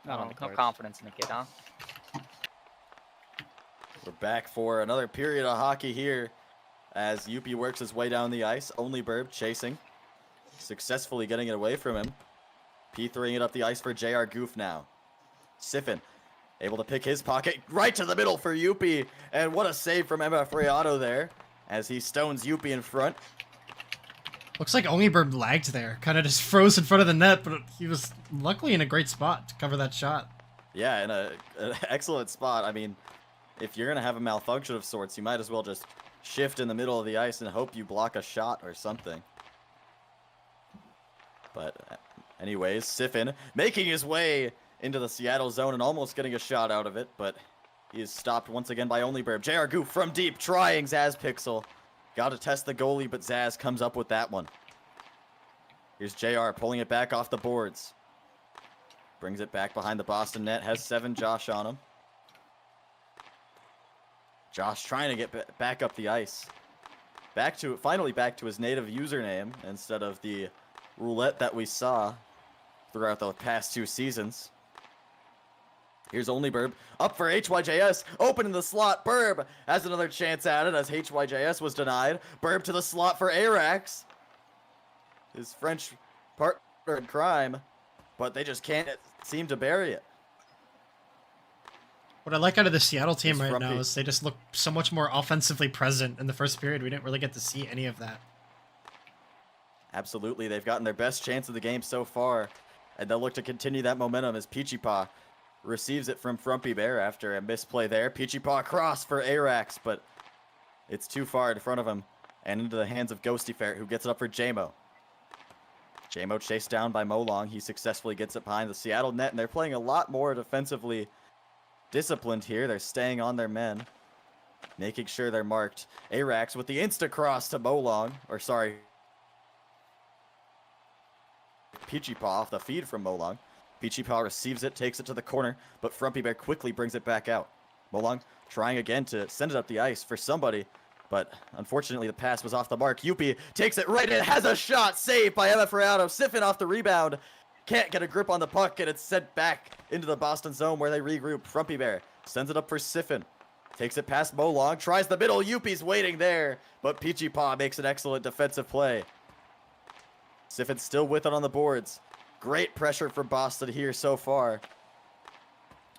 Not on the No cards. confidence in the kid, huh? We're back for another period of hockey here as Youppi works his way down the ice. ohLuvv chasing, successfully getting it away from him. P3ing it up the ice for JR Goof now. Siffin able to pick his pocket right to the middle for Youppi. And what a save from MF Rayado there as he stones Youppi in front. Looks like ohLuvv lagged there. Kind of just froze in front of the net, but he was luckily in a great spot to cover that shot. Yeah, in an excellent spot. I mean, if you're going to have a malfunction of sorts, you might as well just shift in the middle of the ice and hope you block a shot or something. But anyways, Siffin making his way into the Seattle zone and almost getting a shot out of it, but he is stopped once again by ohLuvv. JR Goof from deep, trying Zaz Pixel. Got to test the goalie, but Zaz comes up with that one. Here's JR pulling it back off the boards. Brings it back behind the Boston net, has 7 Josh on him. Josh trying to get back up the ice. Finally back to his native username instead of the roulette that we saw throughout the past 2 seasons. Here's ohLuvv up for HYJS, open in the slot. Burb has another chance at it as HYJS was denied. Burb to the slot for Arax, his French partner in crime, but they just can't seem to bury it. What I like out of the Seattle team It's right now Frumpy. is they just look so much more offensively present. In the first period, we didn't really get to see any of that. Absolutely, they've gotten their best chance of the game so far, and they'll look to continue that momentum as Peachy Paw receives it from Frumpy Bear after a misplay there. Peachy Paw across for Arax, but it's too far in front of him and into the hands of Ghosty Ferret, who gets it up for Jamo. Jamo chased down by Molong. He successfully gets it behind the Seattle net, and they're playing a lot more defensively disciplined here. They're staying on their men, making sure they're marked. Arax with the insta-cross to Molong, or sorry, Peachy Paw off the feed from Molong. Peachy Paw receives it, takes it to the corner, but Frumpy Bear quickly brings it back out. Molong trying again to send it up the ice for somebody, but unfortunately the pass was off the mark. Youppi takes it right in, has a shot, saved by MF Rayado. Siffin off the rebound, can't get a grip on the puck, and it's sent back into the Boston zone where they regroup. Frumpy Bear sends it up for Siffin, takes it past Molong, tries the middle. Youppi's waiting there, but Peachy Paw makes an excellent defensive play. Siffin's still with it on the boards. Great pressure from Boston here so far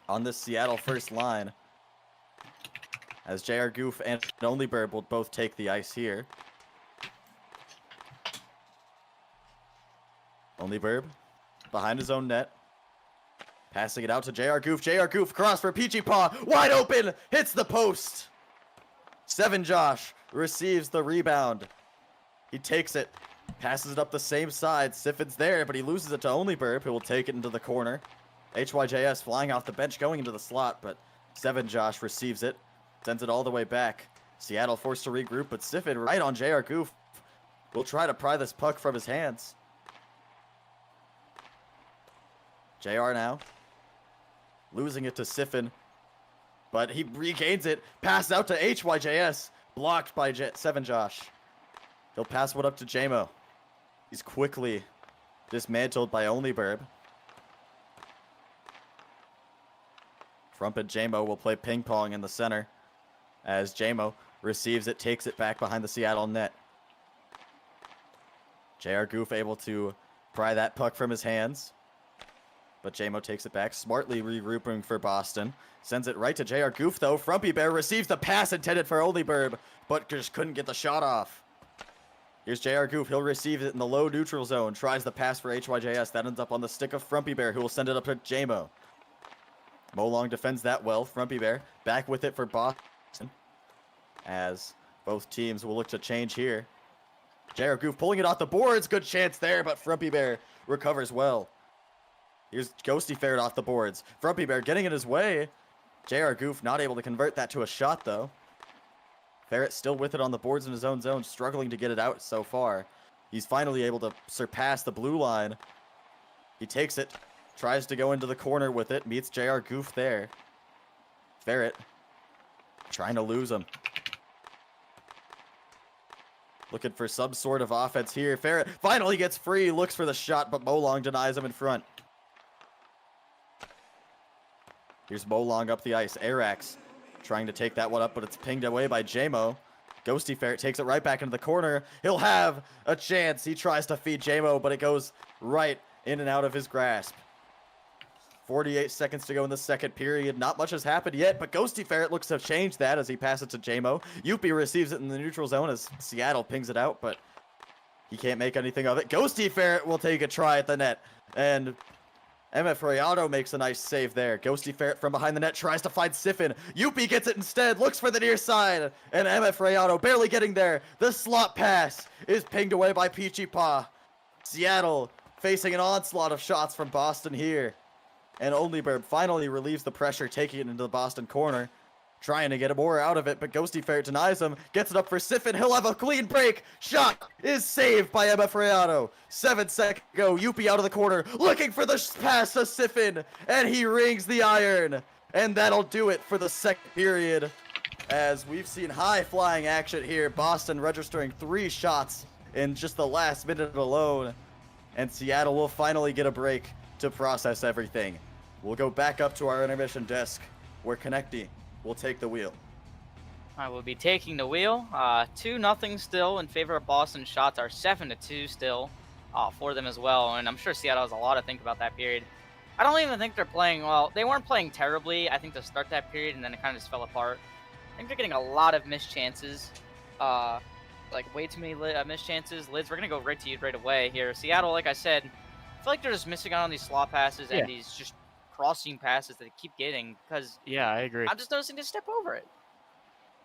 on this Seattle first line, as JR Goof and ohLuvv will both take the ice here. ohLuvv behind his own net, passing it out to JR Goof. JR Goof cross for Peachy Paw, wide open, hits the post. 7 Josh receives the rebound. He takes it, passes it up the same side. Siffin's there, but he loses it to ohLuvv, who will take it into the corner. HYJS flying off the bench, going into the slot, but 7 Josh receives it, sends it all the way back. Seattle forced to regroup, but Siffin right on JR Goof will try to pry this puck from his hands. JR now losing it to Siffin, but he regains it, passes out to HYJS, blocked by 7 Josh. He'll pass one up to Jamo. He's quickly dismantled by ohLuvv. Frump and Jamo will play ping pong in the center as Jamo receives it, takes it back behind the Seattle net. JR Goof able to pry that puck from his hands, but Jamo takes it back, smartly regrouping for Boston. Sends it right to JR Goof though. Frumpy Bear receives the pass intended for ohLuvv, but just couldn't get the shot off. Here's JR Goof. He'll receive it in the low neutral zone. Tries the pass for HYJS. That ends up on the stick of Frumpy Bear, who will send it up to Jamo. Molong defends that well. Frumpy Bear back with it for Boston, as both teams will look to change here. JR Goof pulling it off the boards. Good chance there, but Frumpy Bear recovers well. Here's Ghosty Ferret off the boards. Frumpy Bear getting in his way. JR Goof not able to convert that to a shot, though. Ferret still with it on the boards in his own zone, struggling to get it out so far. He's finally able to surpass the blue line. He takes it, tries to go into the corner with it, meets JR Goof there. Ferret trying to lose him. Looking for some sort of offense here. Ferret finally gets free, looks for the shot, but Molong denies him in front. Here's Molong up the ice. Arax trying to take that one up, but it's pinged away by Jamo. Ghosty Ferret takes it right back into the corner. He'll have a chance. He tries to feed Jamo, but it goes right in and out of his grasp. 48 seconds to go in the second period. Not much has happened yet, but Ghosty Ferret looks to change that as he passes it to Jamo. Youppi receives it in the neutral zone as Seattle pings it out, but he can't make anything of it. Ghosty Ferret will take a try at the net, and MF Rayado makes a nice save there. Ghosty Ferret from behind the net tries to find Siffin. Youppi gets it instead, looks for the near side, and MF Rayado barely getting there. The slot pass is pinged away by Peachy Paw. Seattle facing an onslaught of shots from Boston here. And ohLuvv finally relieves the pressure, taking it into the Boston corner, trying to get more out of it, but Ghosty Ferret denies him, gets it up for Siffin. He'll have a clean break. Shot is saved by MF Rayado. 7 seconds go. Youppi out of the corner, looking for the pass to Siffin, and he rings the iron. And that'll do it for the second period, as we've seen high-flying action here. Boston registering 3 shots in just the last minute alone, and Seattle will finally get a break to process everything. We'll go back up to our intermission desk, where Connecty will take the wheel. I will be taking the wheel. 2-0 still in favor of Boston. Shots are 7-2 still for them as well. And I'm sure Seattle has a lot to think about that period. I don't even think they're playing well. They weren't playing terribly, I think, to start that period, and then it kind of just fell apart. I think they're getting a lot of missed chances. Like, way too many missed chances. Lids, we're going to go right to you right away here. Seattle, like I said, I feel like they're just missing out on these slot passes and these just crossing passes that they keep getting because Yeah, I agree. I'm just noticing they step over it.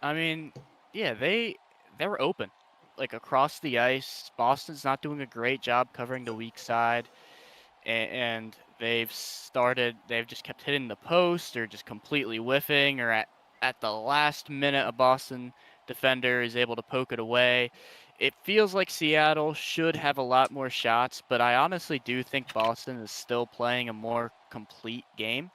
I mean, yeah, they were open, like across the ice. Boston's not doing a great job covering the weak side, and they've just kept hitting the post or just completely whiffing, or at the last minute a Boston defender is able to poke it away. It feels like Seattle should have a lot more shots, but I honestly do think Boston is still playing a more complete game.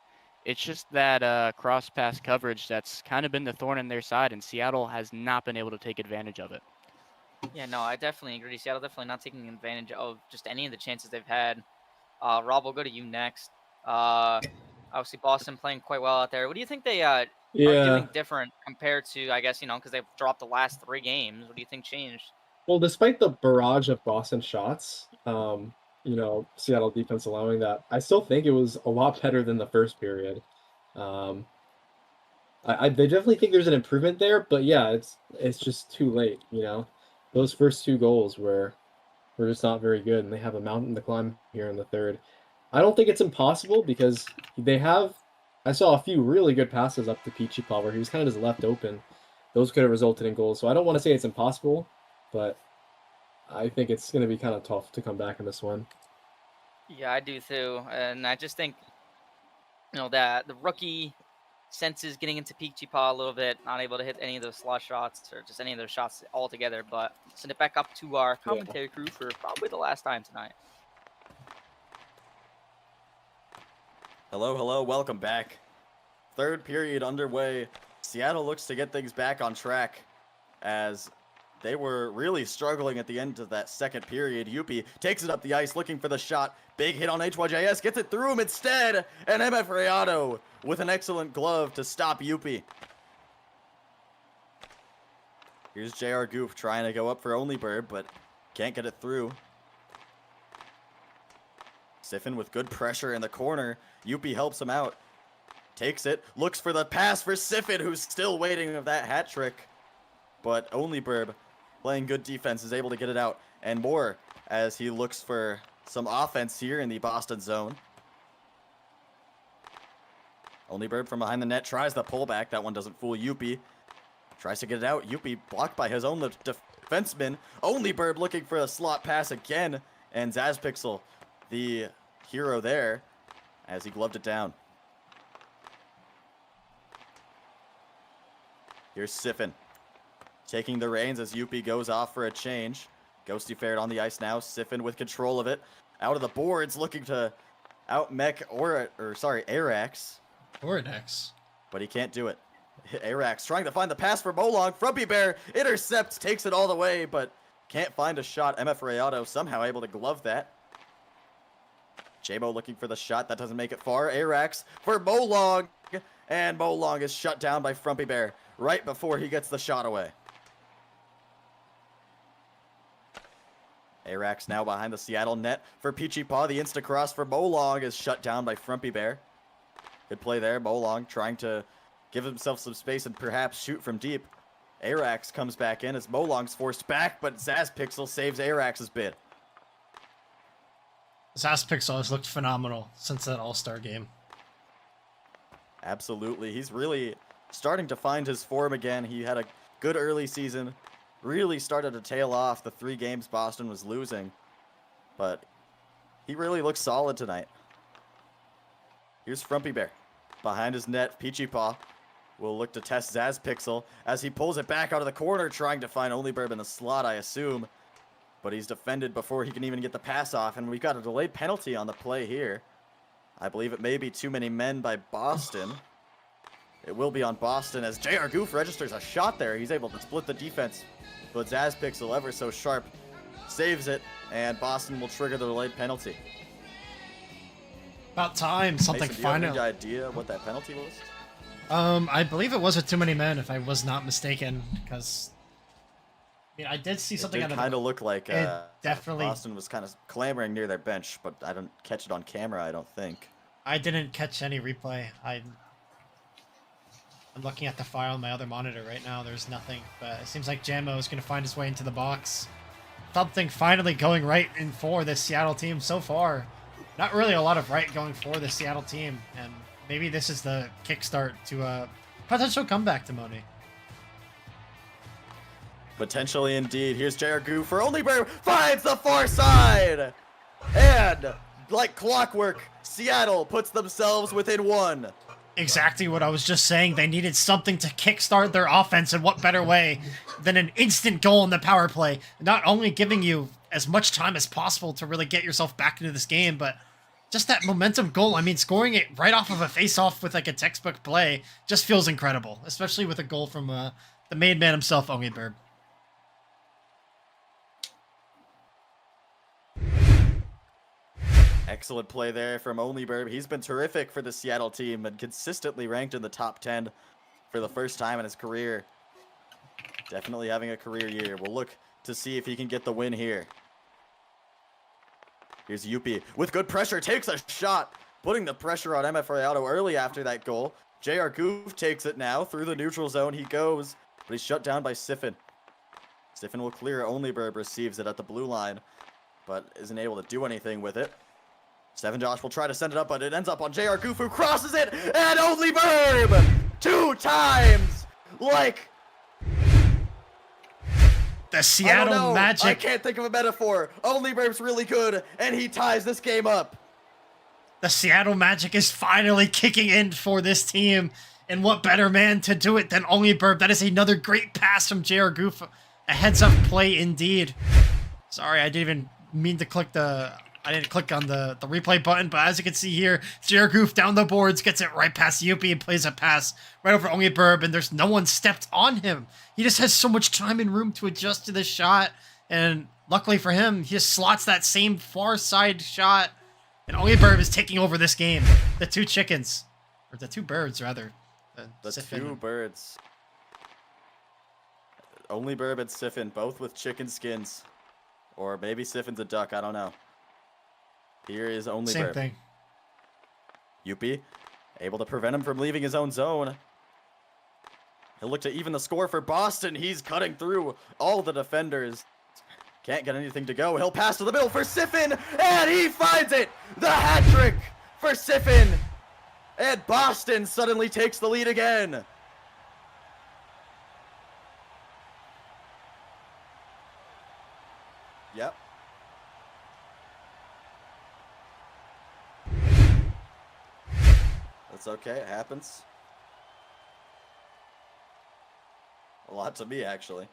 It's just that cross-pass coverage that's kind of been the thorn in their side, and Seattle has not been able to take advantage of it. Yeah, no, I definitely agree. Seattle definitely not taking advantage of just any of the chances they've had. Rob, we'll go to you next. Obviously, Boston playing quite well out there. What do you think they are doing different compared to, I guess, because they've dropped the last 3 games? What do you think changed? Well, despite the barrage of Boston shots, Seattle defense allowing that, I still think it was a lot better than the first period. I definitely think there's an improvement there, but yeah, it's just too late. Those first 2 goals were just not very good, and they have a mountain to climb here in the third. I don't think it's impossible because I saw a few really good passes up to Peachy Paw where he was kind of just left open. Those could have resulted in goals. So I don't want to say it's impossible, but I think it's going to be kind of tough to come back in this one. Yeah, I do too. And I just think, that the rookie senses getting into Peachy Paw a little bit, not able to hit any of those slot shots or just any of those shots altogether. But send it back up to our commentary crew for probably the last time tonight. Hello, welcome back. Third period underway. Seattle looks to get things back on track as they were really struggling at the end of that second period. Youppi takes it up the ice looking for the shot. Big hit on HYJS, gets it through him instead. And MF Rayado with an excellent glove to stop Youppi. Here's JR Goof trying to go up for ohLuvv, but can't get it through. Siffin with good pressure in the corner. Youppi helps him out. Takes it, looks for the pass for Siffin, who's still waiting of that hat trick. But ohLuvv, playing good defense, is able to get it out. And more as he looks for some offense here in the Boston zone. ohLuvv from behind the net tries the pullback. That one doesn't fool Youppi. Tries to get it out. Youppi blocked by his own defenseman. ohLuvv looking for a slot pass again. And Zazpixel, the hero there, as he gloved it down. Here's Siffin taking the reins as Youppi goes off for a change. Ghosty Ferret on the ice now. Siffin with control of it. Out of the boards, looking to out-mech Arax. Oradex. But he can't do it. Arax trying to find the pass for Molong. Frumpy Bear intercepts, takes it all the way, but can't find a shot. MF Rayado somehow able to glove that. J-Mo looking for the shot. That doesn't make it far. Arax for Molong. And Molong is shut down by Frumpy Bear right before he gets the shot away. Arax now behind the Seattle net for Peachy Paw. The insta-cross for Molong is shut down by Frumpy Bear. Good play there. Molong trying to give himself some space and perhaps shoot from deep. Arax comes back in as Molong's forced back, but Zazpixel saves Arax's bid. Zazpixel has looked phenomenal since that All-Star game. Absolutely. He's really starting to find his form again. He had a good early season. Really started to tail off the 3 games Boston was losing. But he really looks solid tonight. Here's Frumpy Bear. Behind his net, Peachy Paw will look to test Zazpixel as he pulls it back out of the corner, trying to find ohLuvv in the slot, I assume. But he's defended before he can even get the pass off, and we've got a delayed penalty on the play here. I believe it may be too many men by Boston. It will be on Boston as JR Goof registers a shot there. He's able to split the defense, but Zazpixel, ever so sharp, saves it, and Boston will trigger the delayed penalty. About time something Mason, do you have final. any idea what that penalty was? I believe it was a too many men, if I was not mistaken, because I did see something. It did kind of look like definitely Boston was kind of clamoring near their bench, but I don't catch it on camera. I don't think. I didn't catch any replay. I'm looking at the file on my other monitor right now. There's nothing, but it seems like Jamo is going to find his way into the box. Something finally going right in for this Seattle team so far. Not really a lot of right going for the Seattle team, and maybe this is the kickstart to a potential comeback to Moni. Potentially indeed. Here's JR Goof for ohLuvv, finds the far side! And, like clockwork, Seattle puts themselves within 1. Exactly what I was just saying. They needed something to kickstart their offense, and what better way than an instant goal in the power play. Not only giving you as much time as possible to really get yourself back into this game, but just that momentum goal. I mean, scoring it right off of a face-off with like a textbook play just feels incredible, especially with a goal from the main man himself, ohLuvv. Excellent play there from ohLuvv. He's been terrific for the Seattle team and consistently ranked in the top 10 for the first time in his career. Definitely having a career year. We'll look to see if he can get the win here. Here's Youppi with good pressure, takes a shot, putting the pressure on MF Rayado early after that goal. JR Goof takes it now. Through the neutral zone he goes, but he's shut down by Siffin. Siffin will clear. ohLuvv receives it at the blue line, but isn't able to do anything with it. 7Josh will try to send it up, but it ends up on JR Goof, who crosses it, and ohLuvv 2 times! Like, the Seattle Magic. I can't think of a metaphor. ohLuvv's really good, and he ties this game up. The Seattle Magic is finally kicking in for this team, and what better man to do it than ohLuvv? That is another great pass from JR Goof. A heads-up play indeed. Sorry, I didn't even mean to click I didn't click on the replay button, but as you can see here, JR Goof down the boards, gets it right past Youppi and plays a pass right over ohLuvv, and there's no one stepped on him. He just has so much time and room to adjust to this shot, and luckily for him, he just slots that same far side shot, and ohLuvv is taking over this game. The 2 chickens, or the 2 birds rather. The 2 birds. ohLuvv and Siffin, both with chicken skins. Or maybe Siffin's a duck, I don't know. Here is ohLuvv. Same thing. Youppi, able to prevent him from leaving his own zone. He'll look to even the score for Boston. He's cutting through all the defenders. Can't get anything to go. He'll pass to the middle for Siffin, and he finds it! The hat trick for Siffin! And Boston suddenly takes the lead again. Yep. That's okay, it happens. A lot to me, actually.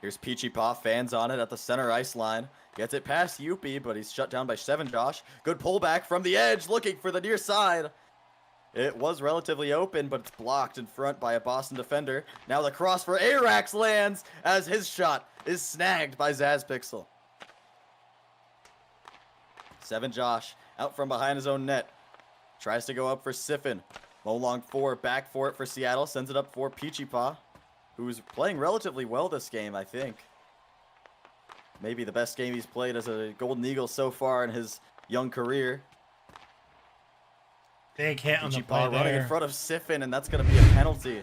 Here's Peachy Paw, fans on it at the center ice line. Gets it past Youppi, but he's shut down by 7Josh. Good pullback from the edge, looking for the near side. It was relatively open, but it's blocked in front by a Boston defender. Now the cross for Arax lands as his shot is snagged by Zazpixel. 7Josh out from behind his own net. Tries to go up for Siffin. Molong 4, back for it for Seattle. Sends it up for Peachy Paw, who's playing relatively well this game, I think. Maybe the best game he's played as a Golden Eagle so far in his young career. Big hit on the play running there. in front of Siffin, and that's going to be a penalty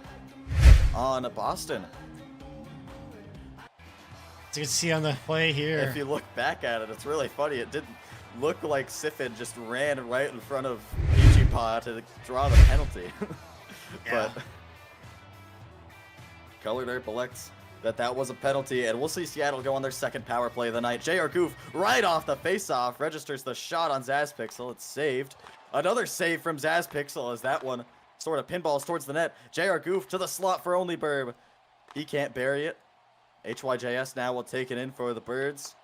on Boston. As you can see on the play here. If you look back at it, it's really funny. It didn't look like Siffin just ran right in front of Peachy Paw to draw the penalty. Yeah. But Colored Earp elects that was a penalty, and we'll see Seattle go on their second power play of the night. JR Goof right off the face-off registers the shot on Zazpixel. It's saved. Another save from Zazpixel as that one sort of pinballs towards the net. JR Goof to the slot for ohLuvv. He can't bury it. HYJS now will take it in for the Birds.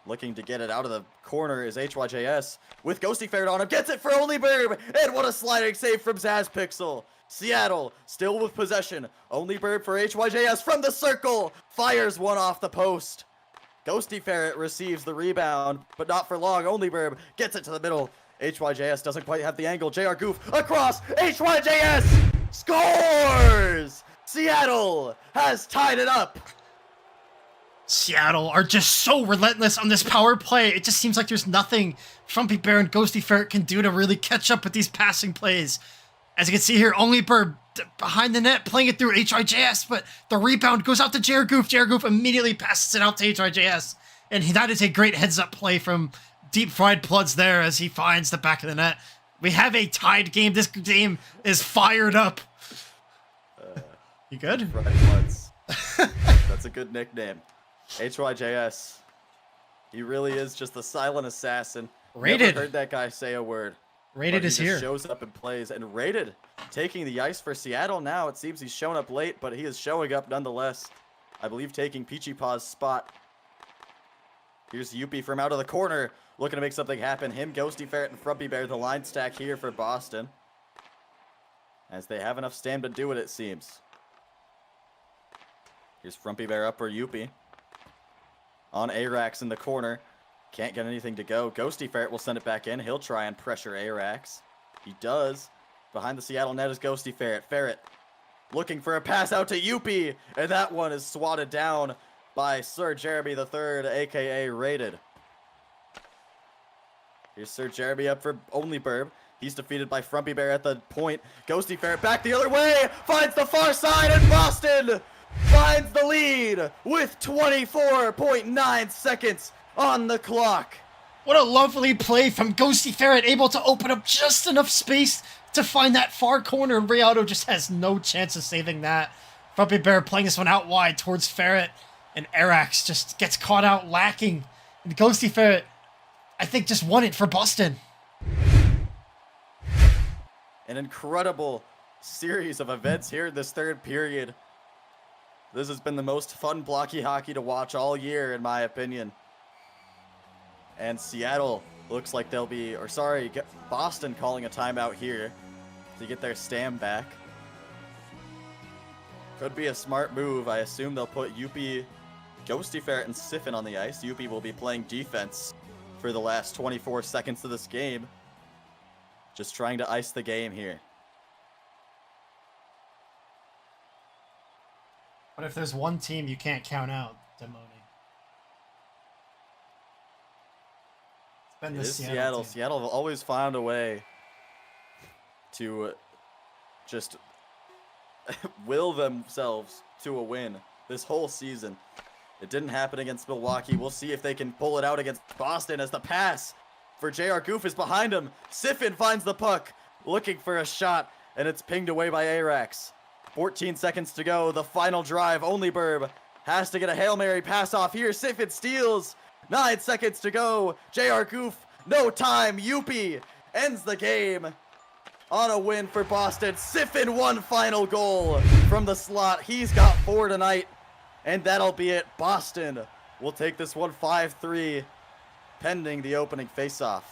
Looking to get it out of the corner is HYJS with Ghosty Ferret on him. Gets it for ohLuvv, and what a sliding save from Zazpixel. Seattle still with possession. ohLuvv for HYJS from the circle. Fires one off the post. Ghosty Ferret receives the rebound, but not for long. ohLuvv gets it to the middle. HYJS doesn't quite have the angle. JR Goof across. HYJS scores! Seattle has tied it up. Seattle are just so relentless on this power play. It just seems like there's nothing Frumpy Bear and Ghosty Ferret can do to really catch up with these passing plays. As you can see here, ohLuvv behind the net, playing it through HYJS, but the rebound goes out to JR Goof. JR Goof immediately passes it out to HYJS. And that is a great heads-up play from Deep Fried Ploods there as he finds the back of the net. We have a tied game. This game is fired up. You good? Fried Ploods. That's a good nickname. HYJS. He really is just the silent assassin. Rated. Never heard that guy say a word. Rated is he just here. Shows up and plays. And Rated taking the ice for Seattle now. It seems he's shown up late, but he is showing up nonetheless. I believe taking Peachy Paw's spot. Here's Youppi from out of the corner, looking to make something happen. Him, Ghosty Ferret, and Frumpy Bear, the line stack here for Boston. As they have enough stamina to do it, it seems. Here's Frumpy Bear up for Youppi. On Arax in the corner. Can't get anything to go. Ghosty Ferret will send it back in. He'll try and pressure Arax. He does. Behind the Seattle net is Ghosty Ferret. Ferret looking for a pass out to Youppi. And that one is swatted down by Sir Jeremy III, a.k.a. Rated. Here's Sir Jeremy up for ohLuvv. He's defeated by Frumpy Bear at the point. Ghosty Ferret back the other way. Finds the far side, and Boston finds the lead with 24.9 seconds on the clock. What a lovely play from Ghosty Ferret, able to open up just enough space to find that far corner. Riauto just has no chance of saving that. Frumpy Bear playing this one out wide towards Ferret, and Arax just gets caught out lacking. And Ghosty Ferret, I think, just won it for Boston. An incredible series of events here in this third period. This has been the most fun blocky hockey to watch all year, in my opinion. And Seattle looks like they'll be, or sorry, Boston calling a timeout here to get their stam back. Could be a smart move. I assume they'll put Youppi, Ghosty Ferret, and Siffin on the ice. Youppi will be playing defense for the last 24 seconds of this game. Just trying to ice the game here. But if there's one team you can't count out, Demoni. It's been the Seattle team. Seattle have always found a way to just will themselves to a win this whole season. It didn't happen against Milwaukee. We'll see if they can pull it out against Boston as the pass for JR Goof is behind him. Siffin finds the puck, looking for a shot, and it's pinged away by Arax. 14 seconds to go. The final drive. ohLuvv has to get a Hail Mary pass off here. Siffin steals. 9 seconds to go. JR Goof, no time. Youppi ends the game on a win for Boston. Siffin, one final goal from the slot. He's got 4 tonight, and that'll be it. Boston will take this one 5-3, pending the opening faceoff.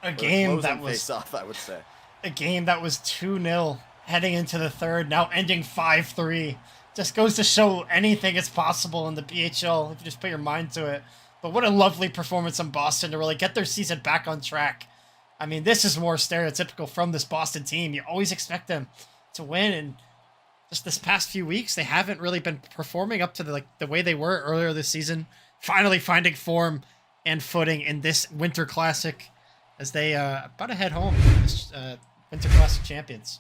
A game that was faceoff, I would say. A game that was 2-0 heading into the third, now ending 5-3. Just goes to show anything is possible in the BHL if you just put your mind to it. But what a lovely performance on Boston to really get their season back on track. I mean, this is more stereotypical from this Boston team. You always expect them to win, and just this past few weeks, they haven't really been performing up to the way they were earlier this season. Finally finding form and footing in this Winter Classic as they about to head home as Winter Classic champions.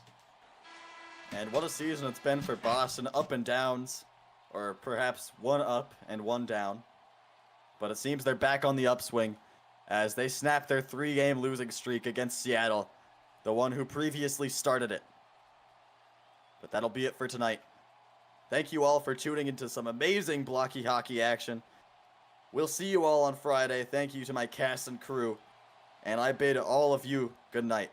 And what a season it's been for Boston. Up and downs, or perhaps one up and one down. But it seems they're back on the upswing as they snap their 3-game losing streak against Seattle, the one who previously started it. But that'll be it for tonight. Thank you all for tuning into some amazing blocky hockey action. We'll see you all on Friday. Thank you to my cast and crew. And I bid all of you good night.